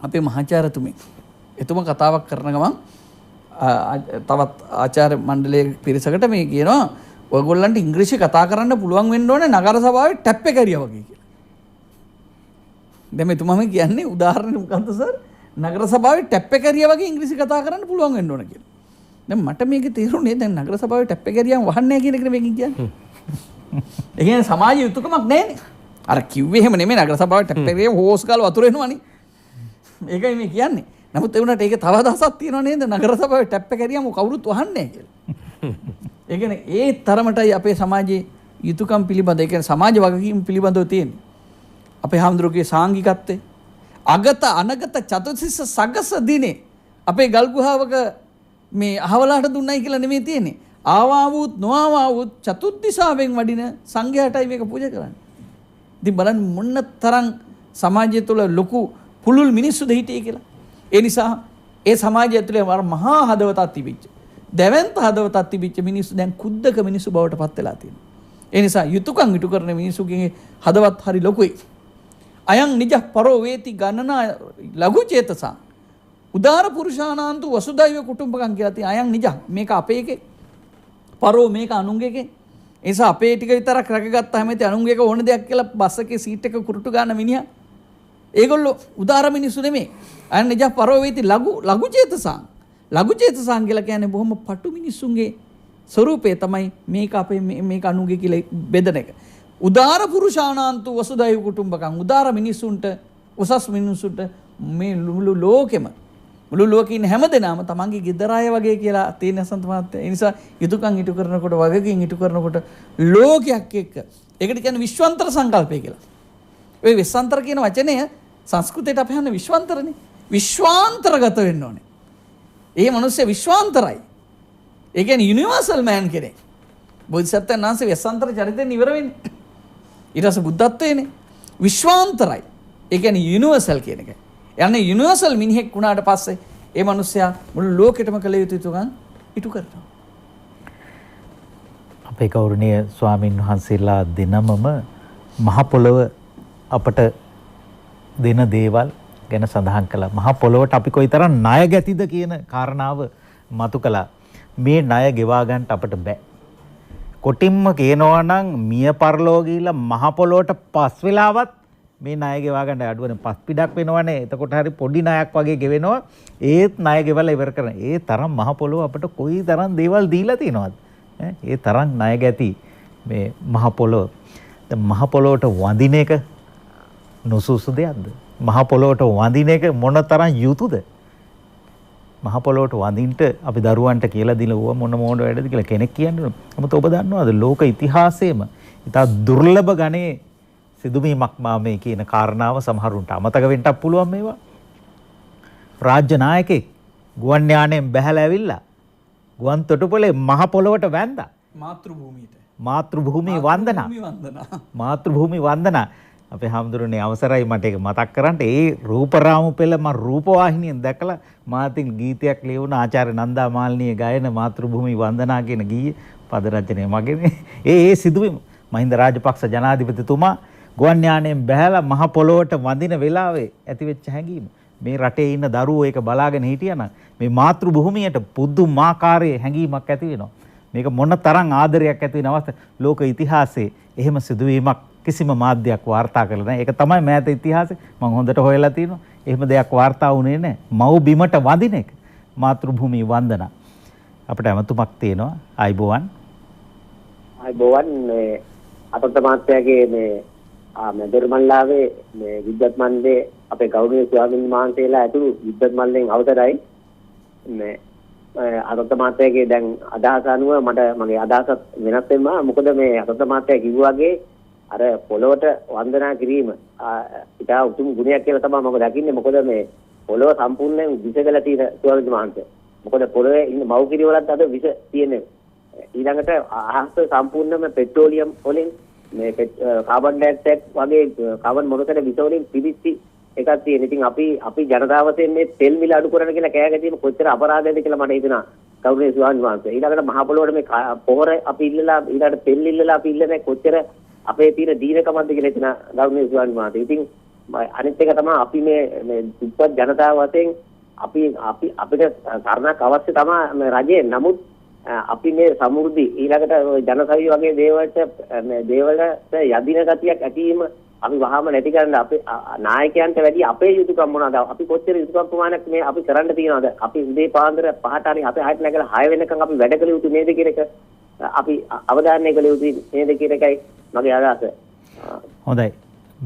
අපේ මහාචාර්යතුමේ එතුමා කතාවක් කරන ගමන් තවත් ආචාර්ය මණ්ඩලයේ පිරිසකට මේ කියනවා ඔයගොල්ලන්ට ඉංග්‍රීසි කතා කරන්න පුළුවන් වෙන්න ඕනේ නගර සභාවේ ටැප් එක හරියා වගේ කියලා. දැන් මෙතුමාම කියන්නේ උදාහරණයක් මොකද්ද සර්? නගර සභාවේ ටැප් එක හරියා වගේ ඉංග්‍රීසි කතා කරන්න පුළුවන් වෙන්න ඕන කියලා. දැන් මට මේක තේරුනේ දැන් නගර සභාවේ ටැප් එක හරියන් වහන්නේ නැහැ කියන එක මේකෙන් කියන්නේ. ඒ කියන්නේ සමාජ යුතුයකමක් නැහැනේ. අර කිව්වේ එහෙම නෙමෙයි නගර සභාවේ ටැප් එකේ හෝස් ගාලා වතුර එනවනේ. ඒකයි මේ කියන්නේ. නමුත් ඒ වුණාට ඒක තව අදහසක් තියෙනව නේද? නගර සභාවේ ටැප් එක හරියම කවුරුත් වහන්නේ නැහැ කියලා. ඒ කියන්නේ ඒ තරමටයි අපේ සමාජයේ යුතුයකම් පිළිබඳ ඒ කියන්නේ සමාජ වගකීම් පිළිබඳව තියෙන්නේ. අපේ හාමුදුරුවෝගේ සාංගිකත්වය අගත අනගත චතුසිස්ස සගස දිනේ අපේ ගල් ගුහාවක මේ අහවලාට දුන්නයි කියලා නෙමෙයි තියෙන්නේ. ආවා වූත් නොආවා වූත් චතුද්දිසාවෙන් වඩින සංඝයාටයි මේක පූජා කරන්නේ. ඉතින් බලන්න මොන තරම් සමාජය තුළ ලොකු පුළුල් මිනිස්සුද හිටියේ කියලා. ඒ නිසා ඒ සමාජය තුළ මහා හදවතක් තිබිච්ච දැවැන්ත හදවතක් තිබිච්ච මිනිස්සු දැන් කුද්දක මිනිස්සු බවට පත් වෙලා තියෙනවා. ඒ නිසා යුතුයකම් ඉටු කරන මිනිස්සුගේ හදවත් හරි ලොකුයි. අයං නිජ පරෝ වේති ගණනා ලඝු චේතසා උදාර පුරුෂානාන්තු වසුදෛව කුටුම්බකම් කියලා තියෙන අයං නිජ මේක අපේ එකේ පරෝ මේක අනුන්ගේ එකේ. ඒ නිසා අපේ ටික විතරක් රැකගත්තාම ඇති අනුන්ගේ එක ඕන දෙයක් කියලා බස් එකේ සීට් එක කුරුටු ගන්න මිනිහා. ඒගොල්ලෝ උදාර මිනිස්සු නෙමෙයි. අයං නිජ පරෝ වේති ලඝු චේතසා ලඝු චේතසා කියලා කියන්නේ බොහොම පටු මිනිස්සුන්ගේ ස්වරූපය තමයි මේක අපේ මේක අනුන්ගේ කියලා බෙදන එක. උදාර පුරුෂානාන්තු වසුදෛව කුටුම්බකම් උදාර මිනිසුන්ට උසස් මිනිසුන්ට මේ මුළු ලෝකෙම මුළු ලෝකේ ඉන්න හැමදෙනාම තමන්ගේ ගෙදර අය වගේ කියලා තියෙන සම්පූර්ණත් ඒ නිසා යුතුයකම් ඉටු කරනකොට වගකීම් ඉටු කරනකොට ලෝකයක් එක්ක ඒකට කියන්නේ විශ්වාන්තර සංකල්පය කියලා. ඔය විශ්වාන්තර කියන වචනය සංස්කෘතයට අපි හන්නේ විශ්වාන්තරනේ. විශ්වාන්තරගත වෙන්න ඕනේ. ඒ මිනිස්සු විශ්වාන්තරයි. ඒ කියන්නේ යුනිවර්සල් මෑන් කෙනෙක්. බෝධිසත්වයන් වහන්සේ විශ්වාන්තර චරිතයෙන් ඉවර වෙන්නේ. ඊට පස්සේ බුද්ධත්වයේනේ විශ්වාන්තරයි. ඒ කියන්නේ යුනිවර්සල් කියන එක. යන්නේ යුනිවර්සල් මිනිහෙක් වුණාට පස්සේ ඒ මිනිස්සයා මුළු ලෝකෙටම කළ යුතු යුතුකම් ඉටු කරනවා. අපේ ගෞරවනීය ස්වාමින් වහන්සේලා දෙනමම මහ පොළව අපට දෙන දේවල් ගැන සඳහන් කළා. මහ පොළොවට අපි කොයිතරම් ණය ගැතිද කියන කාරණාව මතු කළා. මේ ණය ගෙවා ගන්න අපට බෑ. කොටින්ම කියනවා නම් මිය පරලෝ ගිහිල්ලා මහ පොළොවට පස් වෙලාවත් මේ ණය ගෙවා ගන්න අඩුවනේ පස් පිටක් වෙනවනේ. එතකොට හරි පොඩි ණයක් වගේ ගෙවෙනවා. ඒත් ණය ගෙවලා ඉවර කරන. ඒ තරම් මහ පොළොව අපට කොයි තරම් දේවල් දීලා තියෙනවද? ඒ තරම් ණය ගැති මේ මහ පොළොව. දැන් මහ පොළොවට වඳින එක නොසුසු දෙයක්ද? මහ පොළොවට වඳින එක මොනතරම් යුතුයද? මහ පොළොවට වඳින්න අපි දරුවන්ට කියලා දීලා මොන වැඩද කියලා කෙනෙක් කියන්නේ. නමුත් ඔබ දන්නවද ලෝක ඉතිහාසයේම ඉතා දුර්ලභ ගණේ සිදුවීමක් මේ කියන කාරණාව සමහරුන්ට අමතක වෙන්නත් පුළුවන් මේවා. රාජ්‍ය නායකයෙක් ගුවන් යානයෙන් බැහැලා ඇවිල්ලා ගුවන් තොටුපළේ මහ පොළොවට වැන්දා. මාතෘභූමි වන්දනා. අපේ හැමදෙරෝනේ අවසරයි මට ඒක මතක් කරන්න. ඒ රූපරාමු පෙළ මම රූපවාහිනියෙන් දැකලා මාතින් ගීතයක් ලියවුණ ආචාර්ය නන්දා මාලිනිය ගායන මාතෘභූමි වන්දනා කියන ගීය පද රචනය මගේනේ. ඒ සිදුවීම මහින්ද රාජපක්ෂ ජනාධිපතිතුමා ගුවන් යානයෙන් බැහැලා මහ පොළොවට වඳින වෙලාවේ ඇතිවෙච්ච හැඟීම. මේ රටේ ඉන්න දරුවෝ ඒක බලාගෙන හිටියනම් මේ මාතෘභූමියට පුදුමාකාරයේ හැඟීමක් ඇති වෙනවා. මේක මොන තරම් ආදරයක් ඇති වෙන අවස්ථාවක් ලෝක ඉතිහාසයේ එහෙම සිදුවීමක් කිසිම මාධ්‍යයක් වාර්තා කරලා නැහැ. ඒක තමයි මෑත ඉතිහාසයේ මම හොඳට හොයලා තියෙනවා. එහෙම දෙයක් වාර්තා වුණේ නැහැ. මව් බිමට වඳින එක මාතෘභූමි වන්දනා. අපිට අමතුමක් තියෙනවා. ආයිබෝවන් මේ අතොත් මාත්‍යාගේ මේ මේ දොරමල්ලාවේ මේ විද්වත් මණ්ඩලයේ අපේ ගෞරවනීය ස්වාමීන් වහන්සේලා ඇතුළු විද්වත් මණ්ඩලයෙන් අවසරයි මේ අරත මාත්‍යයේ දැන් අදහස අනුව මගේ අදහස වෙනස් වෙනවා. මොකද මේ අරත මාත්‍ය කිව්වාගේ අර පොළොවට වන්දනා කිරීම ඉතා උතුම් ගුණයක් කියලා තමයි මම දකින්නේ. මොකද මේ පොළොව සම්පූර්ණයෙන් විසකලා තියෙන ස්වාමීන් වහන්සේ. මොකද පොළොවේ ඉන්න මව්කිරි වලත් අද විස තියෙන්නේ. ඊළඟට අහස සම්පූර්ණයෙන්ම පෙට්‍රෝලියම් වලින් මේ කාබන් ඩයොක්සයිඩ් වගේ කාබන් මොනොක්සයිඩ් විස වලින් පිරිච්චි එකක් තියෙන. ඉතින් අපි ජනතාව වශයෙන් මේ තෙල් මිල අඩු කරන කියලා කෑ ගැසීම කොච්චර අපරාධයක්ද කියලා මට හිතෙනවා. ගෞරවනීය ස්වාමීන් වහන්සේ. ඊළඟට මහ පොළොවට මේ පොහොර අපි ඉල්ලලා ඊළඟට තෙල් ඉල්ලලා අපි ඉල්ලන්නේ කොච්චර අපේ තියෙන දීනකමක්ද කියලා හිතන ගෞරවනීය ස්වාමීන් වහන්සේ. ඉතින් අනිත් එක තමයි අපි මේ දුප්පත් ජනතාව වශයෙන් අපිට සරණක් අවශ්‍ය තමයි මේ රජේ. නමුත් අපි මේ සමෘද්ධි ඊළඟට ජනසවිය වගේ දේවල්ට යදින ගතියක් ඇතිවීම අපි වහාම නැති කරන්න අපේ නායකයන්ට වැඩි අපේ යුතුයකම් මොනවාද? අපි කොච්චර යුතුයකම් ප්‍රමාණයක් මේ අපි කරන්න තියෙනවද? අපි උදේ පාන්දර 5ට හරි අපේ 6ට නැගලා 6 වෙනකන් අපි වැඩ කළ යුතු නේද කියන එක අපි අවධානය කළ යුතු නේද කියන එකයි මගේ අදහස. හොඳයි.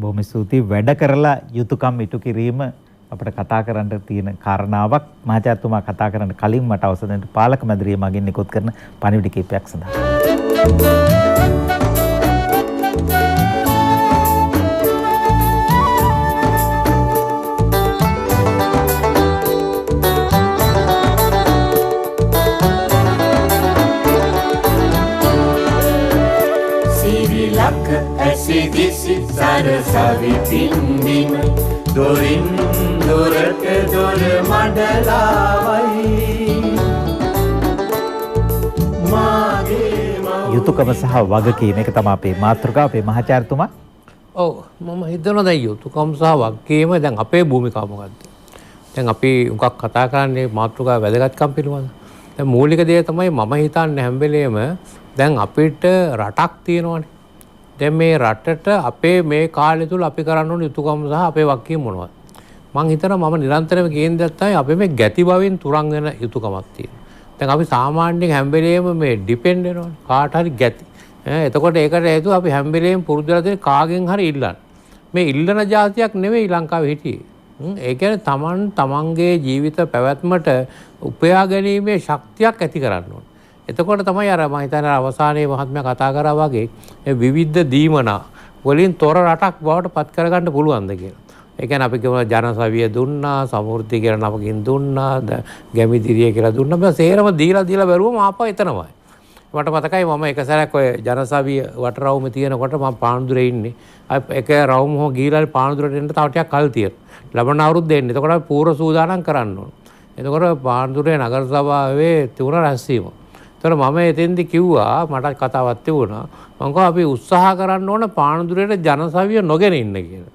බොහොම ස්තුතියි. වැඩ කරලා යුතුයකම් ඉටු කිරීම අපිට කතා කරන්න තියෙන කාරණාවක්. මහාචාර්යතුමා කතා කරන්න කලින් මට අවසර දෙන්න පාලක මැදිරිය මගින් නිකුත් කරන පණිවිඩ කීපයක් සඳහා. ඇසිදිසි සරසවි පින්දිම දොරින් දොරට දොර මඩලාවයි යුතුයකම සහ වගකීම එක තමයි අපේ මාතෘකාව. අපේ මහාචාර්යතුමා. ඔව් මම හිතනවා දැන් යුතුයකම් සහ වගකීම දැන් අපේ භූමිකාව මොකක්ද? දැන් අපි උගක් කතා කරන්නේ මාතෘකාව වැදගත්කම් පිළිබඳ. දැන් මූලික දේ තමයි මම හිතන්නේ හැම වෙලේම දැන් අපිට රටක් තියෙනවානේ. දැන් මේ රටට අපේ මේ කාලය තුල අපි කරන්න ඕන යුතුයකම් සහ අපේ වගකීම් මොනවද? මම හිතනවා මම නිරන්තරව කියන දේ තමයි අපි මේ ගැති බවින් තුරන් වෙන යුතුයකමක් තියෙනවා. දැන් අපි සාමාන්‍යයෙන් හැම වෙලේම මේ ඩිපෙන්ඩ් වෙනවනේ කාට හරි ගැති. එතකොට ඒකට හේතුව අපි හැම වෙලේම පුරුදු වෙලා තියෙන කාගෙන් හරි ඉල්ලන්න. මේ ඉල්ලන જાතියක් නෙවෙයි ලංකාවේ හිටියේ. ඒ කියන්නේ තමන්ගේ ජීවිත පැවැත්මට උපයා ගැනීමේ ශක්තියක් ඇති කරන්න ඕනේ. එතකොට තමයි අර මම හිතන්නේ අවසානයේ මහත්මයා කතා කරා වගේ විවිධ දීමනා වලින් තොර රටක් බවට පත් කරගන්න පුළුවන්ද කියලා. ඒ කියන්නේ අපි කියමු ජනසවිය දුන්නා, සමෘද්ධි කියලා නමකින් දුන්නා, ගැමිදිරිය කියලා දුන්නා. බෑ සේරම දීලා බැලුවම ආපහු එතනමයි. මට මතකයි මම එක සැරයක් ඔය ජනසවිය වටරවුම තියෙනකොට මම පානදුරේ ඉන්නේ. එක රවුම හො ගිහිලා පානදුරට එන්න තව ටිකක් කල් තියෙනවා. ලබන අවුරුද්දේ එන්නේ. එතකොට අපි පූර්ව සූදානම් කරන්න ඕන. එතකොට පානදුරේ නගර සභාවේ තිබුණ රැස්වීම. එතකොට මම එතෙන්දි කිව්වා මට කතාවක් තිබුණා. මම කිව්වා අපි උත්සාහ කරන්න ඕන පානදුරේට ජනසවිය නොගෙන ඉන්න කියලා.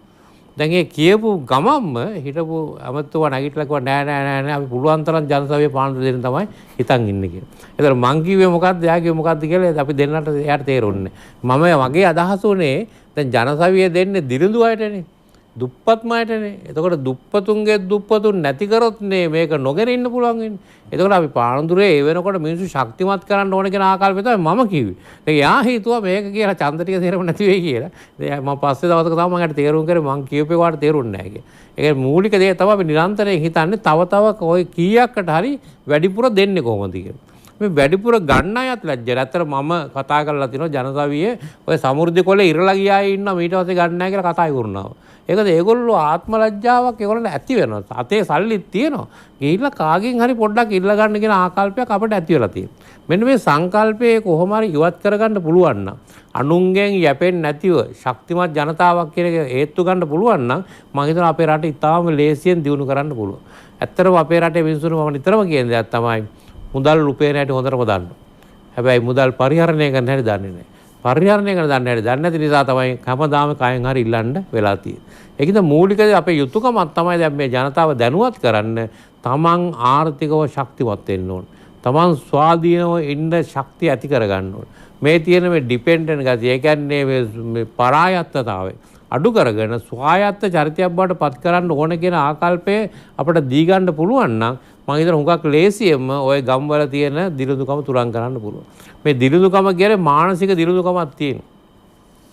දැන් ඒ කියපු ගමම්ම හිටපු අමතුවා නැගිටලා කිව්වා නෑ අපි පුළුවන් තරම් ජනසවිය පානදුර දෙන්න තමයි හිතන් ඉන්නේ කියලා. ඒතර මං කිව්වේ මොකද්ද එයා කිව්වේ මොකද්ද කියලා අපි දෙන්නට එයාට තේරුන්නේ. මම මගේ අදහස උනේ දැන් ජනසවිය දෙන්නේ දිරිඳු අයටනේ. දුප්පත් අයටනේ. එතකොට දුප්පතුන්ගේ දුප්පතුන් නැති කරොත් නේ මේක නොගෙන ඉන්න පුළුවන් වෙන්නේ. එතකොට අපි පානදුරේ ඒ වෙනකොට මිනිස්සු ශක්තිමත් කරන්න ඕන කියන ආකල්පය තමයි මම කිව්වේ. දැන් යා හිතුවා මේක කියලා ඡන්ද ටික තේරෙම නැති වෙයි කියලා. දැන් මම පස්සේ දවසක තමයි මම හිත තේරුම් කරේ මං කියපේ වාට තේරුන්නේ නැහැ කියලා. ඒක මූලික දේ තමයි අපි නිරන්තරයෙන් හිතන්නේ තව ඔය කීයක්කට හරි වැඩිපුර දෙන්නේ කොහොමද කියලා. මේ වැඩිපුර ගන්න අයත් ලැජ්ජා. ඇත්තට මම කතා කරලා තිනවා ජනසවියේ ඔය සමෘද්ධි කොලේ ඉරලා ගියා ඉන්නවා ඊට පස්සේ ගන්න නැහැ කියලා කතා කරනවා. ඒකද ඒගොල්ලෝ ආත්ම ලැජ්ජාවක් ඒගොල්ලන්ට ඇති වෙනවා. අතේ සල්ලිත් තියෙනවා. ගිහිල්ලා කාගෙන් හරි පොඩ්ඩක් ඉල්ල ගන්න කියන ආකල්පයක් අපිට ඇති වෙලා තියෙනවා. මෙන්න මේ සංකල්පය කොහොම හරි ඉවත් කරගන්න පුළුවන් නම් අනුන්ගෙන් යැපෙන්නේ නැතිව ශක්තිමත් ජනතාවක් කියන එක හේතු ගන්න පුළුවන් නම් මම හිතනවා අපේ රට ඉතාම ලේසියෙන් දියුණු කරන්න පුළුවන්. ඇත්තටම අපේ රටේ මිනිස්සුන්ට මම නිතරම කියන දෙයක් තමයි මුදල් රුපියල් නැටි හොඳටම දන්න. හැබැයි මුදල් පරිහරණය කරන්න හැටි දන්නේ නැහැ. පරිහරණය කරන දන්නේ නැහැ. දන්නේ නැති නිසා තමයි හැමදාම කයෙන් හරි ඉල්ලන්න වෙලා තියෙන්නේ. ඒකද මූලික අපේ යුතුයකමක් තමයි දැන් මේ ජනතාව දැනුවත් කරන්න තමන් ආර්ථිකව ශක්තිමත් වෙන්න ඕන. තමන් ස්වාධීනව ඉන්න ශක්තිය ඇති කරගන්න ඕන. මේ තියෙන මේ ඩිපෙන්ඩන්ට් ගතිය, ඒ කියන්නේ මේ පරායත්තතාවය අඩු කරගෙන ස්වායත්ත චරිතයක් බවට පත් කරන්න ඕන කියන ආකල්පය අපිට දී ගන්න පුළුවන් නම් මම හිතන හුඟක් ලේසියෙන්ම ওই ගම්වල තියෙන දිලිඳුකම තුරන් කරන්න පුළුවන්. මේ දිලිඳුකම කියන්නේ මානසික දිලිඳුකමක් තියෙනවා.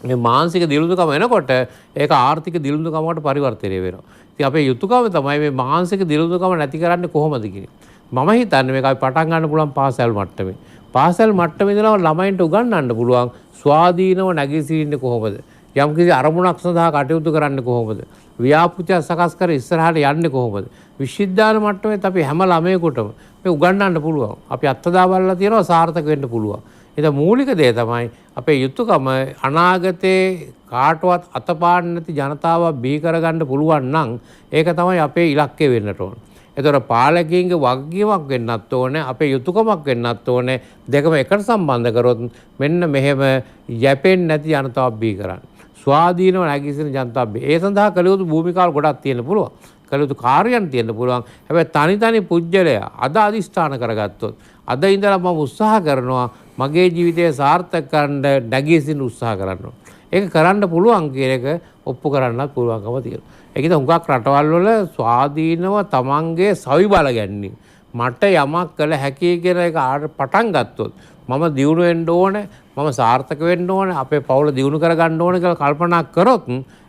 මේ මානසික දියුණුවකම එනකොට ඒක ආර්ථික දියුණුවකමකට පරිවර්තනය වෙනවා. ඉතින් අපේ යුතුයකම තමයි මේ මානසික දියුණුවකම නැති කරන්නේ කොහොමද කියන්නේ. මම හිතන්නේ මේක අපි පටන් ගන්න පුළුවන් පාසල් මට්ටමේ. පාසල් මට්ටමේ ඉඳලා ළමයින්ට උගන්වන්න පුළුවන් ස්වාධීනව නැගී සිටින්නේ කොහොමද? යම්කිසි අරමුණක් සඳහා කටයුතු කරන්නේ කොහොමද? ව්‍යාපෘතිය සකස් කර ඉස්සරහට යන්නේ කොහොමද? විශ්වවිද්‍යාල මට්ටමේත් අපි හැම ළමයෙකුටම මේ උගන්වන්න පුළුවන්. අපි අත්දැක බලලා තියෙනවා සාර්ථක වෙන්න පුළුවන්. ඒක මූලික දේ තමයි අපේ යුතුයකම අනාගතේ කාටවත් අතපාන්න නැති ජනතාවක් බිහි කරගන්න පුළුවන් නම් ඒක තමයි අපේ ඉලක්කය වෙන්නට ඕන. ඒතර පාලකයන්ගේ වගකීමක් වෙන්නත් ඕනේ, අපේ යුතුයකමක් වෙන්නත් ඕනේ. දෙකම එකට සම්බන්ධ කරොත් මෙන්න මෙහෙම යැපෙන්නේ නැති ජනතාවක් බිහි කරන්න. ස්වාධීනව නැගී සිටින ජනතාව. ඒ සඳහා කළ යුතු භූමිකාවල් ගොඩක් තියෙන්න පුළුවන්. කළ යුතු කාර්යයන් තියෙන්න පුළුවන්. හැබැයි තනි පුජ්‍යලයා අද අදිෂ්ඨාන කරගත්තොත් අද ඉඳලා මම උත්සාහ කරනවා මගේ ජීවිතය සාර්ථක කරන්න නැගී සිටින උත්සාහ කරනවා. ඒක කරන්න පුළුවන් කියන එක ඔප්පු කරන්නත් පුළුවන්කම තියෙනවා. ඒකද හුඟක් රටවල් වල ස්වාධීනව තමන්ගේ සවි බල ගැනීම මට යමක් කළ හැකි කියන එක පටන් ගත්තොත් මම දියුණු වෙන්න ඕනේ, මම සාර්ථක වෙන්න ඕනේ, අපේ පවුල දියුණු කරගන්න ඕනේ කියලා කල්පනා කරොත්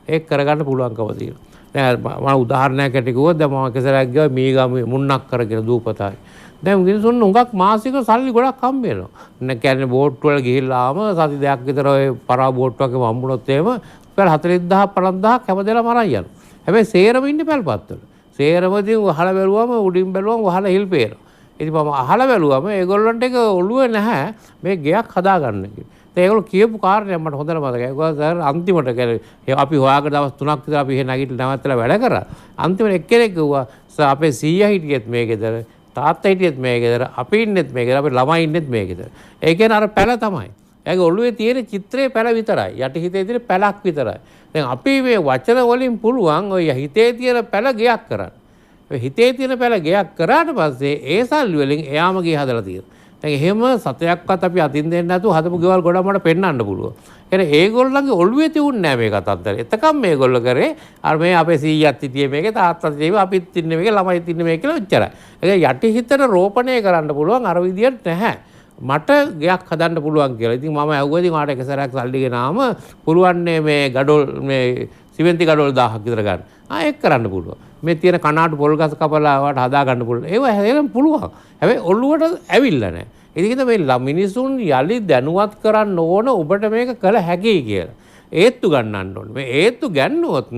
ඒක කරගන්න පුළුවන්කම තියෙනවා. දැන් මම උදාහරණයක් ඇටිය කිව්වොත් දැන් මම කෙසරක් ගියා මීගම මුන්නක් කරගෙන දූපතයි. දැන් මිනිස්සුන් උඟක් මාසික සල්ලි ගොඩක් හම්බ වෙනවා. නැ කියන්නේ බෝට්ටු වල ගිහිල්ලාම සති දෙකක් විතර ඔය පරා බෝට්ටුවක හම්බුනොත් එහෙම පැල් 40000 50000 කැපදෙලා මරන් යනවා. හැබැයි සේරම ඉන්නේ පැල්පත්වල. සේරමදී වහලා බැලුවම උඩින් බැලුවම වහලා හිල් පේනවා. ඉතින් මම අහලා බැලුවම ඒගොල්ලන්ට ඒක ඔළුවේ නැහැ මේ ගෙයක් හදාගන්න කියලා. ඒගොල්ලෝ කියපු කාරණයක් මට හොඳට මතකයි. ඒගොල්ලෝ සර් අන්තිමට කියන්නේ අපි හොයාගෙන දවස් 3ක් විතර අපි එහෙ නැගිටලා නැවත්තලා වැඩ කරා. අන්තිමට එක්කෙනෙක් කිව්වා සර් අපේ සීයා හිටියෙත් මේ ගෙදර, තාත්තා හිටියෙත් මේ ගෙදර, අපි ඉන්නෙත් මේ ගෙදර, අපේ ළමයි ඉන්නෙත් මේ ගෙදර. ඒ කියන්නේ අර පැල තමයි. එයාගේ ඔළුවේ තියෙන චිත්‍රයේ පැල විතරයි. යටි හිතේ තියෙන පැලක් විතරයි. දැන් අපි මේ වචන වලින් පුළුවන් ඔය හිතේ තියෙන පැල ගයක් කරන්න. හිතේ තියෙන පැල ගයක් කරාට පස්සේ ඒ සල්ලි වලින් එයාම ගේ හදලා තියෙනවා. දැන් එහෙම සතයක්වත් අපි අතින් දෙන්නේ නැතුව හදපු ගෙවල් ගොඩක් මට පෙන්වන්න පුළුවන්. ඒ ඒගොල්ලන්ගේ ඔළුවේ තියුන්නේ නැහැ මේ කතන්දර. එතකම් මේගොල්ලෝ කරේ අර මේ අපේ සීයාත් හිටියේ මේකේ තාත්තාත් හිටියේ අපිත් ඉන්නේ මේකේ ළමයිත් ඉන්නේ මේකේ කියලා ඔච්චරයි. ඒක යටි හිතට රෝපණය කරන්න පුළුවන් අර විදියට නැහැ. මට ගයක් හදන්න පුළුවන් කියලා. ඉතින් මම ඇහුවා ඉතින් ආට එක සැරයක් සල්ලි ගෙනාම පුළුවන්නේ මේ ගඩොල් මේ සිමෙන්ති ගඩොල් 1000ක් විතර ගන්න. ඒක කරන්න පුළුවන්. මේ තියෙන කනාටු පොල් ගස් කපලා වට හදා ගන්න පුළුවන්. ඒව හැදෙන්න පුළුවන්. හැබැයි ඔළුවට ඇවිල්ලා නැහැ. ඉතින් මේ මිනිසුන් යලි දැනුවත් කරන්න ඕන ඔබට මේක කළ හැකියි කියලා. ඒත්තු ගන්නන්න ඕනේ. මේ ඒත්තු ගන්නවොත්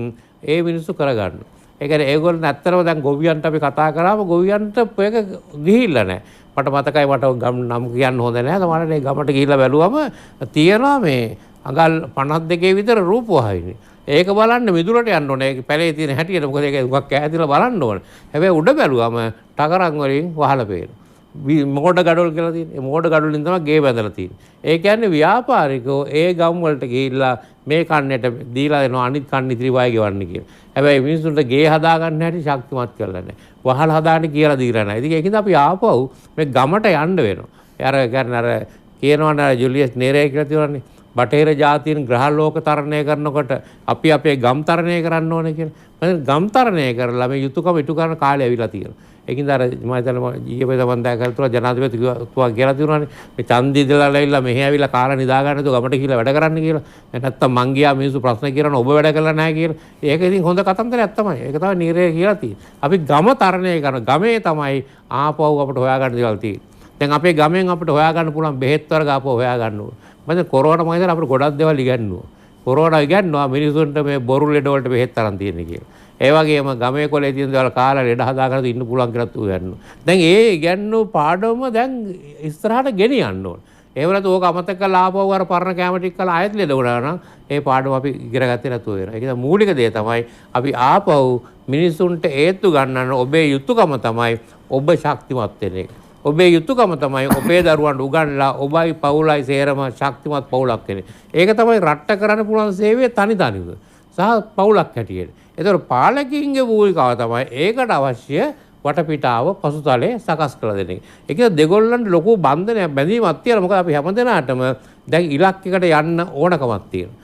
ඒ මිනිස්සු කරගන්න. ඒ කියන්නේ ඒගොල්ලෝ නැත්තරම දැන් ගොවියන්ට අපි කතා කරාම ගොවියන්ට මේක ගිහිල්ලා නැහැ. මට මතකයි මට ගම් නම් කියන්න හොඳ නැහැ. සමහරවිට මේ ගමට ගිහිල්ලා බැලුවම තියෙනවා මේ අඟල් 52 විතර රූපවාහිනී. ඒක බලන්න මිදුලට යන්න ඕනේ. ඒක පැලේ තියෙන හැටියට මොකද ඒක උගක් ඈතිලා බලන්න ඕනේ. හැබැයි උඩ බැලුවම ටකරන් වලින් වහලා පේනවා. මෝඩ ගඩොල් කියලා තියෙනවා. ඒ මෝඩ ගඩොල් වලින් තමයි ගේ බැඳලා තියෙන්නේ. ඒ කියන්නේ ව්‍යාපාරිකෝ ඒ ගම් වලට ගිහිල්ලා මේ කන්නේට දීලා දෙනවා අනිත් කන්න ඉතිරි වය ගෙවන්න කියලා. හැබැයි මිනිස්සුන්ට ගේ හදා ගන්න හැටි ශක්තිමත් කරලා නැහැ. වහල් හදාන්න කියලා දීලා නැහැ. ඉතින් ඒකින්ද අපි ආපහු මේ ගමට යන්න වෙනවා. අර කියන්නේ අර කියනවනේ ජුලියස් නේරේ කියලා තියෙනවනේ. බටහිර ජාතීන් ග්‍රහලෝක තරණය කරනකොට අපි අපේ ගම් තරණය කරන්න ඕනේ කියලා. මම ගම් තරණය කරලා මේ යුතුයකම ඉටු කරන කාලය ඇවිල්ලා තියෙනවා. ඒකින්ද අර මම හිතන්නේ ඊයේ පෙරවන් දැකලා ජනාධිපතිතුමා කියලා තියෙනවානේ මේ ඡන්දි ඉදලා ඇවිල්ලා මෙහෙ ඇවිල්ලා කාලා නිදා ගන්න තු ගමට කියලා වැඩ කරන්න කියලා. නැත්තම් මං ගියා මිනිස්සු ප්‍රශ්න කරන ඔබ වැඩ කළා නැහැ කියලා. ඒක ඉතින් හොඳ කතන්දරයක් තමයි. ඒක තමයි නීරේ කියලා තියෙන්නේ. අපි ගම තරණය කරන ගමේ තමයි ආපහු අපිට හොයාගන්න දේවල් තියෙන්නේ. දැන් අපේ ගමෙන් අපිට හොයාගන්න පුළුවන් බෙහෙත් වර්ග ආපහු හොයාගන්න ඕනේ. මම කොරෝනා මම හිතන්නේ අපිට ගොඩක් දේවල් ඉගන්නුවා. කොරෝනා ඉගන්නුවා මිනිසුන්ට මේ බොරු ලෙඩ වලට බෙහෙත් තරම් තියෙන කියලා. ඒ වගේම ගමේ කොලේ තියෙන දේවල් කාලා ලෙඩ හදාගෙන ඉන්න පුළුවන් කියලා උගන්නුවා. දැන් ඒ ඉගන්නු පාඩම දැන් ඉස්සරහට ගෙනියන්න ඕන. එහෙම නැත්නම් ඕක අමතක කරලා ආපහු අර පරණ කැම ටික කළා ආයෙත් ලෙඩ වුණා නම් ඒ පාඩම අපි ඉගෙන ගත්තේ නැතුව වෙනවා. ඒක තමයි මූලික දේ තමයි අපි ආපහු මිනිසුන්ට ඒත්තු ගන්නන ඔබේ යුතුයකම තමයි ඔබ ශක්තිමත් වෙන එක. ඔබේ යුතුයකම තමයි ඔබේ දරුවන්ට උගන්ලා ඔබයි පවුලයි සේරම ශක්තිමත් පවුලක් වෙන්නේ. ඒක තමයි රට්ට කරන්න පුළුවන් සේවය තනිව සහ පවුලක් හැටියට. ඒතර පාලකීන්ගේ භූමිකාව තමයි ඒකට අවශ්‍ය වටපිටාව පසුතලයේ සකස් කරලා දෙන එක. ඒක දෙගොල්ලන්ට ලොකු බන්ධනයක් බැඳීමක් තියෙනවා. මොකද අපි හැමදෙනාටම දැන් ඉලක්කයකට යන්න ඕනකමක් තියෙනවා.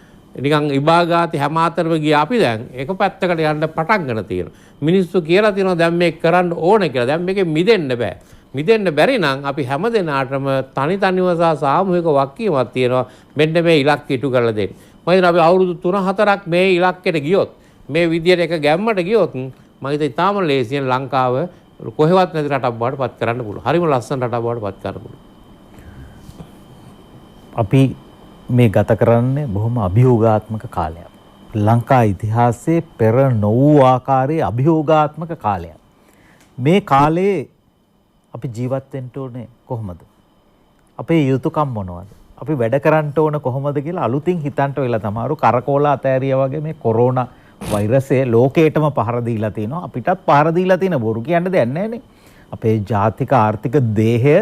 නිකන් විභාගාති හැම අතරම ගියා අපි දැන් එක පැත්තකට යන්න පටන් ගන්න තියෙනවා. මිනිස්සු කියලා තියෙනවා දැන් මේක කරන්න ඕන කියලා. දැන් මේකෙන් මිදෙන්න බෑ. මිදෙන්න බැරි නම් අපි හැමදෙනාටම තනිව සහ සාමූහික වගකීමක් තියෙනවා. මෙන්න මේ ඉලක්ක ඉටු කරලා දෙන්න. මම හිතනවා අපි අවුරුදු 3-4ක් මේ ඉලක්කයට ගියොත් මේ විදියට එක ගැම්මට ගියොත් මම හිතේ තාම ලේසියෙන් ලංකාව කොහෙවත් නැති රටක් බවට පත් කරන්න පුළුවන්. හරිම ලස්සන රටක් බවට පත් කරන්න පුළුවන්. අපි මේ ගත කරන්නේ බොහොම අභියෝගාත්මක කාලයක්. ලංකා ඉතිහාසයේ පෙර නොවූ ආකාරයේ අභියෝගාත්මක කාලයක්. මේ කාලේ අපි ජීවත් වෙන්න ඕනේ කොහොමද? අපේ යුතුයකම් මොනවද? අපි වැඩ කරන්න ඕන කොහොමද කියලා අලුතින් හිතන්න වෙලා තමයි කරකෝලා අතෑරියා වගේ මේ කොරෝනා වෛරසය ලෝකේටම පහර දීලා තිනවා. අපිටත් පහර දීලා තියෙන බොරු කියන්න දෙයක් නැහැනේ. අපේ ජාතික ආර්ථික දේහය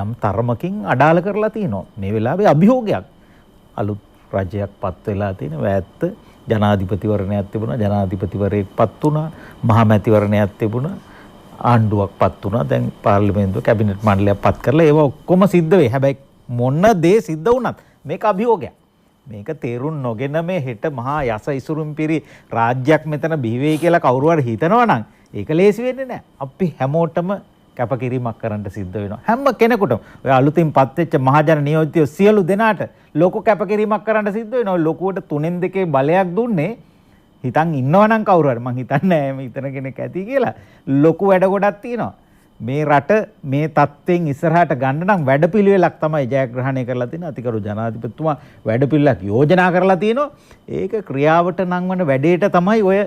යම් තරමකින් අඩාල කරලා තිනවා. මේ වෙලාවේ අභියෝගයක්. අලුත් රජයක් පත් වෙලා තිනවා. ඇත්ත ජනාධිපතිවරණයක් තිබුණා. ජනාධිපතිවරයෙක් පත් වුණා. මහමැතිවරණයක් තිබුණා. ආණ්ඩුවක් පත් වුණා. දැන් පාර්ලිමේන්තුව කැබිනට් මණ්ඩලයක් පත් කරලා ඒවා ඔක්කොම සිද්ධ වෙයි. හැබැයි මොන දේ සිද්ධ වුණත් මේක අභියෝගයක්. මේක තේරුම් නොගෙන මේ හෙට මහා යස ඉසුරුම් පිරි රාජ්‍යයක් මෙතන බිහි වෙයි කියලා කවුරු හරි හිතනවා නම් ඒක ලේසි වෙන්නේ නැහැ. අපි හැමෝටම කැපකිරීමක් කරන්න සිද්ධ වෙනවා. හැම කෙනෙකුටම ඔය අලුතින් පත් වෙච්ච මහජන නියෝජිතයෝ සියලු දෙනාට ලොකු කැපකිරීමක් කරන්න සිද්ධ වෙනවා. ලොකුවට 3-2 බලයක් දුන්නේ හිතන් ඉන්නවනම් කවුරු හරි මං හිතන්නේ නැහැ හිතන කෙනෙක් ඇති කියලා. ලොකු වැඩ ගොඩක් තියෙනවා. මේ රට මේ තත්ත්වෙන් ඉස්සරහට ගන්න නම් වැඩපිළිවෙලක් තමයි ජයග්‍රහණය කරලා තියෙන අතිකරු ජනාධිපතිතුමා වැඩපිළිවෙලක් යෝජනා කරලා තියෙනවා. ඒක ක්‍රියාවට නංවන වැඩේට තමයි ඔය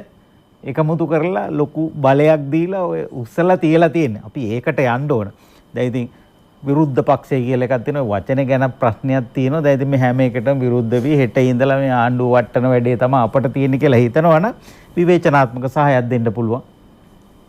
එකමුතු කරලා ලොකු බලයක් දීලා ඔය උස්සලා තියලා තියෙන්නේ. අපි ඒකට යන්න ඕන. දැන් ඉතින් විරුද්ධ පක්ෂය කියලා එකක් තියෙනවා. වචන ගැන ප්‍රශ්නයක් තියෙනවා. දැන් ඉතින් මේ හැම එකටම විරුද්ධ වී හෙට ඉඳලා මේ ආණ්ඩුව වට්ටන වැඩේ තමයි අපට තියෙන්නේ කියලා හිතනවනම් විවේචනාත්මක සහායක් දෙන්න පුළුවන්.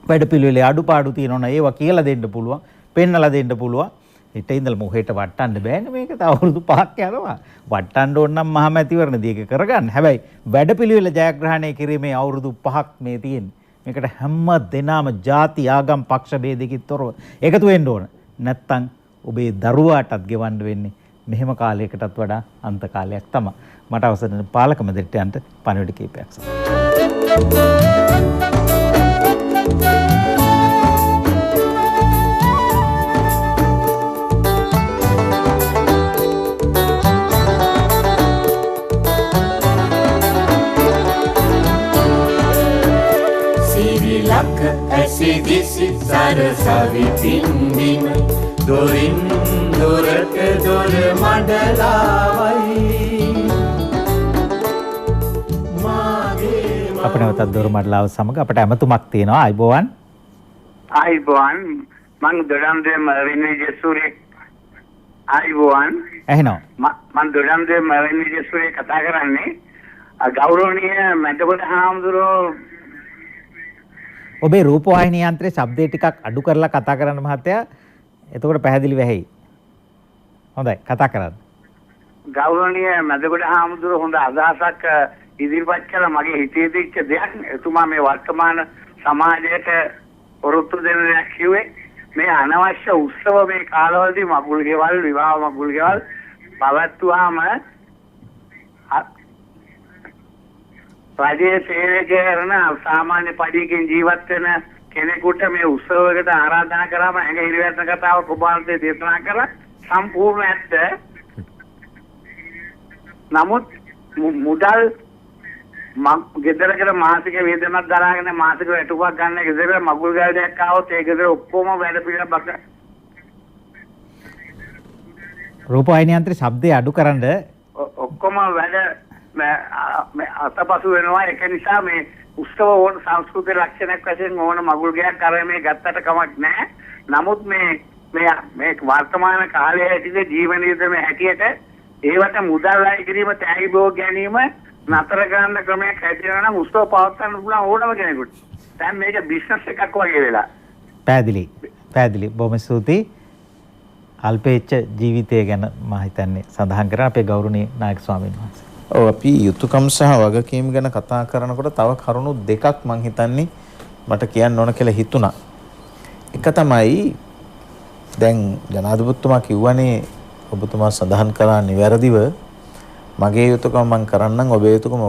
වැඩපිළිවෙලේ අඩුපාඩු තියෙනවා ඒවා කියලා දෙන්න පුළුවන්. පෙන්නලා දෙන්න පුළුවන්. හෙට ඉඳලා මොහෙට වට්ටන්න බෑනේ මේක. තව අවුරුදු 5ක් යනවා. වට්ටන්න ඕන නම් මහමැතිවරණදී ඒක කරගන්න. හැබැයි වැඩපිළිවෙල ජයග්‍රහණය කිරීමේ අවුරුදු 5ක් මේ තියෙන්නේ. මේකට හැම දෙනාම ಜಾති ආගම් පක්ෂ ભેදකින් තොරව එකතු වෙන්න ඕන. නැත්තම් ඔබේ දරුවාටත් ගෙවන්න වෙන්නේ මෙහෙම කාලයකටත් වඩා අන්ත කාලයක් තමයි. මට අවසර දෙන පාලක මැදිරියන්ට පණිවිඩ කීපයක් සමග. සිරිලක ඇසිදිසි සරසවි පින්දිම දොරින් දොරට දොර මඩලාවයි අප නැවතත් දොර මඩලාව සමග අපට ඇමතුමක් තියෙනවා. අයිබෝවන්. අයිබෝවන්. මං දොඩම්දේ මර්වින් විජේසූරිය. අයිබෝවන්. එහෙනම් මං දොඩම්දේ මර්වින් විජේසූරිය කතා කරන්නේ. ගෞරවනීය මැදපොළ හාමුදුරුවෝ ඔබේ රූපවාහිනී යන්ත්‍රයේ ශබ්දය ටිකක් අඩු කරලා කතා කරන්න මහත්තයා. එතකොට පැහැදිලි වෙයි. හොඳයි කතා කරන්න. ගෞරවනීය මැදපොළ හාමුදුරුවෝ හොඳ අදහසක් ඉදිරිපත් කළා. මගේ හිතේ තිච්ච දෙයක්. එතුමා මේ වර්තමාන සමාජයට පොරොත්තු දෙන දෙයක් කිව්වේ මේ අනවශ්‍ය උත්සව මේ කාලවලදී මගුල් ගෙවල් විවාහ මගුල් ගෙවල් පවත්වුවාම රජයේ සේවය කරන සාමාන්‍ය පඩියකින් ජීවත් වෙන කෙනෙකුට මේ උත්සවයකට ආරාධනා කරාම ඇඟ හිරිවැටෙන කතාව කොබාල්තේ දේශනා කරලා සම්පූර්ණ ඇත්ත. නමුත් මුදල් ගෙදරකට මාසික වේතනක් දරාගෙන මාසික වැටුපක් ගන්න ගෙදර මගුල් ගාඩයක් ආවොත් ඒ ගෙදර ඔක්කොම වැඩ පිළිවෙල බක රූපවාහිනී යන්ත්‍රයේ ශබ්දය අඩු කරන්න ඔක්කොම වැඩ අතපසු වෙනවා. ඒක නිසා මේ උත්සව ඕන සංස්කෘතික ලක්ෂණයක් වශයෙන් ඕන මගුල් ගයක් අර මේ ගත්තට කමක් නැහැ. නමුත් මේ වර්තමාන කාලයේ ඇතිද ජීවන රිද්මේ හැටියට ඒවට මුදල් අය කිරීම තෑගි භෝග ගැනීම නතර කරන්න ක්‍රමයක් හැදෙනවා නම් උත්සව පවත්වන්න පුළුවන් ඕනම කෙනෙකුට. දැන් මේක බිස්නස් එකක් වගේ වෙලා. පැහැදිලි. බොහොම ස්තුතියි. අල්පේච්ඡ ජීවිතය ගැන මම හිතන්නේ සඳහන් කරන අපේ ගෞරවනීය නායක ස්වාමීන් වහන්සේ. ඔව් අපි යුතුයකම් සහ වගකීම් ගැන කතා කරනකොට තව කරුණු දෙකක් මම හිතන්නේ මට කියන්න ඕන කියලා හිතුණා. එක තමයි දැන් ජනාධිපතිතුමා කිව්වනේ ඔබතුමා සඳහන් කළා නිවැරදිව මගේ යුතුයකම මම කරන්නම් ඔබේ යුතුයකම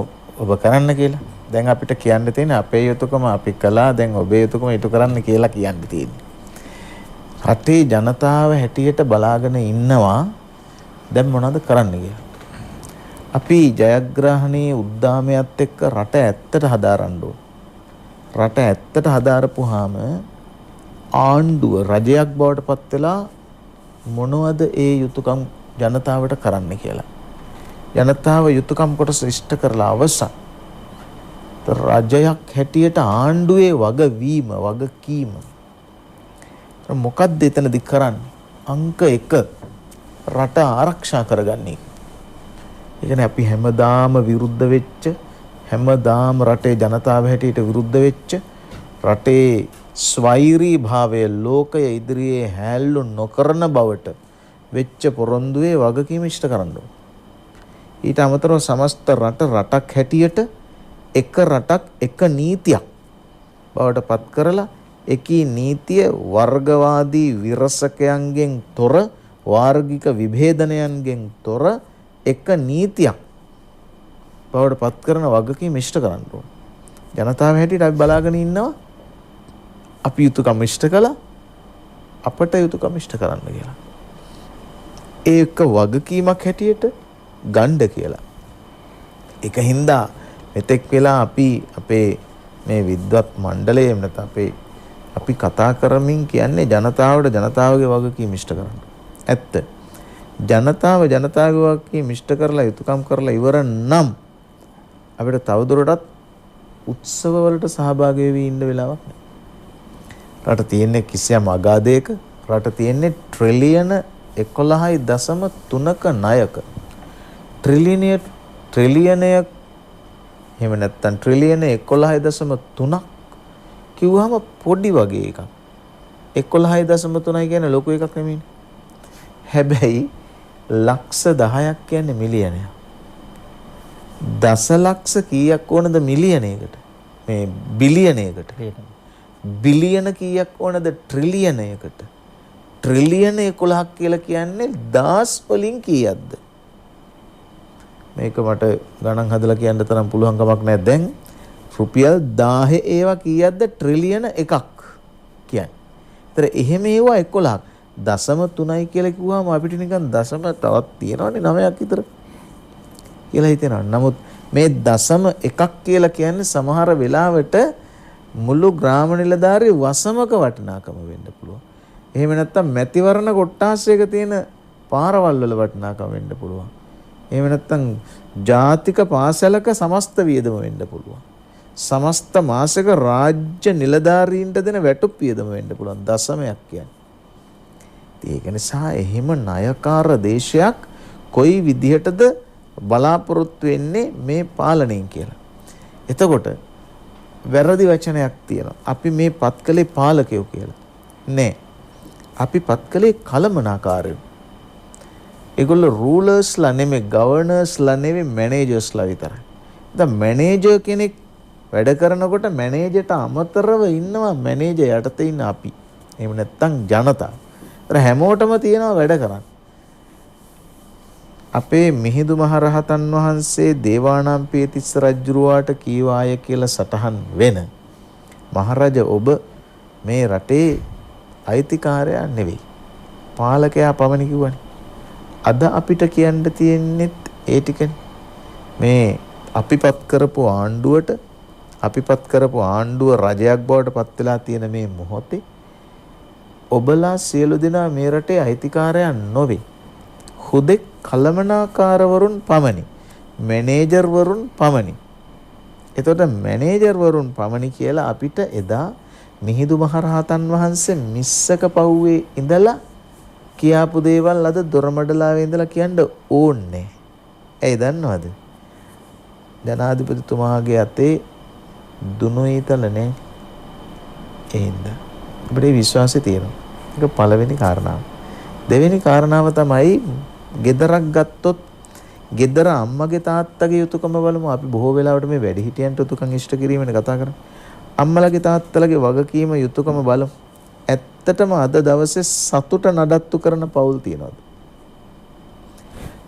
ඔබ කරන්න කියලා. දැන් අපිට කියන්න තියෙන්නේ අපේ යුතුයකම අපි කළා දැන් ඔබේ යුතුයකම ඉටු කරන්න කියලා කියන්න තියෙන්නේ. රටේ ජනතාව හැටියට බලාගෙන ඉන්නවා දැන් මොනවද කරන්න කියලා. අපි ජයග්‍රහණයේ උද්දාමයත් එක්ක රට ඇත්තට හදාරන්න ඕන. රට ඇත්තට හදාරපුවාම ආණ්ඩුව රජයක් බවට පත් වෙලා මොනවද ඒ යුතුයකම් ජනතාවට කරන්න කියලා. ජනතාව යුතුයකම් කොටස ඉෂ්ට කරලා අවසන්. රජයක් හැටියට ආණ්ඩුවේ වගකීම මොකක්ද එතනදි කරන්නේ? අංක 1 රට ආරක්ෂා කරගන්නේ. ඒ කියන්නේ අපි හැමදාම විරුද්ධ වෙච්ච, හැමදාම රටේ ජනතාව හැටියට විරුද්ධ වෙච්ච, රටේ ස්වෛරී භාවය ලෝකය ඉදිරියේ හැල්ලු නොකරන බවට වෙච්ච පොරොන්දුවේ වගකීම ඉෂ්ට කරන්න ඕන. ඊට අමතරව සමස්ත රටක් හැටියට එක රටක් එක නීතියක් බවට පත් කරලා එකී නීතිය වර්ගවාදී විරසකයන්ගෙන් තොර, වාර්ගික විභේදනයන්ගෙන් තොර එක නීතියක් බවට පත් කරන වගකීම ඉෂ්ට කරන්න ඕන. ජනතාව හැටියට අපි බලාගෙන ඉන්නවා අපි යුතුයකම් ඉෂ්ට කළා අපට යුතුයකම් ඉෂ්ට කරන්න කියලා. ඒක වගකීමක් හැටියට ගන්න කියලා. ඒක හින්දා මෙතෙක් වෙලා අපි අපේ මේ විද්වත් මණ්ඩලයේ නැත්නම් අපි කතා කරමින් කියන්නේ ජනතාවගේ වගකීම් ඉෂ්ට කරන්න. ඇත්ත. ජනතාවගේ වගකීම් ඉෂ්ට කරලා යුතුයකම් කරලා ඉවර නම් අපිට තවදුරටත් උත්සව වලට සහභාගී වෙවි ඉන්න වෙලාවක් නැහැ. රට තියෙන්නේ කිසියම් අගාධයක, රට තියෙන්නේ ට්‍රිලියන 11.3ක ණයක. ට්‍රිලියනයක් එහෙම නැත්නම් ට්‍රිලියන 11.3ක් කිව්වම පොඩි වගේ එකක්. 11.3යි කියන්නේ ලොකු එකක් නෙමෙයිනේ. හැබැයි ලක්ෂ 10ක් කියන්නේ මිලියනයක්. දසලක්ෂ කීයක් ඕනද මිලියනයකට? මේ බිලියනයකට. බිලියන කීයක් ඕනද ට්‍රිලියනයකට? ට්‍රිලියන 11ක් කියලා කියන්නේ දහස් වලින් කීයක්ද? මේක මට ගණන් හදලා කියන්න තරම් පුළුවන් කමක් නැහැ. දැන් රුපියල් 1000 ඒවා කීයක්ද ට්‍රිලියන එකක් කියන්නේ. ඒතර එහෙම ඒවා 11ක්. දශම 3යි කියලා කිව්වම අපිට නිකන් දශම තවත් තියෙනවනේ 9ක් විතර කියලා හිතෙනවා. නමුත් මේ දශම එකක් කියලා කියන්නේ සමහර වෙලාවට මුළු ග්‍රාම නිලධාරී වසමක වටිනාකම වෙන්න පුළුවන්. එහෙම නැත්නම් මැතිවරණ කොට්ටාසයක තියෙන පාරවල් වල වටිනාකම වෙන්න පුළුවන්. එහෙම නැත්නම් ජාතික පාසලක සමස්ත වියදම වෙන්න පුළුවන්. සමස්ත මාසික රාජ්‍ය නිලධාරීන්ට දෙන වැටුප් වියදම වෙන්න පුළුවන්. දශමයක් කියන්නේ. ඒක නිසා එහෙම ණයකාර දේශයක් කොයි විදිහටද බලාපොරොත්තු වෙන්නේ මේ පාලනයෙන් කියලා. එතකොට වැරදි වචනයක් තියෙනවා. අපි මේ පත්කලේ පාලකයෝ කියලා. නෑ. අපි පත්කලේ කළමනාකාරයෝ. ඒගොල්ලෝ රූලර්ස්ලා නෙමෙයි, ගවර්නර්ස්ලා නෙමෙයි, මැනේජර්ස්ලා විතරයි. දැන් මැනේජර් කෙනෙක් වැඩ කරනකොට මැනේජර්ට අමතරව ඉන්නවා මැනේජර් යටතේ ඉන්න අපි. එහෙම නැත්නම් ජනතාව. ඒතර හැමෝටම තියෙනවා වැඩ කරන්න. අපේ මිහිඳු මහරහතන් වහන්සේ දේවානම්පියතිස්ස රජුරුවාට කීවාය කියලා සටහන් වෙන මහරජ ඔබ මේ රටේ අයිතිකාරයා නෙවෙයි, පාලකයා පමණි කිව්වනේ. අද අපිට කියන්න තියෙන්නේ ඒ ටිකනේ. මේ අපිපත් කරපු ආණ්ඩුව රජයක් බවට පත් වෙලා තියෙන මේ මොහොතේ ඔබලා සියලු දෙනා මේ රටේ අයිතිකාරයන් නොවේ. හුදෙක් කළමනාකාරවරුන් පමණි. මැනේජර්වරුන් පමණි. එතකොට මැනේජර්වරුන් පමණි කියලා අපිට එදා මිහිඳු මහරහතන් වහන්සේ මිස්සක පව්වේ ඉඳලා කියාපු දේවල් අද දොරමඩලාවේ ඉඳලා කියන්න ඕනේ. ඇයි දන්නවද? ජනාධිපතිතුමාගේ අතේ දුනුයිතල නේ. එහෙනම් අපේ විශ්වාසය තියෙනවා. ඒක පළවෙනි කාරණාව. දෙවෙනි කාරණාව තමයි ගෙදරක් ගත්තොත් ගෙදර අම්මගේ තාත්තගේ යුතුයකම බලමු. අපි බොහෝ වෙලාවට මේ වැඩිහිටියන්ට යුතුයකම් ඉෂ්ට කිරීමනේ කතා කරන්නේ. අම්මලාගේ තාත්තලාගේ වගකීම යුතුයකම බලමු. ඇත්තටම අද දවසේ සතුට නඩත්තු කරන පවුල් තියනවාද?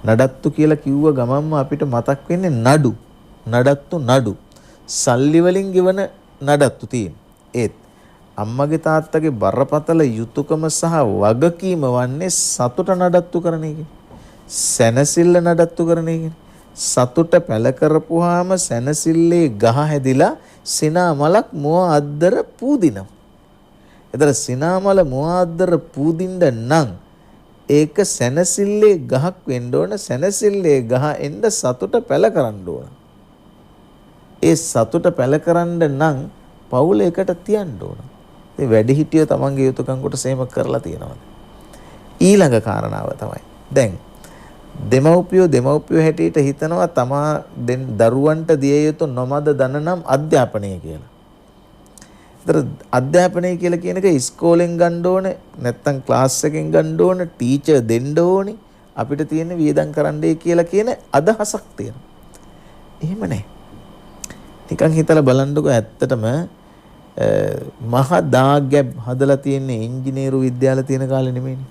නඩත්තු කියලා කිව්ව ගමන්ම අපිට මතක් වෙන්නේ නඩු. සල්ලි වලින් ගෙවන නඩත්තු තියෙන. ඒත් අම්මගේ තාත්තගේ බරපතල යුතුයකම සහ වගකීම වන්නේ සතුට නඩත්තු කරන එක. සැනසෙල්ල නඩත්තු කරන එක. සතුට පැල කරපුවාම සැනසille ගහ හැදිලා සිනා මලක් මුව අද්දර පූදිනවා. ඒතර සිනා මල මුව අද්දර පූදින්න නම් ඒක සැනසille ගහක් වෙන්න ඕන. සැනසille ගහ එන්න සතුට පැල කරන්න ඕන. ඒ සතුට පැල කරන්න නම් පවුල එකට තියන්න ඕන. ඒ වැඩි හිටියෝ තමන්ගේ යුතුයකම් කොට සේම කරලා තියෙනවා. ඊළඟ කාරණාව තමයි දැන් දෙමව්පියෝ හැටියට හිතනවා තමා දරුවන්ට දිය යුතු නොමද දන නම් අධ්‍යාපනය කියලා. ඒතර අධ්‍යාපනය කියලා කියන එක ඉස්කෝලෙන් ගන්න ඕනේ නැත්නම් ක්ලාස් එකෙන් ගන්න ඕනේ ටීචර් දෙන්න ඕනේ අපිට තියෙන වියදම් කරන්නයි කියලා කියන අදහසක් තියෙනවා. එහෙම නැහැ. නිකන් හිතලා බලන්නකෝ ඇත්තටම මහා දාගැබ් හදලා තියෙන ඉංජිනේරු විද්‍යාල තියෙන කාලේ නෙමෙයිනේ.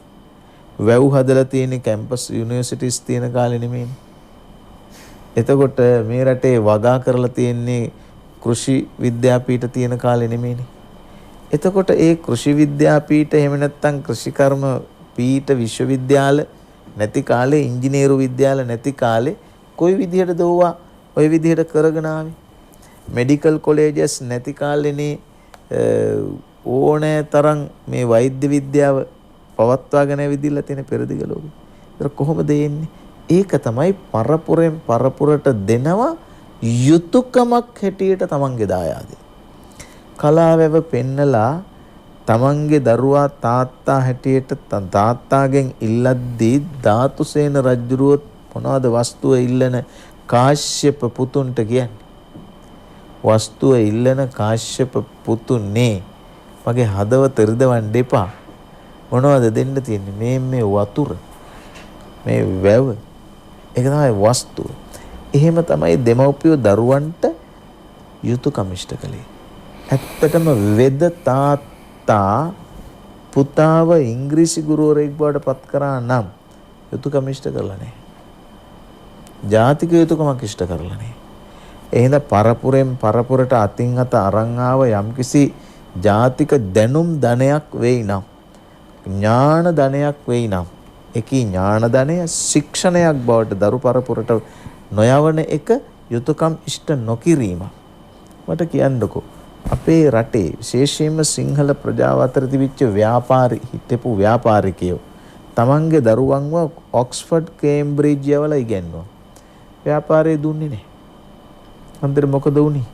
වැව් හදලා තියෙන කැම්පස් යුනිවර්සිටිස් තියෙන කාලේ නෙමෙයිනේ. එතකොට මේ රටේ වගා කරලා තියෙන්නේ කෘෂි විද්‍යාපීඨ තියෙන කාලේ නෙමෙයිනේ. එතකොට ඒ කෘෂි විද්‍යාපීඨ එහෙම නැත්නම් කෘෂිකර්ම පීඨ විශ්වවිද්‍යාල නැති කාලේ ඉංජිනේරු විද්‍යාල නැති කාලේ කොයි විදිහටද ඕවා ඔය විදිහට කරගෙන ආවේ? මෙඩිකල් කොලෙජස් නැති කාලේනේ ඕනෑ තරම් මේ වෛද්‍ය විද්‍යාව පවත්වාගෙන ඇවිදින්න තියෙන පෙරදිග ලෝකෙ. ඒක කොහොමද එන්නේ? ඒක තමයි පරපුරෙන් පරපුරට දෙනවා යුතුයකමක් හැටියට තමන්ගේ දායාදේ. කලාවැව පෙන්නලා තමන්ගේ දරුවා තාත්තා හැටියට තාත්තාගෙන් ඉල්ලද්දී ධාතුසේන රජුරුවත් මොනවද වස්තුව ඉල්ලන කාශ්‍යප පුතුන්ට කියන්නේ? වස්තුව ඉල්ලන කාශ්‍යප පුතුනේ මගේ හදවත රිදවන්න එපා. මොනවද දෙන්න තියෙන්නේ? මේ වතුර මේ වැව ඒක තමයි වස්තුව. එහෙම තමයි දෙමව්පියෝ දරුවන්ට යුතුයකම් ඉෂ්ට කළේ. ඇත්තටම වෙද තාත්තා පුතාව ඉංග්‍රීසි ගුරුවරයෙක් බවට පත් කරා නම් යුතුයකම් ඉෂ්ට කරලා නැහැ. ජාතික යුතුයකමක් ඉෂ්ට කරලා නැහැ. එහෙනම් පරපුරෙන් පරපුරට අතින් අත අරන් ආව යම්කිසි ජාතික දැනුම් ධනයක් වෙයි නම් ඥාන ධනයක් වෙයි නම් ඒකී ඥාන ධනය ශික්ෂණයක් බවට දරු පරපුරට නොයවන එක යුතුයකම් ඉෂ්ට නොකිරීම. මට කියන්නකෝ අපේ රටේ විශේෂයෙන්ම සිංහල ප්‍රජාව අතර තිබිච්ච හිටපු ව්‍යාපාරිකයෝ තමන්ගේ දරුවන්ව ඔක්ස්ෆර්ඩ් කේම්බ්‍රිජ් යවලා ඉගෙනුවා. ව්‍යාපාරය දුන්නේ නැහැ. අන්තර මොකද වුනේ?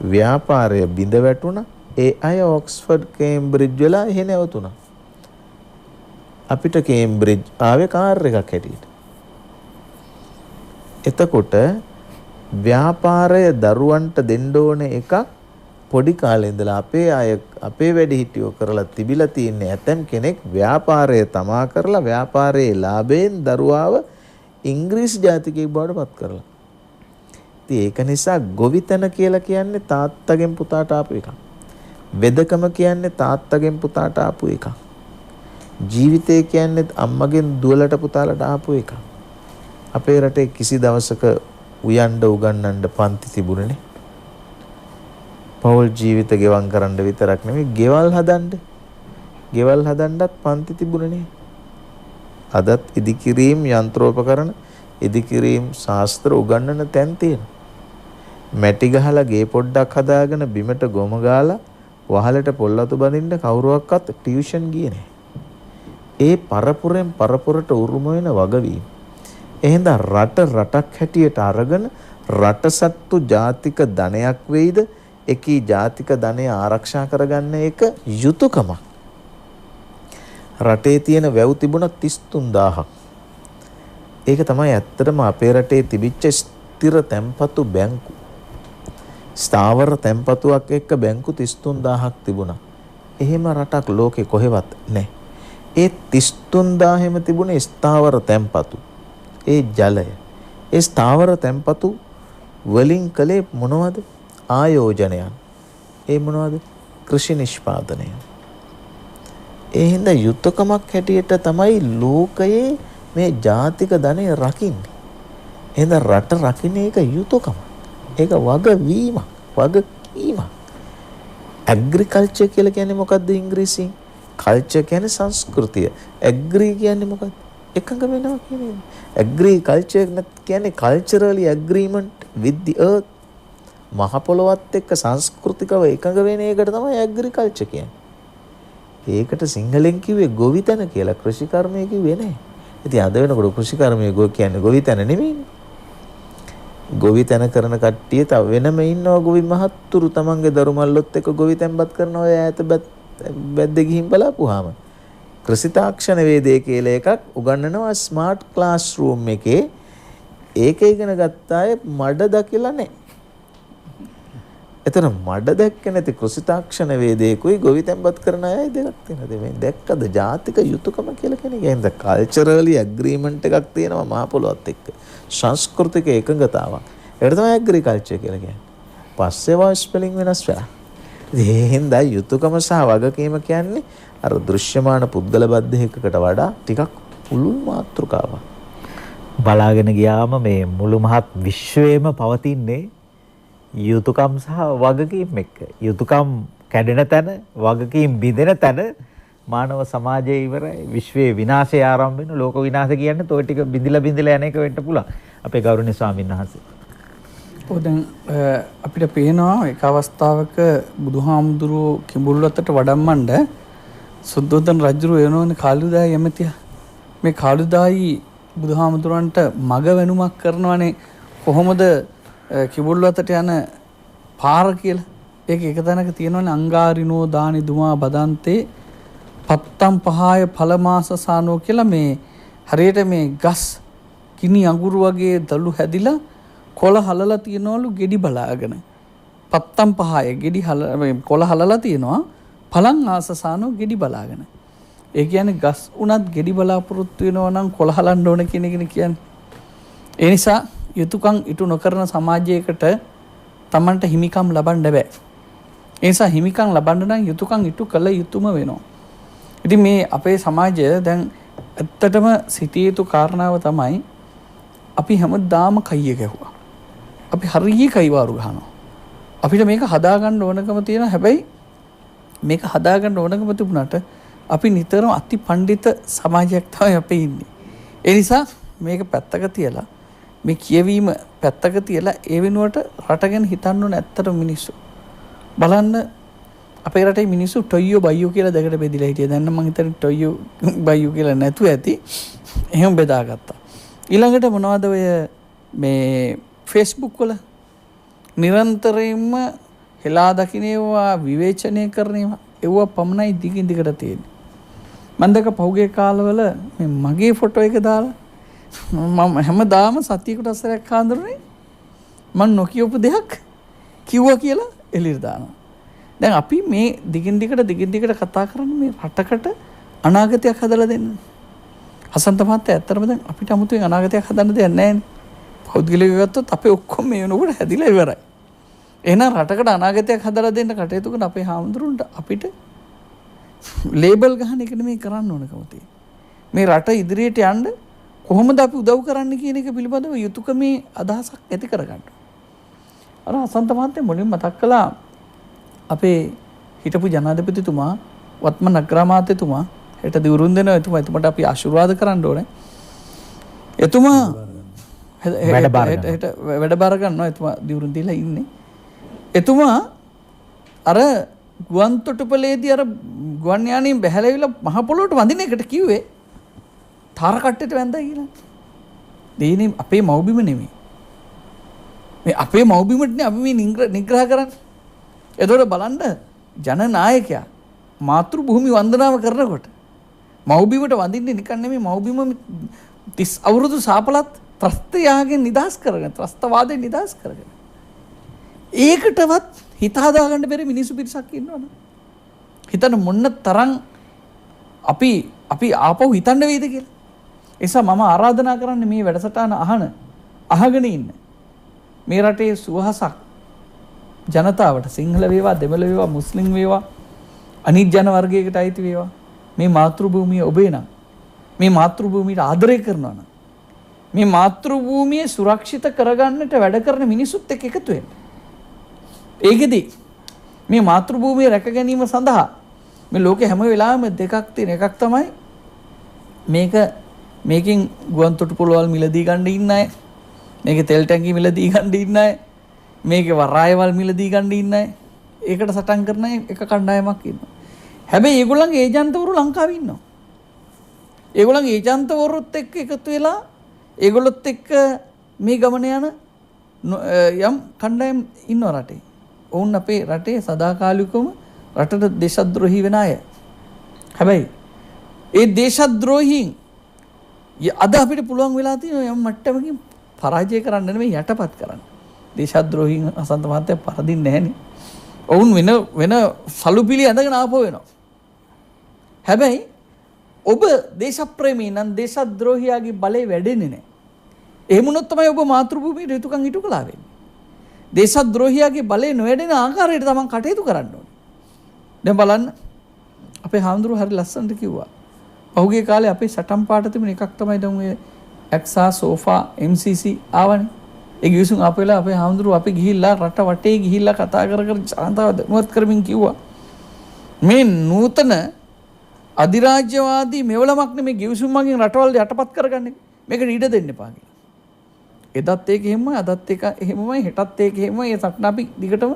ව්‍යාපාරය බිඳ වැටුණා. ඒ අය ඔක්ස්ෆර්ඩ් කේම්බ්‍රිජ් වල එහෙ නැවතුණා. අපිට කේම්බ්‍රිජ් ආවේ කාර් එකක් හැටියට. එතකොට ව්‍යාපාරය දරුවන්ට දෙන්න ඕන එකක් පොඩි කාලේ ඉඳලා අපේ වැඩිහිටියෝ කරලා තිබිලා තියෙන්නේ. ඇතම් කෙනෙක් ව්‍යාපාරය තමා කරලා ව්‍යාපාරයේ ලාභයෙන් දරුවාව ඉංග්‍රීසි ජාතිකයෙක් බවට පත් කරලා. ඉතින් ඒක නිසා ගොවිතැන කියලා කියන්නේ තාත්තගෙන් පුතාට ආපු එකක්. වෙදකම කියන්නේ තාත්තගෙන් පුතාට ආපු එකක්. ජීවිතය කියන්නේ අම්මගෙන් දුවලට පුතාලට ආපු එකක්. අපේ රටේ කිසි දවසක උයන්ඩ උගන්නන්න පන්ති තිබුණනේ. පෞල් ජීවිත ගෙවම් කරන්න විතරක් නෙමෙයි ගෙවල් හදන්නත් පන්ති තිබුණනේ. අදත් ඉදිකිරීම් යන්ත්‍රෝපකරණ ඉදිකිරීම් ශාස්ත්‍ර උගන්නන තැන් තියෙනවා. මැටි ගහලා ගේ පොඩ්ඩක් හදාගෙන බිමට ගොම ගාලා වහලට පොල්ලතු බඳින්න කවුරුවක්වත් ටියුෂන් ගියේ නැහැ. ඒ පරපුරෙන් පරපුරට උරුම වෙන වගවීම. එහෙනම් රටක් හැටියට අරගෙන රටසත්තු ජාතික ධනයක් වෙයිද? එකී ජාතික ධනය ආරක්ෂා කරගන්න එක යුතුයකමක්. රටේ තියෙන වැව් තිබුණා 33000ක්. ඒක තමයි ඇත්තටම අපේ රටේ තිබිච්ච ස්ථිර තැන්පතු බැංකු. ස්ථාවර තැන්පතුවක් එක්ක බැංකු 33000ක් තිබුණා. එහෙම රටක් ලෝකේ කොහෙවත් නැහැ. ඒ 33000ෙම තිබුණේ ස්ථාවර තැන්පතු. ඒ ජලය. ඒ ස්ථාවර තැන්පතු වලින් කලේ මොනවද? ආයෝජනයන්. ඒ මොනවද? කෘෂි නිෂ්පාදනය. ඒ හින්දා යුතුයකමක් හැටියට තමයි ලෝකයේ මේ ජාතික ධනය රකින්නේ. එහෙනම් රට රකින්න එක යුතුයකම. ඒක වගවීමක්, වගකීමක්. ඇග්‍රිකල්චර් කියලා කියන්නේ මොකද්ද ඉංග්‍රීසියෙන්? කල්චර් කියන්නේ සංස්කෘතිය. ඇග්‍රි කියන්නේ මොකක්ද? එකඟ වෙනවා කියන්නේ. ඇග්‍රිකල්චර් කියන්නේ කල්චරලි ඇග්‍රීමන්ට් with the earth. මහ පොළොවත් එක්ක සංස්කෘතිකව එකඟ වෙන එකට තමයි ඇග්‍රිකල්චර් කියන්නේ. ඒකට සිංහලෙන් කිව්වේ ගොවිතැන කියලා. කෘෂිකර්මය කිව්වේ නැහැ. ඉතින් අද වෙනකොට කෘෂිකර්මය කියන්නේ ගොවිතැන නෙමෙයිනේ. ගොවිතැන කරන කට්ටිය තව වෙනම ඉන්නවා ගොවි මහත්තුරු තමන්ගේ දරුමල්ලොත් එක්ක ගොවිතැන්පත් කරන ඔය ඈත බැද්ද ගිහින් බලපුවාම කෘෂිතාක්ෂණ වේදේ කියලා එකක් උගන්වනවා ස්මාර්ට් ක්ලාස් රූම් එකේ. ඒක ඉගෙන ගත්ත අය මඩ දකිලා නැහැ. එතන මඩ දැක්කේ නැති කෘෂිතාක්ෂණ වේදේකුයි ගොවිතැන්පත් කරන අයයි දෙකක් තියෙනවා. මේ දැක්කද ජාතික යුතුයකම කියලා කෙනෙක්. එහෙනම් කල්චරලි ඇග්‍රීමන්ට් එකක් තියෙනවා මහ පොළොවත් එක්ක. සංස්කෘතික එකඟතාවක්. ඒකට තමයි ඇග්‍රිකල්චර් කියලා කියන්නේ. පස්සේ වා ස්පෙලිං වෙනස් වෙලා. ඒ හින්දා යුතුයකම සහ වගකීම කියන්නේ අර දෘශ්‍යමාන පුද්ගල බද්ධයකට වඩා ටිකක් පුළුල් මාතෘකාවක්. බලාගෙන ගියාම මේ මුළු මහත් විශ්වයේම පවතින්නේ යුතුයකම් සහ වගකීම් එක්ක. යුතුයකම් කැඩෙන තැන, වගකීම් බිඳෙන තැන මානව සමාජයේ ඉවරයි. විශ්වයේ විනාශය ආරම්භ වෙන ලෝක විනාශය කියන්නේ toy ටික බිඳිලා යන එක වෙන්න පුළුවන්. අපේ ගෞරවනීය ස්වාමීන් වහන්සේ. දැන් අපිට පේනවා එක අවස්ථාවක බුදුහාමුදුරුවෝ කිඹුල්වත්තට වඩම්මන්න සුද්ධෝදන රජුරු වෙනෝනේ කාළුදායි යමතිය. මේ කාළුදායි බුදුහාමුදුරන්ට මග වෙනුමක් කරනවානේ කොහොමද කිඹුල්වත්තට යන පාර කියලා. ඒක එක තැනක තියෙනවානේ අංගාරිනෝ දානි දුමා බදන්තේ පත්තම් පහය ඵලමාසසානෝ කියලා. මේ හරියට මේ ගස් කිනි අඟුරු වගේ දළු හැදිලා කොළ හලලා තියනවලු ගෙඩි බලාගෙන. පත්තම් පහය ගෙඩි කොළ හලලා තියනවා පලං ආසසානෝ ගෙඩි බලාගෙන. ඒ කියන්නේ ගස් උනත් ගෙඩි බලාපොරොත්තු වෙනවා නම් කොළ හලන්න ඕන කියන එක කියන්නේ. ඒ නිසා යුතුයකම් ඉටු නොකරන සමාජයකට Tamanට හිමිකම් ලබන්න බෑ. ඒ නිසා හිමිකම් ලබන්න නම් යුතුයකම් ඉටු කළ යුතුම වෙනවා. ඉතින් මේ අපේ සමාජය දැන් ඇත්තටම සිටිය යුතු කාරණාව තමයි අපි හැමදාම කයිය ගැහුවා. අපි හරිය කයිවාරු ගහනවා. අපිට මේක හදාගන්න ඕනකම තියෙනවා. හැබැයි මේක හදාගන්න ඕනකම තිබුණාට අපි නිතරම අති පඬිත සමාජයක් තමයි අපේ ඉන්නේ. ඒ නිසා මේක පැත්තක තියලා මේ කියවීම පැත්තක තියලා ඒ වෙනුවට රට ගැන හිතන්න ඕන. ඇත්තට මිනිස්සු බලන්න අපේ රටේ මිනිස්සු ටොයියෝ බයියෝ කියලා දෙකට බෙදලා හිටියා. දැන් නම් මම හිතන්නේ ටොයියෝ බයියෝ කියලා නැතුව ඇති. එහෙම බෙදාගත්තා. ඊළඟට මොනවද ඔය මේ Facebook වල නිරන්තරයෙන්ම හෙලා දකින්නේවා විවේචනය කරනවා. ඒවා පමණයි දිගින් දිගට තියෙන්නේ. මම දැක පහුගිය කාලවල මේ මගේ ෆොටෝ එක දාලා මම හැමදාම සතියකට අසරයක් හඳුරන්නේ මම නොකියපු දෙයක් කිව්වා කියලා එළියට දානවා. දැන් අපි මේ දිගින් දිගට කතා කරන්නේ මේ රටකට අනාගතයක් හදලා දෙන්න. හසන්ත මහත්තයා ඇත්තටම දැන් අපිට 아무තෙන් අනාගතයක් හදන්න දෙයක් නැහැ නේ. පෞද්ගලිකව ගත්තොත් අපේ ඔක්කොම මේ වෙනකොට හැදිලා ඉවරයි. එහෙනම් රටකට අනාගතයක් හදලා දෙන්න කටයුතු කරන අපේ හාමුදුරුවන්ට අපිට ලේබල් ගහන එක නෙමෙයි කරන්න ඕනකම තියෙන්නේ. මේ රට ඉදිරියට යන්න කොහොමද අපි උදව් කරන්න කියන එක පිළිබඳව යුතුයකමේ අදහසක් ඇති කරගන්න. අර හසන්ත මහත්තයා මුලින්ම මතක් කළා අපේ හිටපු ජනාධිපතිතුමා වත්මන් අග්‍රාමාත්‍යතුමා හෙට දිවුරුම් දෙනවා. එතුමාට අපි ආශිර්වාද කරන්න ඕනේ. එතුමා වැඩ බාර ගන්නවා. එතුමා දිවුරුම් දීලා ඉන්නේ. එතුමා අර ගුවන් තොටුපළේදී අර ගුවන් යානයෙන් බැහැලවිලා මහ පොළොවට වඳින එකට කිව්වේ තාර කට්ටේට වැන්දා කියලා. දෙයිනේ අපේ මව්බිම නෙමෙයි. මේ අපේ මව්බිමටනේ අපි මේ නිග්‍රහ කරන්නේ. එතකොට බලන්න ජනනායකයා මාතෘ භූමි වන්දනාව කරනකොට මව්බිමට වඳින්නේ නිකන් නෙමෙයි. මව්බිම 30 අවුරුදු සාපලත් ත්‍රස්තයාගෙන් නිදහස් කරගෙන ත්‍රස්තවාදයෙන් නිදහස් කරගෙන ඒකටවත් හිත හදාගන්න බැරි මිනිස්සු පිරිසක් ඉන්නවනේ. හිතන්න මොන්න තරම් අපි ආපහු හිතන්න වේද කියලා. ඒ නිසා මම ආරාධනා කරන්නේ මේ වැඩසටහන අහගෙන ඉන්න මේ රටේ සුවහසක් ජනතාවට සිංහල වේවා දෙමළ වේවා මුස්ලිම් වේවා අනිත් ජන වර්ගයකට අයිති වේවා මේ මාතෘ භූමිය ඔබේ නම් මේ මාතෘ භූමියට ආදරය කරනවා නම් මේ මාතෘ භූමිය සුරක්ෂිත කරගන්නට වැඩ කරන මිනිසුත් එක්ක එකතු වෙන්න. ඒකෙදි මේ මාතෘ භූමිය රැක ගැනීම සඳහා මේ ලෝකේ හැම වෙලාවෙම දෙකක් තියෙන. එකක් තමයි මේක මේකෙන් ගුවන් තොටුපළවල් මිලදී ගන්න ඉන්න අය, මේකේ තෙල් ටැංකි මිලදී ගන්න ඉන්න අය, මේකේ වරායවල් මිලදී ගන්න ඉන්න අය, ඒකට සටන් කරන එක කණ්ඩායමක් ඉන්නවා. හැබැයි ඒගොල්ලන්ගේ ඒජන්තවරු ලංකාවේ ඉන්නවා. ඒගොල්ලන්ගේ ඒජන්තවරුත් එක්ක එකතු වෙලා ඒගොල්ලොත් එක්ක මේ ගමන යන යම් කණ්ඩායම් ඉන්නවා රටේ. ඔවුන් අපේ රටේ සදාකාලිකවම රටට දේශද්‍රෝහී වෙන අය. හැබැයි ඒ දේශද්‍රෝහීන් අද අපිට පුළුවන් වෙලා තියෙන යම් මට්ටමකින් පරාජය කරන්න නෙමෙයි යටපත් කරන්න. දේශද්‍රෝහීන් අසන්ත මහත්තයා පරදින්නේ නැහනේ. ඔවුන් වෙන සලුපිලි ඇඳගෙන ආපහු වෙනවා. හැබැයි ඔබ දේශප්‍රේමී නම් දේශද්‍රෝහියාගේ බලය වැඩෙන්නේ නැහැ. එහෙම වුණොත් තමයි ඔබ මාතෘභූමියට යුතුයකම් ඉටු කළා වෙන්නේ. දේශද්‍රෝහියාගේ බලය නොවැඩෙන ආකාරයට තමන් කටයුතු කරන්න ඕනේ. දැන් බලන්න අපේ හාමුදුරුවෝ හරි ලස්සනට කිව්වා. පහුගිය කාලේ අපේ සටන් පාට තිබුණ එකක් තමයි දැන් ඔය ඇක්සා සෝෆා MCC ආවනේ. ඒ ගිවිසුම් අපේලා අපේ හාමුදුරුවෝ අපි ගිහිල්ලා රට වටේ ගිහිල්ලා කතා කර ජනතාව දැනුවත් කරමින් කිව්වා. මේ නූතන අධිරාජ්‍යවාදී මෙවලමක් නෙමේ ගිවිසුම් මගින් රටවල් යටපත් කරගන්නේ. මේකට ඉඩ දෙන්න එපා කියලා. එදත් ඒක එහෙමයි, අදත් ඒක එහෙමයි, හෙටත් ඒක එහෙමයි. ඒ සටන අපි දිගටම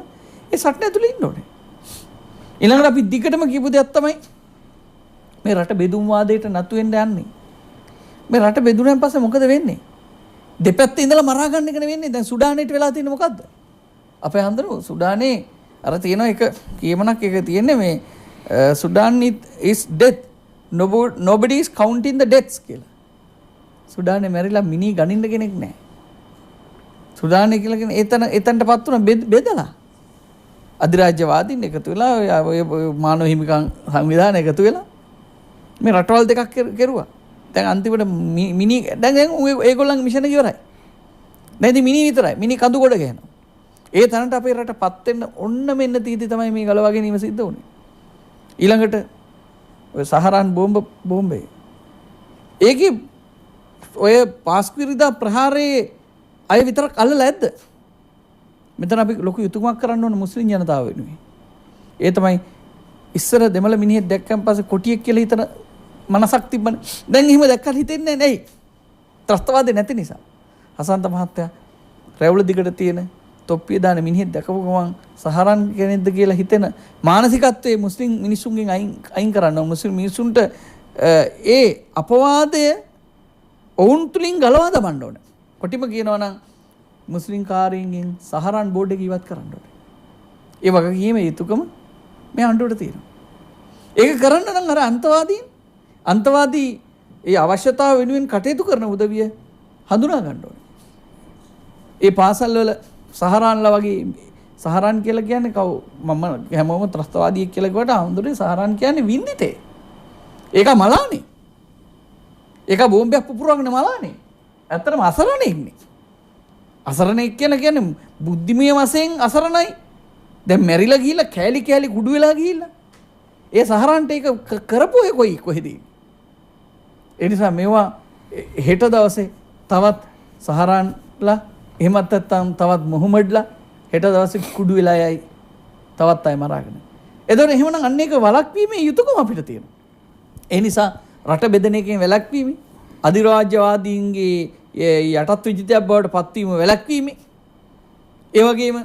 ඒ සටන ඇතුලේ ඉන්න ඕනේ. ඊළඟට අපි දිගටම කියපු දෙයක් තමයි මේ රට බෙදුම් වාදයට නතු වෙන්න යන්නේ. මේ රට බෙදුනන් පස්සේ මොකද වෙන්නේ? දෙපැත්තේ ඉඳලා මරා ගන්න එක නෙවෙන්නේ. දැන් සුඩානේට වෙලා තියෙන්නේ මොකද්ද? අපේ හන්දරෝ සුඩානේ අර තියෙන එක කියමනක් එක තියෙන්නේ මේ Sudan is death. Nobody is counting the deaths කියලා. සුඩානේ මැරිලා මිනි ගණින්න කෙනෙක් නැහැ. සුඩානේ කියලා කියන්නේ එතනටපත් වුණ බෙදලා. අධිරාජ්‍යවාදීන් එකතු වෙලා ඔය මානව හිමිකම් සංවිධාන එකතු වෙලා මේ රටවල් දෙකක් කෙරුවා. දැන් අන්තිමට මිනි දැන් ඒගොල්ලන්ගේ මිෂන් එක ඉවරයි. දැන් ඉතින් මිනි විතරයි. මිනි කඳු ගොඩ ගහනවා. ඒ තරමට අපේ රටපත් වෙන්න ඔන්න මෙන්න තීති තමයි මේ ගලවා ගැනීම සිද්ධ වුනේ. ඊළඟට ඔය සහරාන් බෝම්බේ ඒකේ ඔය පාස්කිරිදා ප්‍රහාරයේ අය විතරක් අල්ලලා ඇද්ද? මෙතන අපි ලොකු යුතුයකමක් කරන්න ඕන මුස්ලිම් ජනතාව වෙනුවෙන්. ඒ තමයි ඉස්සර දෙමළ මිනිහෙක් දැක්කන් පස්සේ කොටියෙක් කියලා හිතන මනසක් තිබ්බනේ. දැන් එහෙම දැක්කත් හිතෙන්නේ නැහැ. ත්‍රස්තවාදී නැති නිසා. හසන්ත මහත්තයා රැවුල දිගට තියෙන තොප්පිය දාන මිනිහෙක් දැකපු ගමන් සහරන් කෙනෙක්ද කියලා හිතෙන මානසිකත්වයේ මුස්ලිම් මිනිසුන්ගෙන් අයින් කරන්න. මුස්ලිම් මිනිසුන්ට ඒ අපවාදය ඔවුන් තුලින් ගලවා දමන්න ඕනේ. කොටිම කියනවා නම් මුස්ලිම් කාරීන්ගෙන් සහරන් බෝඩ් එක ඉවත් කරන්න ඕනේ. ඒ වගකීම යුතුයකම මේ ආණ්ඩුවට තියෙනවා. ඒක කරන්න නම් අර අන්තවාදී ඒ අවශ්‍යතාව වෙනුවෙන් කටයුතු කරන උදවිය හඳුනා ගන්න ඕනේ. ඒ පාසල් වල සහරන්ලා වගේ සහරන් කියලා කියන්නේ මම හැමෝම ත්‍රස්තවාදියෙක් කියලා කිව්වට හඳුනේ සහරන් කියන්නේ වින්දිතේ. ඒක මලානේ. ඒක බෝම්බයක් පුපුරවගෙන මලානේ. ඇත්තටම අසරණේ ඉන්නේ. අසරණේ කියන්නේ බුද්ධිමය වශයෙන් අසරණයි. දැන් මැරිලා ගිහිල්ලා කෑලි කුඩු වෙලා ගිහිල්ලා. ඒ සහරන්ට ඒක කරපු එක කොහෙද? ඒ නිසා මේවා හෙට දවසේ තවත් සහරන්ලා එහෙමත් නැත්නම් තවත් මොහමඩ්ලා හෙට දවසේ කුඩු වෙලා යයි තවත් අය මරාගෙන. එතකොට එහෙමනම් අන්න ඒක වළක්වීමේ යුතුයකම අපිට තියෙනවා. ඒ නිසා රට බෙදෙන එකෙන් වැළැක්වීම, අධිරාජ්‍යවාදීන්ගේ යටත් විජිතයක් බවට පත්වීම වැළැක්වීම. ඒ වගේම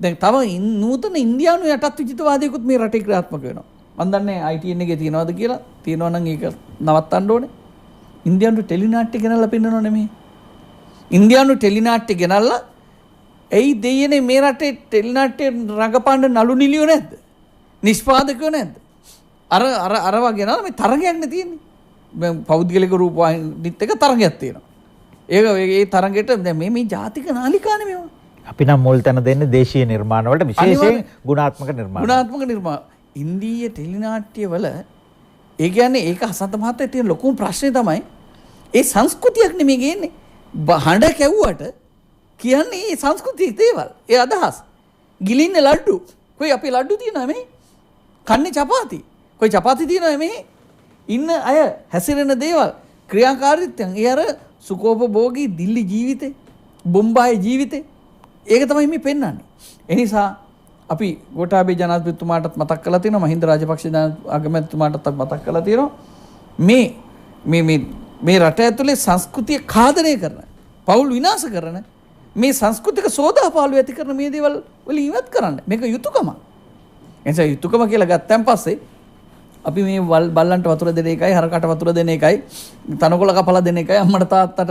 දැන් තව නූතන ඉන්දියානු යටත් විජිතවාදයකුත් මේ රටේ ක්‍රියාත්මක වෙනවා. මම දන්නේ ITN එකේ තියනවද කියලා. තියනවා නම් ඒක නවත්තන්න ඕනේ. ඉන්දියානු ටෙලිනාට්‍ය ගෙනල්ලා පෙන්නනව නෙමෙයි. ඉන්දියානු ටෙලිනාට්‍ය ගෙනල්ලා එයි දෙයනේ මේ රටේ ටෙලිනාට්‍ය රඟපාන්න නළු නිලියෝ නැද්ද? නිෂ්පාදකයෝ නැද්ද? අර වගේ නේද මේ තරගයක් නේ තියෙන්නේ. පෞද්ගලික රූපවාහිනිත් එක තරගයක් තියෙනවා. ඒ තරගෙට දැන් මේ ජාතික නාලිකානේ මේවා. අපි නම් මුල් තැන දෙන්නේ දේශීය නිර්මාණ වලට, විශේෂයෙන් ගුණාත්මක නිර්මාණ. ඉන්දීය ටෙලිනාට්‍ය වල ඒ කියන්නේ ඒක හසන්ත මහත්තයා තියෙන ලොකුම ප්‍රශ්නේ තමයි ඒ සංස්කෘතියක් නෙමෙයි ගේන්නේ. හඬ කැවුවට කියන්නේ ඒ සංස්කෘතික දේවල්. ඒ අදහස්. ගිලින්නේ ලඩු. කොයි අපේ ලඩු තියෙනවද මේ? කන්නේ චපාති. කොයි චපාති තියෙනවද මේ? ඉන්න අය හැසිරෙන දේවල්, ක්‍රියාකාරීත්වයන්. ඒ අර සුකෝපභෝගී දිල්ලි ජීවිතේ, බොම්බායි ජීවිතේ. ඒක තමයි මේ පෙන්වන්නේ. ඒ නිසා අපි ගෝඨාභය ජනාධිපතිතුමාටත් මතක් කරලා තියෙනවා, මහින්ද රාජපක්ෂ අගමැතිතුමාටත් මතක් කරලා තියෙනවා. මේ මේ රට ඇතුලේ සංස්කෘතිය ඛාදනය කරන, පවුල් විනාශ කරන, මේ සංස්කෘතික සෝදාපාලු ඇති කරන මේ දේවල් වලින් ඉවත් කරන්න. මේක යුතුයකම. එනිසා යුතුයකම කියලා ගත්තන් පස්සේ අපි මේ බල්ලන්ට වතුර දෙන එකයි, හරකට වතුර දෙන එකයි, තනකොළ කපලා දෙන එකයි, අම්මට තාත්තට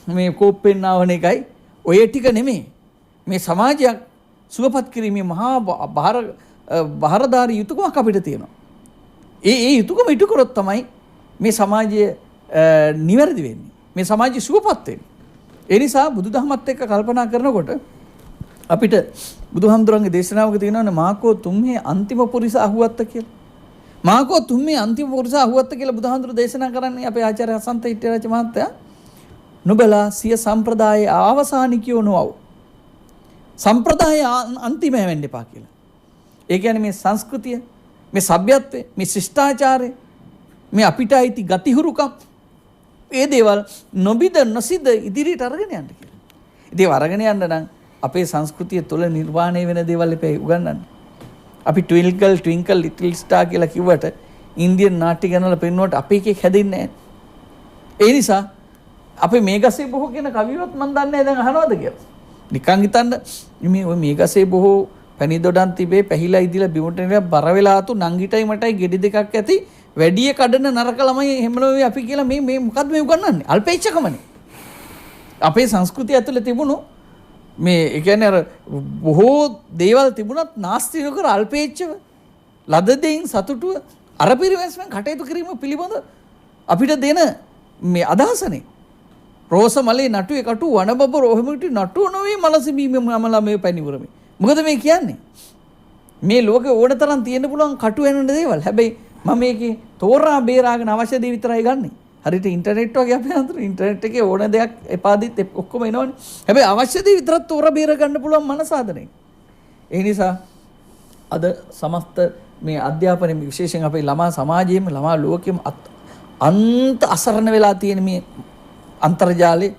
මේ කෝප්පෙන් නාවන එකයි ඔය ටික නෙමෙයි. මේ සමාජයක් සුවපත් කිරීමේ මහා බාරදාරී යුතුයකමක් අපිට තියෙනවා. ඒ යුතුයකම ඉටු කරොත් තමයි මේ සමාජය නිවැරදි වෙන්නේ. මේ සමාජය සුවපත් වෙන්නේ. ඒ නිසා බුදුදහමත් එක්ක කල්පනා කරනකොට අපිට බුදුහාමුදුරන්ගේ දේශනාවක තියෙනවානේ මාකෝ තුම්හේ අන්තිම පුරිස අහුවත්ත කියලා. මාකෝ තුම්හේ අන්තිම පුරිස අහුවත්ත කියලා බුදුහාමුදුර දේශනා කරන්නේ අපේ ආචාර්ය හසන්ත හිටියරච මහත්තයා. නුඹලා සිය සම්ප්‍රදායේ අවසානිකයෝ නොවව්. සම්ප්‍රදාය අන්තිමය වෙන්න එපා කියලා. ඒ කියන්නේ මේ සංස්කෘතිය, මේ සભ્યත්වය, මේ ශිෂ්ටාචාරය, මේ අපිට අයිති ගතිහුරුකම්, ඒ දේවල් නොබිද නොසිද ඉදිරියට අරගෙන යන්න කියලා. ඉතින් අරගෙන යන්න නම් අපේ සංස්කෘතිය තුළ නිර්වාණය වෙන දේවල් එපේ උගන්වන්න. අපි ට්වින්කල් ලිටල් ස්ටාර් කියලා කිව්වට ඉන්දියන් නාට්‍ය ගණනවල පෙන්වුවට අපේ එකෙක් හැදෙන්නේ නැහැ. ඒ නිසා අපේ මේගසේ බොහෝ කියන කවිවත් මන් දන්නේ දැන් අහනවද කියලා. නිකන් හිතන්න මේ ඔය මේගසේ බොහෝ පැණි දොඩන් තිබේ පැහිලා ඉදිලා බිමුට නිකන් බර වෙලාතු නංගිටයි මටයි ගෙඩි දෙකක් ඇති වැඩිය කඩන නරක ළමයි එහෙම නෙවෙයි අපි කියලා මේ මොකද්ද මේ උගන්වන්නේ? අල්පේච්ඡකමනේ. අපේ සංස්කෘතිය ඇතුලේ තිබුණු මේ ඒ කියන්නේ අර බොහෝ දේවල් තිබුණත් නාස්ති නොකර අල්පේච්ඡව ලද දෙයින් සතුටුව අර පිරිවැස්මෙන් කටයුතු කිරීම පිළිබඳ අපිට දෙන මේ අදහසනේ. රෝස මලේ නටුවේ කටු වනබබ රෝහිමිටි නටුව නොවේ මලසිබීම මමලා මේ පැණිවරමේ. මොකද මේ කියන්නේ? මේ ලෝකේ ඕන තරම් තියෙන්න පුළුවන් කටු වෙන දේවල්. හැබැයි මම මේකේ තෝරා බේරාගෙන අවශ්‍ය දේ විතරයි ගන්නෙ. හරියට ඉන්ටර්නෙට් වගේ අපේ අතර ඉන්ටර්නෙට් එකේ ඕන දෙයක් එපාදිත් ඔක්කොම එනවනේ. හැබැයි අවශ්‍ය දේ විතරක් තෝරා බේර ගන්න පුළුවන් මනසාදනය. ඒ නිසා අද සමස්ත මේ අධ්‍යාපනයේ විශේෂයෙන් අපේ ළමා සමාජයේම ළමා ලෝකෙම අන්ත අසරණ වෙලා තියෙන මේ අන්තර්ජාලයේ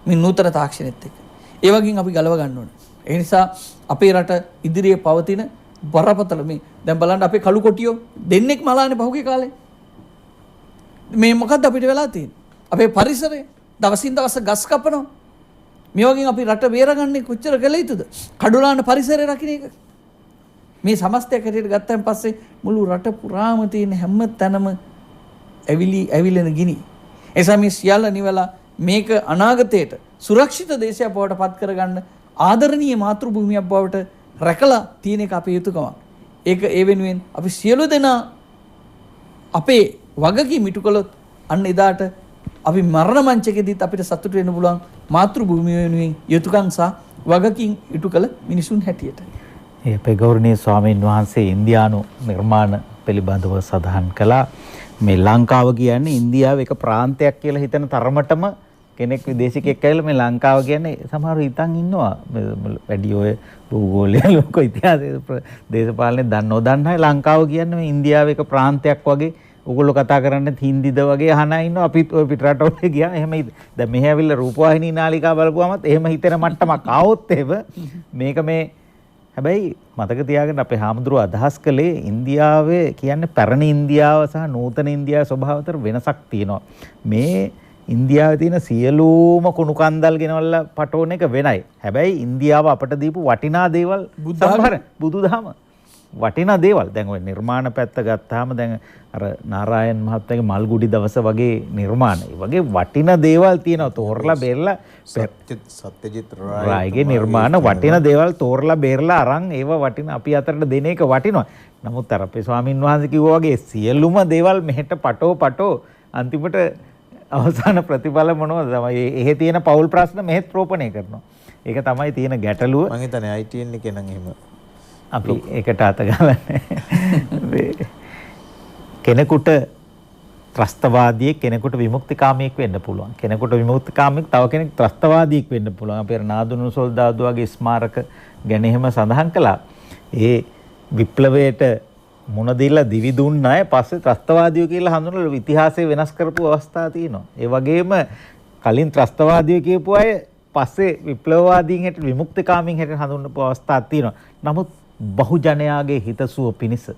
මේ නූතන තාක්ෂණෙත් එක්ක. ඒ වගේම අපි ගලව ගන්න ඕනේ. ඒ නිසා අපේ රට ඉදිරියේ පවතින බරපතල මේ දැන් බලන්න අපේ කළු කොටියෝ දෙන්නෙක් මලානේ පහුගිය කාලේ. මේ මොකද්ද අපිට වෙලා තියෙන්නේ? අපේ පරිසරය දවසින් දවස ගස් කපනවා. මේ වගේ අපි රට බේරගන්නේ කොච්චර කළ යුතුද? කඩුලාන පරිසරය රකින්න එක. මේ සමස්තයක් හැටියට ගත්තන් පස්සේ මුළු රට පුරාම තියෙන හැම තැනම ඇවිලෙන ගිනි. එසා මේ සියල්ල නිවලා මේක අනාගතයට සුරක්ෂිත දේශයක් බවට පත් කරගන්න ආදරණීය මාතෘ භූමියක් බවට රැකලා තියෙන එක අපේ යුතුයකමක්. ඒක ඒ වෙනුවෙන් අපි සියලු දෙනා අපේ වගකීම් ඉටු කළොත් අන්න එදාට අපි මරණ මංචකෙදිත් අපිට සතුට වෙන්න පුළුවන් මාතෘ භූමිය වෙනුවෙන් යුතුයකම් සහ වගකීම් ඉටු කළ මිනිසුන් හැටියට. ඒ අපේ ගෞරවනීය ස්වාමීන් වහන්සේ ඉන්දියානු නිර්මාණ පිළිබඳව සඳහන් කළා. මේ ලංකාව කියන්නේ ඉන්දියාවේ එක ප්‍රාන්තයක් කියලා හිතන තරමටම කෙනෙක් විදේශිකයෙක් ඇවිල්ලා මේ ලංකාව කියන්නේ සමහරව හිතන් ඉන්නවා වැඩි ඔය භූගෝලය ලෝක ඉතිහාසය දේශපාලනේ දන්නවයි ලංකාව කියන්නේ මේ ඉන්දියාවේ එක ප්‍රාන්තයක් වගේ ඕගොල්ලෝ කතා කරන්නේ හින්දිද වගේ අහන ඉන්නවා අපිත් ඔය පිටරටවල ගියා එහෙම දැන් මෙහෙ ඇවිල්ලා රූපවාහිනී නාලිකා බලපුවාමත් එහෙම හිතෙන මට්ටමක් ආවොත් එහෙම මේක මේ හැබැයි මතක තියාගන්න අපේ හාමුදුරුවෝ අදහස් කළේ ඉන්දියාවේ කියන්නේ පැරණි ඉන්දියාව සහ නූතන ඉන්දියාවේ ස්වභාව අතර වෙනසක් තියෙනවා. මේ ඉන්දියාවේ තියෙන සියලුම කුණු කන්දල් ගෙනවලා පටෝන එක වෙනයි. හැබැයි ඉන්දියාව අපට දීපු වටිනා දේවල් බුදුදහම වටිනා දේවල්. දැන් ඔය නිර්මාණ පැත්ත ගත්තාම දැන් අර නාරායන් මහත්තයාගේ මල්ගුඩි දවස වගේ නිර්මාණ. ඒ වගේ වටිනා දේවල් තියෙනවා. තෝරලා බේරලා සත්‍යජිත් රායගේ නිර්මාණ වටිනා දේවල් තෝරලා බේරලා අරන් ඒව වටිනා අපි අතරට දෙන එක වටිනවා. නමුත් අර අපේ ස්වාමින් වහන්සේ කිව්වා වගේ සියලුම දේවල් මෙහෙට පටෝ අන්තිමට අවසාන ප්‍රතිඵල මොනවද තමයි එහෙ තියෙන පෞල් ප්‍රශ්න මෙහෙත් රෝපණය කරනවා. ඒක තමයි තියෙන ගැටලුව. මම හිතන්නේ ITN එකේ නම් එහෙම අපි ඒකට අත ගන්නන්නේ. කෙනෙකුට ත්‍රස්තවාදියෙක් කෙනෙකුට විමුක්තිකාමියෙක් වෙන්න පුළුවන්. කෙනෙකුට විමුක්තිකාමියෙක් තව කෙනෙක් ත්‍රස්තවාදියෙක් වෙන්න පුළුවන්. අපි නාදුනු සොල්දාදු වගේ ස්මාරක ගැන එහෙම සඳහන් කළා. ඒ විප්ලවයට මුණ දීලා දිවි දුන්න අය පස්සේ ත්‍රස්තවාදියෝ කියලා හඳුනලා ඉතිහාසය වෙනස් කරපු අවස්ථා තියෙනවා. ඒ වගේම කලින් ත්‍රස්තවාදියෝ කියපු අය පස්සේ විප්ලවවාදීන් හැටියට විමුක්තිකාමීන් හැටියට හඳුන්වපු අවස්ථා තියෙනවා. නමුත් බහුජනයාගේ හිතසුව පිණිස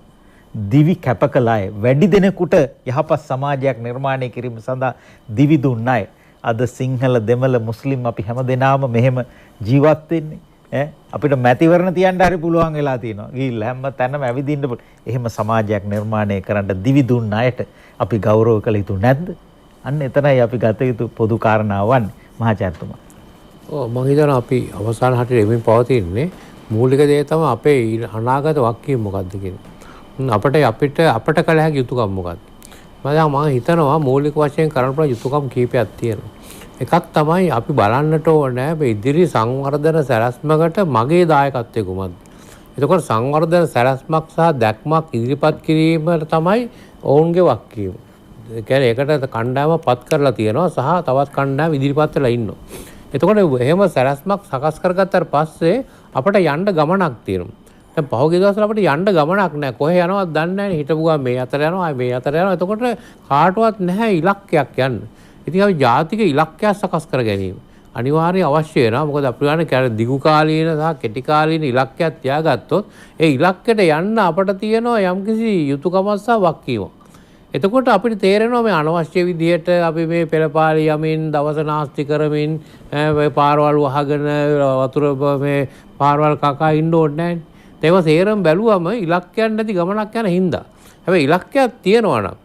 දිවි කැප කළ අය, වැඩි දෙනෙකුට යහපත් සමාජයක් නිර්මාණය කිරීම සඳහා දිවි දුන්න අය. අද සිංහල, දෙමළ, මුස්ලිම් අපි හැමදෙනාම මෙහෙම ජීවත් වෙන්නේ. අපිට මැතිවරණ තියන්න හරි පුළුවන් වෙලා තියෙනවා. ගිහිල්ලා හැම තැනම ඇවිදින්න පුළුවන්. එහෙම සමාජයක් නිර්මාණය කරන්න දිවි දුන්න අයට අපි ගෞරව කළ යුතු නැද්ද? අන්න එතනයි අපි ගත යුතු පොදු කාරණාවන් මහාචාර්යතුමා. ඔව් මම හිතනවා අපි අවසාන හරියට එමින් පවතින්නේ මූලික දේ තමයි අපේ අනාගත වක්කීම මොකක්ද කියන්නේ. අපිට කළ හැකි යුතුකම් මොකක්ද? මම හිතනවා මූලික වශයෙන් කරන්න පුළුවන් යුතුකම් කීපයක් තියෙනවා. එකක් තමයි අපි බලන්නට ඕනේ මේ ඉදිරි සංවර්ධන සැලැස්මකට මගේ දායකත්වය කුමක්ද? එතකොට සංවර්ධන සැලැස්මක් සහ දැක්මක් ඉදිරිපත් කිරීමට තමයි ඔවුන්ගේ වක්කීම. ඒ කියන්නේ ඒකට කණ්ඩායම පත් කරලා තියෙනවා සහ තවත් කණ්ඩායම් ඉදිරිපත් වෙලා ඉන්නවා. එතකොට එහෙම සැලැස්මක් සකස් කරගත්තාට පස්සේ අපිට යන්න ගමනක් තියෙනවා. දැන් පහුගිය දවස්වල අපිට යන්න ගමනක් නැහැ. කොහේ යනවද දන්නේ නැහැ. හිටපු ගමන් මේ අතර යනවා, මේ අතර යනවා. එතකොට කාටවත් නැහැ ඉලක්කයක් යන්න. ඉතින් අපි ජාතික ඉලක්කයක් සකස් කර ගැනීම අනිවාර්යයෙන් අවශ්‍ය වෙනවා. මොකද අපි ගන්න දිගු කාලීන සහ කෙටි කාලීන ඉලක්කයක් තියාගත්තොත් ඒ ඉලක්කයට යන්න අපට තියෙනවා යම්කිසි යුතුයකමක් සහ වක්කීමක්. එතකොට අපිට තේරෙනවා මේ අනවශ්‍ය විදිහට අපි මේ පෙළපාලි යමින් දවස නාස්ති කරමින් මේ පාරවල් වහගෙන වතුර මේ පාරවල් කකා ඉන්න ඕනේ නැහැ. ඒවා සේරම බැලුවම ඉලක්කයක් නැති ගමනක් යන හින්දා. හැබැයි ඉලක්කයක් තියෙනවා නම්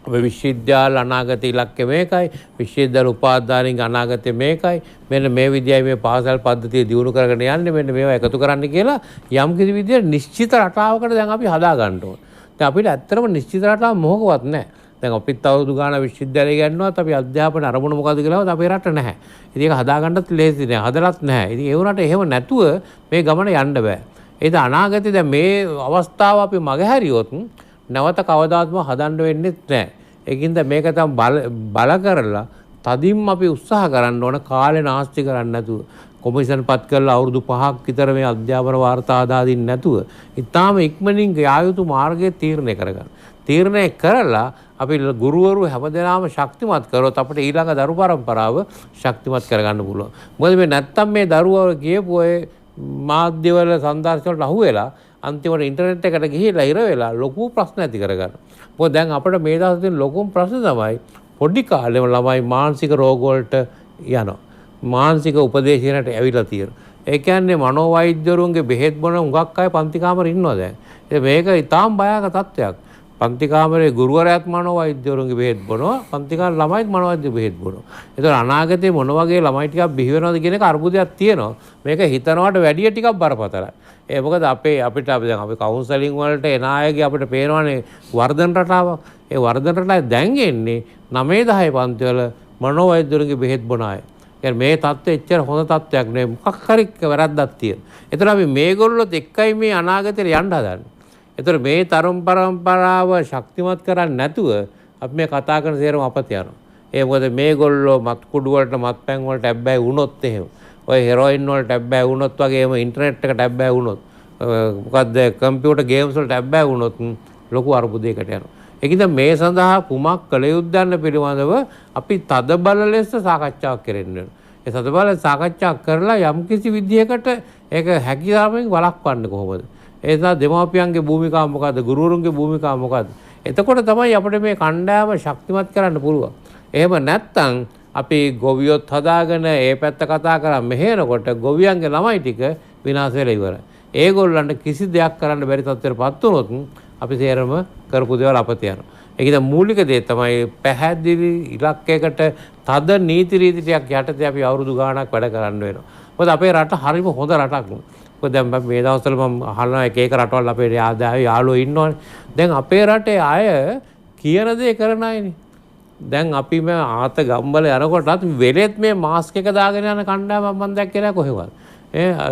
අපේ විශ්වවිද්‍යාල අනාගත ඉලක්කය මේකයි, විශ්වවිද්‍යාල උපාධාරීන්ගේ අනාගතය මේකයි, මෙන්න මේ විදියයි මේ පාසල් පද්ධතිය දියුණු කරගෙන යන්නේ, මෙන්න මේවා එකතු කරන්න කියලා යම් කිසි විදියට නිශ්චිත රටාවකට දැන් අපි හදා ගන්න ඕනේ. දැන් අපිට ඇත්තටම නිශ්චිත රටාව මොකවත් නැහැ. දැන් අපිත් අවුරුදු ගාන විශ්වවිද්‍යාලය ගන්නවත් අපි අධ්‍යාපන අරමුණ මොකද්ද කියලාවත් අපේ රට නැහැ. ඉතින් ඒක හදා ගන්නත් ලේසි නෑ, හදලත් නැහැ. ඉතින් ඒ වුණාට එහෙම නැතුව මේ ගමන යන්න බෑ. ඒක අනාගතේ දැන් මේ අවස්ථාව අපි මගහැරියොත් නැවත කවදාත්ම හදන්න වෙන්නේ නැහැ. ඒකින්ද මේක තමයි බල කරලා තදින් අපි උත්සාහ කරන්න ඕන කාලේ නාස්ති කරන්නේ නැතුව. කොමිෂන් පත් කරලා අවුරුදු 5ක් විතර මේ අධ්‍යාපන වාර්තා හදා දින්නේ නැතුව ඉතාම ඉක්මනින් යා යුතු මාර්ගය තීරණය කරගන්න. තීරණය කරලා අපි ගුරුවරු හැමදෙනාම ශක්තිමත් කරොත් අපිට ඊළඟ දරු පරම්පරාව ශක්තිමත් කරගන්න පුළුවන්. මොකද මේ නැත්තම් මේ දරුවෝ කියපු ඔය මාධ්‍යවල සංදර්ශන වලට අහු වෙලා අන්තිමට ඉන්ටර්නෙට් එකට ගිහිල්ලා ඉර වෙලා ලොකු ප්‍රශ්න ඇති කරගන්න. මොකද දැන් අපිට මේ දවස් තියෙන ලොකුම ප්‍රශ්න තමයි පොඩි කාලේම ළමයි මානසික රෝග වලට යනවා. මානසික උපදේශයකට ඇවිල්ලා තියෙනවා. ඒ කියන්නේ මනෝවෛද්‍යවරුන්ගේ බෙහෙත් බොන හුඟක් අය පන්ති කාමරේ ඉන්නවා දැන්. ඉතින් මේක ඊටාම් භයානක තත්ත්වයක්. පන්ති කාමරේ ගුරුවරයාත් මනෝවෛද්‍යවරුන්ගේ බෙහෙත් බොනවා, පන්ති කාමරේ ළමයිත් මනෝවෛද්‍ය බෙහෙත් බොනවා. ඒතර අනාගතේ මොන වගේ ළමයි ටිකක් බිහි වෙනවද කියන එක අර්බුදයක් තියෙනවා. මේක හිතනවට වැඩිය ටිකක් බරපතලයි. ඒ මොකද අපිට දැන් අපි කවුන්සලින් වලට එන අයගේ අපිට පේනවනේ වර්ධන රටාවක්. ඒ වර්ධන රටාවේ දැන් එන්නේ 9 10 පන්තිවල මනෝවෛද්‍යවරුන්ගේ බෙහෙත් බොන අය. මේ තත්ත්වය එච්චර හොඳ තත්ත්වයක් නෙවෙයි. මොකක් හරි වැරද්දක් තියෙනවා. ඒතර අපි මේගොල්ලොත් එක්කයි මේ අනාගතේට යන්න හදන්නේ. ඒතර මේ තරුණ පරම්පරාව ශක්තිමත් කරන්නේ නැතුව අපි මේ කතා කරන සේරම අපත යනවා. ඒ මොකද මේගොල්ලෝ මත් කුඩු වලට මත්පැන් වලට ඇබ්බැහි වුණොත් එහෙම. ඔය හෙරොයින් වලට ඇබ්බැහි වුණොත් වගේම ඉන්ටර්නෙට් එකට ඇබ්බැහි වුණොත් මොකද්ද කම්පියුටර් ගේම්ස් වලට ඇබ්බැහි වුණොත් ලොකු අරුබුදයකට යනවා. ඒකින්ද මේ සඳහා කුමක් කළ යුත්තන්න පිළිබඳව අපි තද බල ලෙස සාකච්ඡාවක් කරන්න වෙනවා. ඒ තද බල සාකච්ඡා කරලා යම්කිසි විදියකට ඒක හැකියාවෙන් වළක්වන්න කොහොමද? ඒ නිසා දෙමාපියන්ගේ භූමිකාව මොකද්ද? ගුරුවරුන්ගේ භූමිකාව මොකද්ද? එතකොට තමයි අපිට මේ කණ්ඩායම ශක්තිමත් කරන්න පුළුවන්. එහෙම නැත්නම් අපි ගොවියොත් හදාගෙන ඒ පැත්ත කතා කරා මෙහෙනකොට ගොවියන්ගේ ළමයි ටික විනාශ වෙලා ඉවරයි. ඒගොල්ලන්ට කිසි දෙයක් කරන්න බැරි තත්ත්වයකටපත් වුණොත් අපි සේරම කරපු දේවල් අපත යනවා. ඒකද මූලික දේ තමයි පැහැදිලි ඉලක්කයකට තද නීති රීති ටිකක් යටතේ අපි අවුරුදු ගාණක් වැඩ කරන්න වෙනවා. මොකද අපේ රට හරිම හොඳ රටක්. මොකද දැන් මේ දවස්වල මම අහනවා එක එක රටවල් අපේ යාළුවෝ ඉන්නවනේ. දැන් අපේ රටේ අය කියන දේ කරන අයනේ. දැන් අපි මේ ආත ගම්බල යනකොටත් වෙලෙත් මේ මාස්ක් එක දාගෙන යන කණ්ඩායමක් මම දැක්කේ නෑ කොහෙවත්.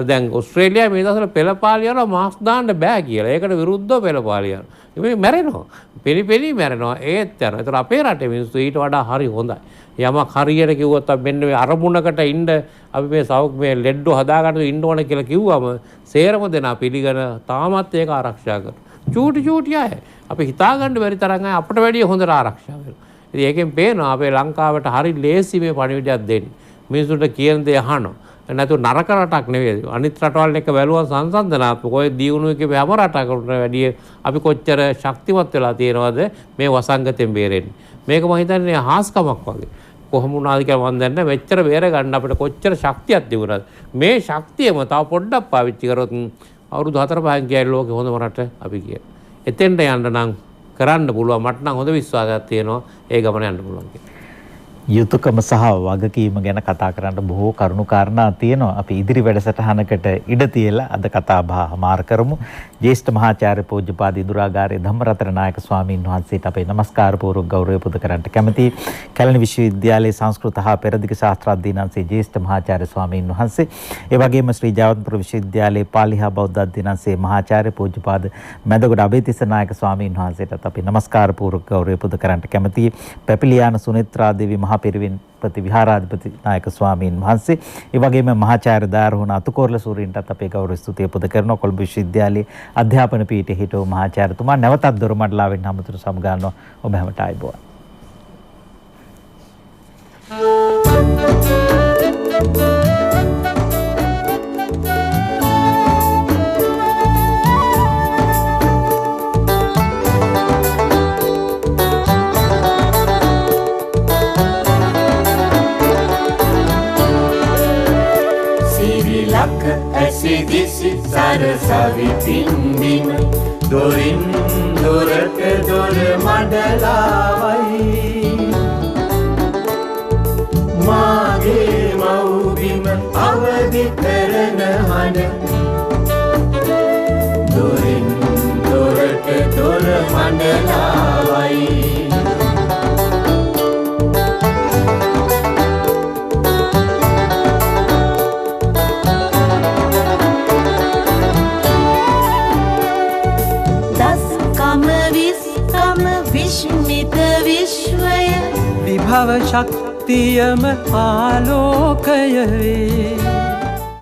දැන් ඕස්ට්‍රේලියාවේ මේ දවස්වල පෙළපාලි යනවා මාස්ක් දාන්න බෑ කියලා. ඒකට විරුද්ධව පෙළපාලි යනවා. මේ මැරෙනවා. පෙලි මැරෙනවා. ඒත් යනවා. ඒතර අපේ රටේ මිනිස්සු ඊට වඩා හරි හොඳයි. යමක් හරියට කිව්වොත් අපි මෙන්න මේ අරමුණකට ඉන්න අපි මේ ලෙඩ්ඩෝ හදාගන්න ඉන්න ඕන කියලා කිව්වම සේරම දෙනා පිළිගෙන තාමත් ඒක ආරක්ෂා කරනවා. චූටි අය. අපි හිතාගන්න බැරි තරම් අය අපිට වැඩිය හොඳට ආරක්ෂා වෙනවා. ඉතින් ඒකෙන් පේනවා අපේ ලංකාවට හරි ලේසි මේ පණිවිඩයක් දෙන්න. මිනිසුන්ට කියන දේ අහනවා. නැතු නරක රටක් නෙවෙයි. අනිත් රටවල් එක්ක බැලුවා සංසන්දනාත්මක ඔය දියුණුව එකේ හැම රටකට වැඩිය අපි කොච්චර ශක්තිමත් වෙලා තියෙනවද මේ වසංගතයෙන් බේරෙන්නේ. මේක මම හිතන්නේ හාස්කමක් වගේ. කොහොම වුණාද කියලා මම දන්නේ මෙච්චර බේර ගන්න අපිට කොච්චර ශක්තියක් තිබුණාද. මේ ශක්තියම තව පොඩ්ඩක් පාවිච්චි කරොත් අවුරුදු 4-5 ගියයි ලෝකේ හොඳම රට අපි කිය. එතෙන්ට යන්න නම් කරන්න පුළුවන්. මට නම් හොඳ විශ්වාසයක් තියෙනවා ඒ ගමන යන්න පුළුවන් කියලා. යුතුයකම සහ වගකීම ගැන කතා කරන්න බොහෝ කරුණු කාරණා තියෙනවා. අපි ඉදිරි වැඩසටහනකට ඉඩ තියලා අද කතා බහ මාර කරමු. ජ්‍යෙෂ්ඨ මහාචාර්ය පූජ්‍යපාද ඉඳුරාගාරයේ ධම්මරතන නායක ස්වාමීන් වහන්සේට අපේ নমස්කාර පූර්වක ගෞරවය පුද කරන්නට කැමැතියි. කැලණි විශ්වවිද්‍යාලයේ සංස්කෘත හා පෙරදිග ශාස්ත්‍ර අධ්‍යයන අංශයේ ජ්‍යෙෂ්ඨ මහාචාර්ය ස්වාමීන් වහන්සේ, ඒ වගේම ශ්‍රී ජයවර්ධනපුර විශ්වවිද්‍යාලයේ පාලි හා බෞද්ධ අධ්‍යයන අංශයේ මහාචාර්ය පූජ්‍යපාද මැදගොඩ අබේතිස්ස නායක ස්වාමීන් වහන්සේටත් අපි নমස්කාර පූර්වක ගෞරවය පුද කරන්නට කැමැතියි. පැපිලියාන සුනේත්‍රා දේවී පිරිවෙන් ප්‍රති විහාරාධිපති නායක ස්වාමීන් වහන්සේ, ඒ වගේම මහාචාර්ය දාරහුණ අතුකෝරළ සූරීන්ටත් අපේ ගෞරව ස්තුතිය පුද කරනවා. කොළඹ විශ්වවිද්‍යාලයේ අධ්‍යාපන පීඨයේ හිටවු මහාචාර්යතුමා නැවතත් දොරමඩලාවෙන් හමුතුරු සමගානවා. ඔබ හැමට ආයුබෝවන්. ඇසිදිසි සරසවි පින්දිම දොරින් දොරට දොර මඩලාවයි මාගේ මව්බිම අවදි කරන හඬ දොරින් දොරට දොර මඩලාවයි විභව ශක්තියම ආලෝකය වේ